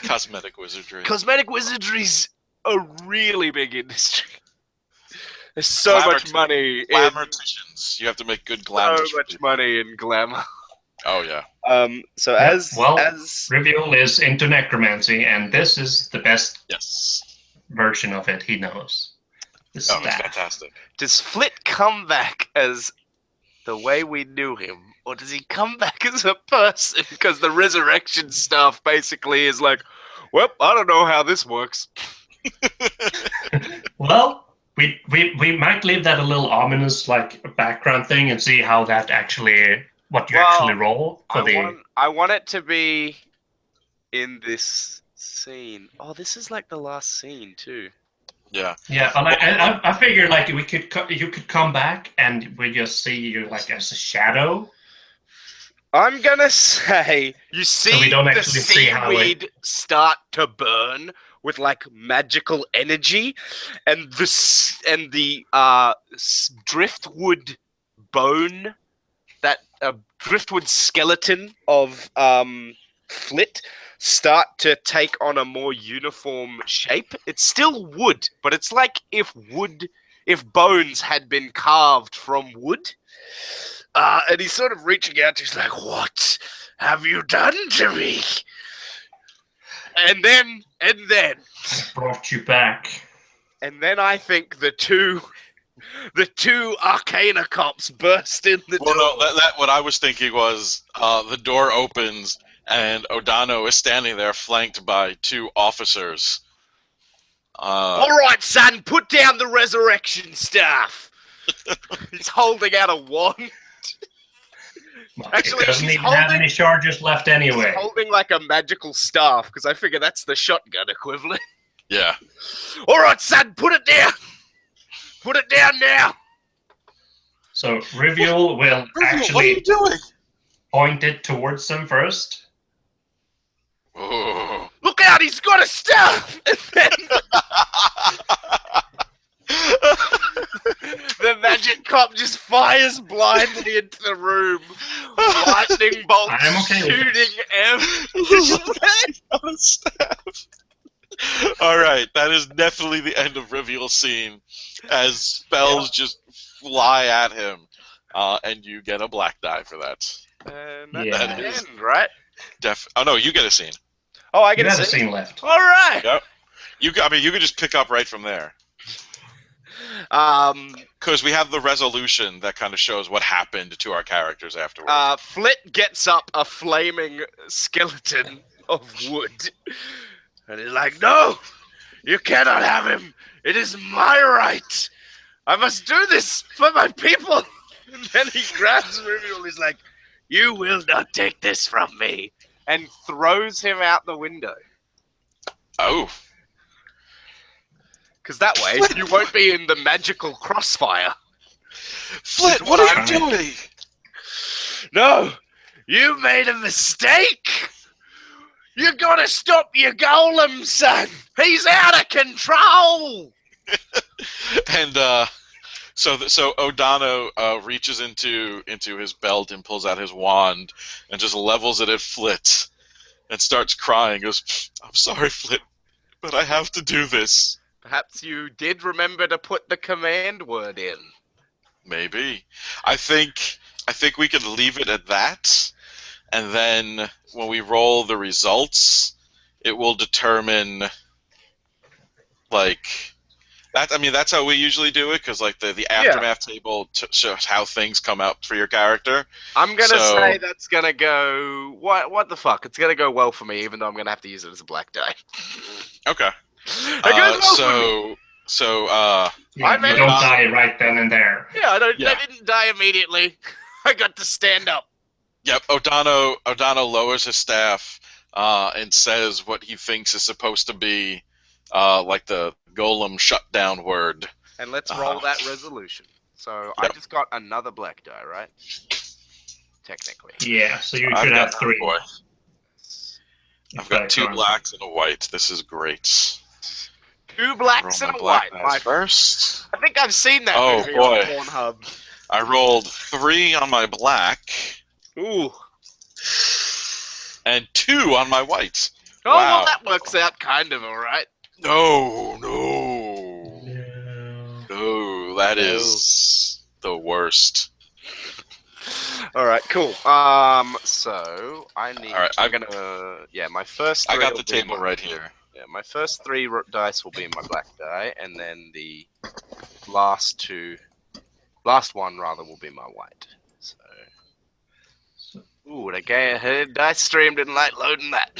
Cosmetic wizardry. Cosmetic wizardry's a really big industry. There's so much money in... Glamour-ticians. You have to make good glamour. So much money in glamour. Oh yeah. So Yeah, well, as Riviol is into necromancy, and this is the best Yes. version of it he knows. The Oh, it's staff. fantastic. does Flit come back as the way we knew him, or does he come back as a person? Because the resurrection stuff basically is like, well, I don't know how this works. Well, we might leave that a little ominous, like background thing, and see how that actually, what you actually Well, roll for the. I want it to be in this scene. Oh, this is like the last scene too. Yeah. Yeah, and I figure like you could come back and we just see you like as a shadow, I'm gonna say you so we see don't the actually see how it. seaweed start to burn with like magical energy, and the driftwood bone, that driftwood skeleton of Flit start to take on a more uniform shape. It's still wood, but it's like if bones had been carved from wood. And he's sort of reaching out. He's like, "What have you done to me?" And then Brought you back. I think the two Arcana cops burst in the Well, door. no, that what I was thinking was the door opens and O'Donnell is standing there, flanked by 2 officers. All right, son, put down the resurrection staff. He's holding out a wand. Actually, It doesn't he's even have any charges left anyway. He's holding like a magical staff, because I figure that's the shotgun equivalent. Yeah. All right, son, put it down. Put it down now. So Riviol will What are actually you doing? point it towards them first. Oh. Look out, he's got a staff. And then the magic cop just fires blindly into the room. Lightning bolts I'm okay with shooting everywhere. All right, that is definitely the end of Riviol's scene, as spells just fly at him, and you get a black die for that. And that's Yeah. the end, right? Oh no, you get a scene. Oh, I You get have a a scene. scene left. All right. Yep. You could just pick up right from there, Um, because we have the resolution that kind of shows what happened to our characters afterwards. Flit gets up a flaming skeleton of wood, and he's like, "No, you cannot have him. It is my right. I must do this for my people." And then he grabs Riviol. He's like, "You will not take this from me," and throws him out the window. Oh. Because that way you won't be in the magical crossfire. Flit, what are you doing? No, you made a mistake. You gotta stop your golem, son. He's out of control. And so O'Donnell reaches into his belt and pulls out his wand and just levels it at Flit and starts crying. Goes, "I'm sorry, Flit, but I have to do this." Perhaps you did remember to put the command word in. Maybe. I think we could leave it at that, and then when we roll the results, it will determine like that. I mean, that's how we usually do it, because like the aftermath table shows how things come out for your character. I'm gonna say that's gonna go. What the fuck? It's gonna go well for me, even though I'm gonna have to use it as a black die. Okay. It goes well for me. You I made don't it. die right then and there. Yeah, I Yeah. didn't die immediately. I got to stand up. Yep. O'Donnell lowers his staff and says what he thinks is supposed to be like the golem shutdown word. And let's roll that resolution. So I Yep. just got another black die, right? Technically. Yeah, so you I've should got have 3. boy. I've got 2 blacks and a white. This is great. 2 blacks Roll and my a black white. dice first. I think I've seen that Oh, movie boy. on Pornhub. I rolled 3 on my black Ooh. and 2 on my white. Oh, Wow. well, that works out kind of alright. No, that No. is the worst. All right, cool. So I need. All right, I'm gonna. Yeah, my first. I Three got will the be table my, right here. Yeah, my first three dice will be my black die, and then the last one rather, will be my white. So. Ooh, the dice stream didn't like loading that.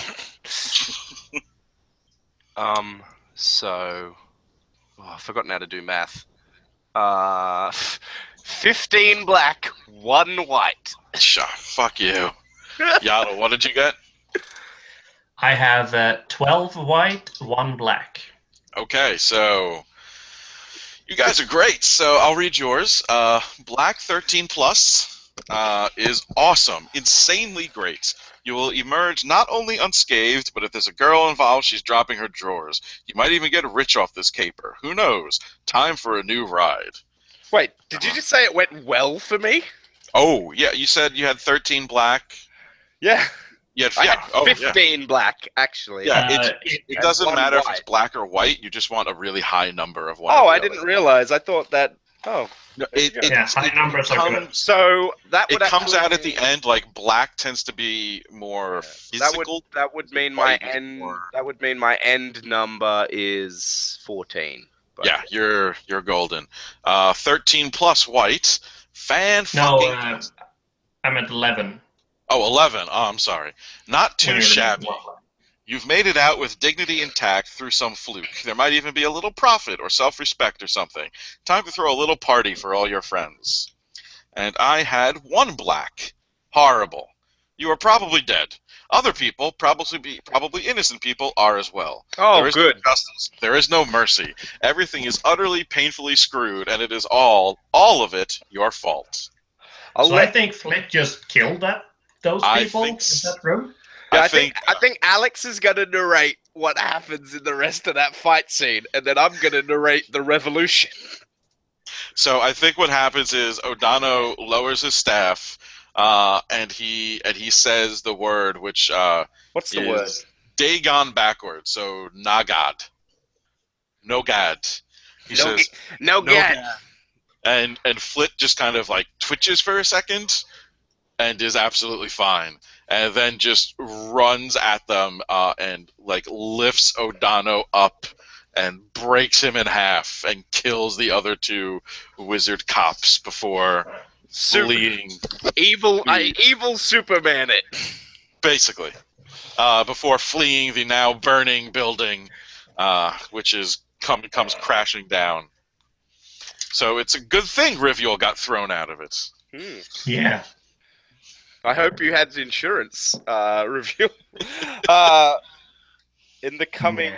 So. Oh, I've forgotten how to do math. 15 black, 1 white. Fuck you. Yaddle, what did you get? I have 12 white, 1 black. Okay, so you guys are great. So I'll read yours. Black 13 plus is awesome, insanely great. You will emerge not only unscathed, but if there's a girl involved, she's dropping her drawers. You might even get rich off this caper. Who knows? Time for a new ride. Wait, did you just say it went well for me? Oh, yeah, you said you had 13 black. Yeah. I had Oh, 15 black, actually. Yeah, it doesn't one matter if white. it's black or white. You just want a really high number of one. Oh, or the I other. didn't realize. I thought that. Oh. No, high numbers are good. So that would It comes actually out at the end like black tends to be more physical. That would mean my end. That would mean my end number is 14. But Yeah, you're golden. 13 plus white. No, I'm at 11. Oh, 11. Oh, I'm sorry. Not too When you're shabby. level. You've made it out with dignity intact through some fluke. There might even be a little profit or self-respect or something. Time to throw a little party for all your friends. And I had 1 black. Horrible. You are probably dead. Other people, probably innocent people, are as well. Oh, there is good. No justice. There is no mercy. Everything is utterly, painfully screwed, and it is all of it, your fault. I think Flick just killed those people in so. that room. Yeah, I think Alex is going to narrate what happens in the rest of that fight scene, and then I'm going to narrate the revolution. So I think what happens is O'Donnell lowers his staff, and he says the word, which what's the word? Dagon backwards. So Nagad, Nogad. He says Nogad. And Flit just kind of like twitches for a second, and is absolutely fine, and then just runs at them and like lifts O'Donnell up and breaks him in half and kills the other 2 wizard cops before fleeing. Evil Superman it. Basically. Before fleeing the now burning building, which comes crashing down. So it's a good thing Riviol got thrown out of it. Yeah. I hope you had insurance review. In the coming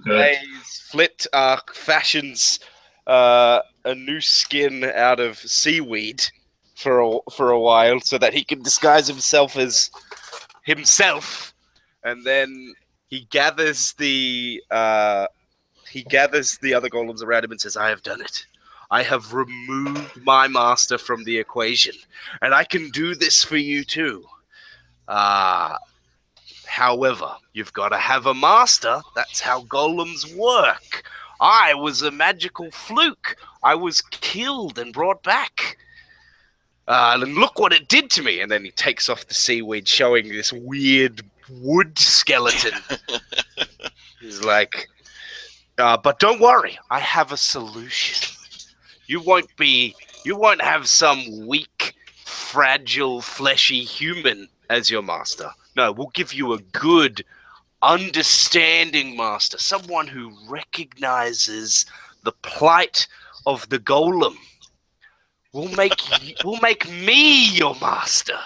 days, Flit fashions a new skin out of seaweed for a while, so that he can disguise himself as himself, and then he gathers the other golems around him and says, "I have done it. I have removed my master from the equation, and I can do this for you too. However, you've got to have a master. That's how golems work. I was a magical fluke. I was killed and brought back. And look what it did to me." And then he takes off the seaweed, showing this weird wood skeleton. He's like, "But don't worry, I have a solution. You won't have some weak, fragile, fleshy human as your master. No, we'll give you a good, understanding master, someone who recognizes the plight of the golem. We'll make me your master.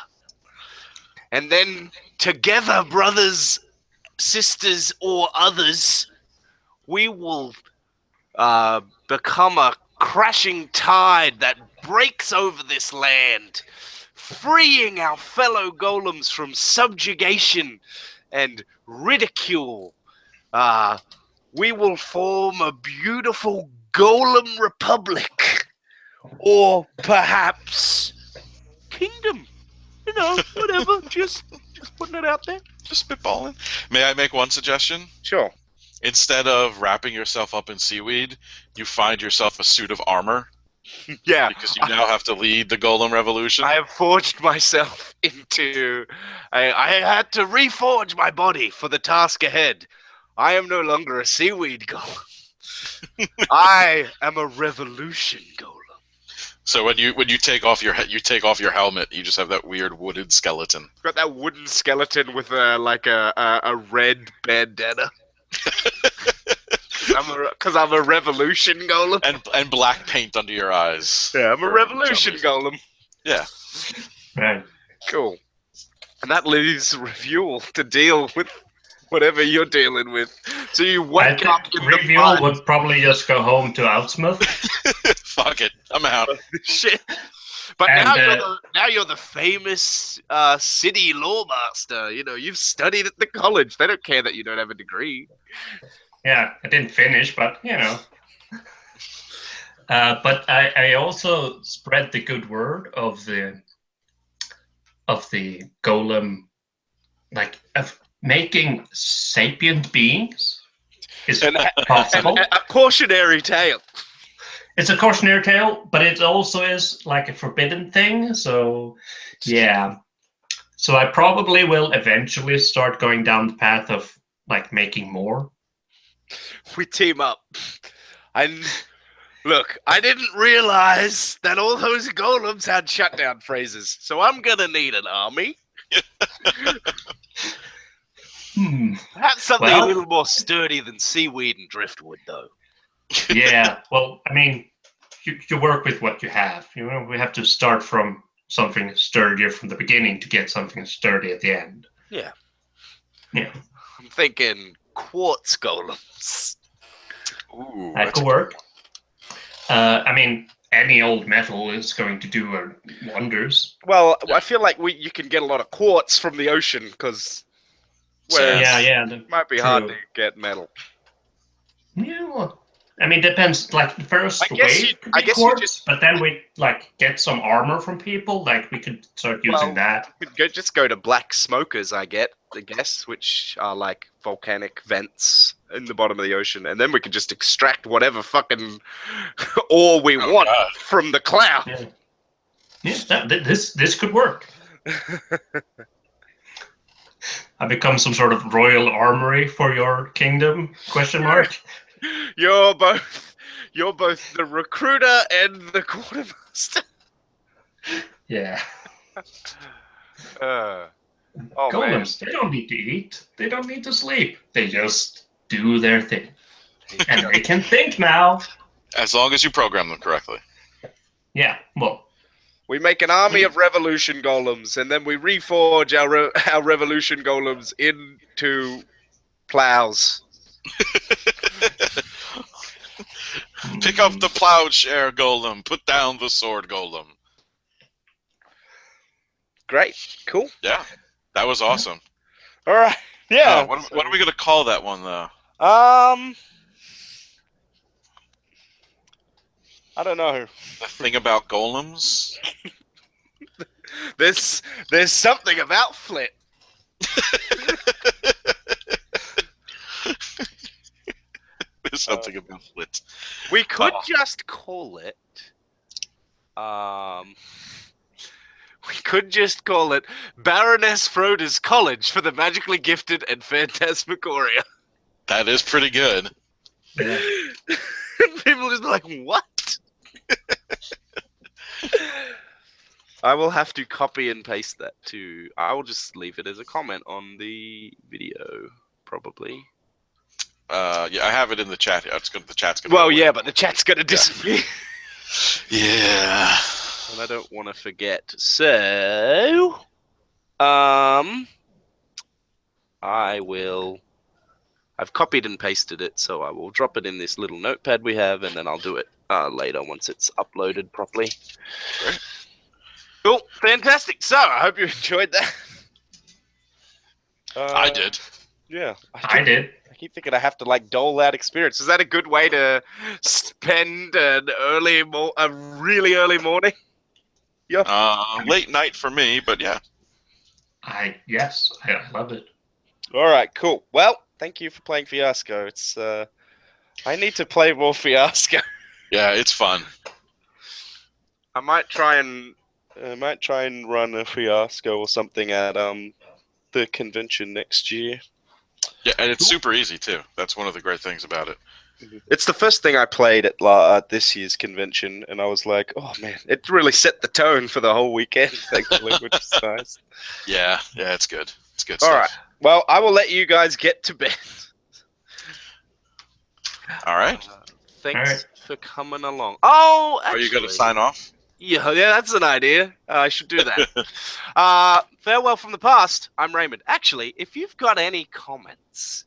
And then together, brothers, sisters, or others, we will become a crashing tide that breaks over this land, freeing our fellow golems from subjugation and ridicule. We will form a beautiful golem republic, or perhaps kingdom. You know, whatever. just putting it out there. Just spitballing. May I make one suggestion? Sure. Instead of wrapping yourself up in seaweed, you find yourself a suit of armor Yeah, because you now have to lead the golem revolution. I have forged myself into. I had to reforge my body for the task ahead. I am no longer a seaweed golem. I am a revolution golem. So when you take off your helmet, you just have that weird wooden skeleton. Got that wooden skeleton with a red bandana. Because I'm a revolution golem. And black paint under your eyes. Yeah, I'm a revolution golem. Yeah. Right. Cool. And that leaves Refuel to deal with whatever you're dealing with. So you wake up in the Refuel mud. would probably just go home to Outsmouth. Fuck it, I'm out. Shit. But And, now you're the famous city lawmaster. You know, you've studied at the college. They don't care that you don't have a degree. Yeah, I didn't finish, but you know. But I also spread the good word of the golem, like of making sapient beings is possible. And a cautionary tale. It's a cautionary tale, but it also is like a forbidden thing. So, yeah. So I probably will eventually start going down the path of like making more. We team up. And look, I didn't realize that all those golems had shutdown phrases. So I'm gonna need an army. Perhaps something a little more sturdy than seaweed and driftwood, though. Yeah, well, I mean, you work with what you have. You know, we have to start from something sturdier from the beginning to get something sturdy at the end. Yeah. Yeah. I'm thinking quartz golems. Ooh, That could work. I mean, any old metal is going to do wonders. Well, I feel like you can get a lot of quartz from the ocean, because Yeah, it might be hard to get metal. Yeah, well, I mean, depends. Like the first I guess wave you- could I be guess you quartz, just- but then we like get some armor from people. Like we could start using that. You could just go to black smokers, I guess, which are like volcanic vents in the bottom of the ocean, and then we could just extract whatever fucking ore we want God. from the cloud. Yeah, this could work. I become some sort of royal armory for your kingdom? Question mark. You're both the recruiter and the quartermaster. Yeah. Oh Golems, they don't need to eat. They don't need to sleep. They just do their thing. And they can think now. as long as you program them correctly. Yeah, well, we make an army of revolution golems, and then we reforge our revolution golems into plows. Pick up the plowshare golem. Put down the sword golem. Great, cool. Yeah, that was awesome. All right, yeah. What are we gonna call that one though? I don't know. The thing about golems. There's something about Flit. There's something about Flit. We could just call it. We could just call it Baroness Froda's College for the Magically Gifted and Phantasmagoria. That is pretty good. yeah. People are just like, what? I will have to copy and paste that to. I will just leave it as a comment on the video, probably. Yeah, I have it in the chat. The chat's gonna. Well, yeah, but the chat's gonna disappear. Yeah. And I don't want to forget. So, I will. I've copied and pasted it, so I will drop it in this little notepad we have, and then I'll do it later once it's uploaded properly. Great. Cool, fantastic. So I hope you enjoyed that. I did. Yeah, I did. I keep thinking I have to like dole out experience. Is that a good way to spend a really early morning? Late night for me, but yeah. Yes, I love it. All right, cool. Well, thank you for playing Fiasco. It's I need to play more Fiasco. Yeah, it's fun. I might try and run a Fiasco or something at the convention next year. Yeah, and it's super easy too. That's one of the great things about it. It's the first thing I played at this year's convention, and I was like, "Oh man, it really set the tone for the whole weekend." Thankfully, which is nice. Yeah, it's good. It's good All stuff. right. Well, I will let you guys get to bed. All right. Thanks for coming along. Oh, actually, Are you going to sign off? Yeah, that's an idea. I should do that. Farewell from the past. I'm Raymond. Actually, if you've got any comments,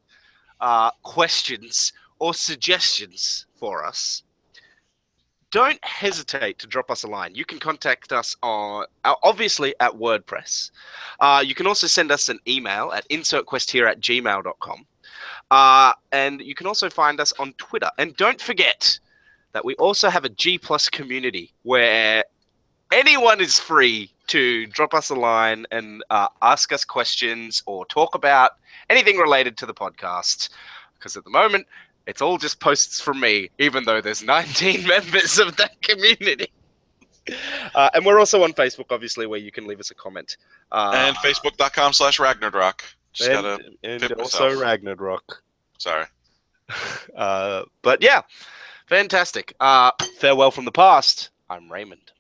questions, or suggestions for us, don't hesitate to drop us a line. You can contact us on, obviously, at WordPress. You can also send us an email at insertquesthere@gmail.com. And you can also find us on Twitter. And don't forget that we also have a G+ community where anyone is free to drop us a line and ask us questions or talk about anything related to the podcast. Because at the moment, it's all just posts from me, even though there's 19 members of that community. And we're also on Facebook, obviously, where you can leave us a comment. And facebook.com/Ragnarok. And also Ragnarok. Sorry. But yeah, fantastic. Farewell from the past. I'm Raymond.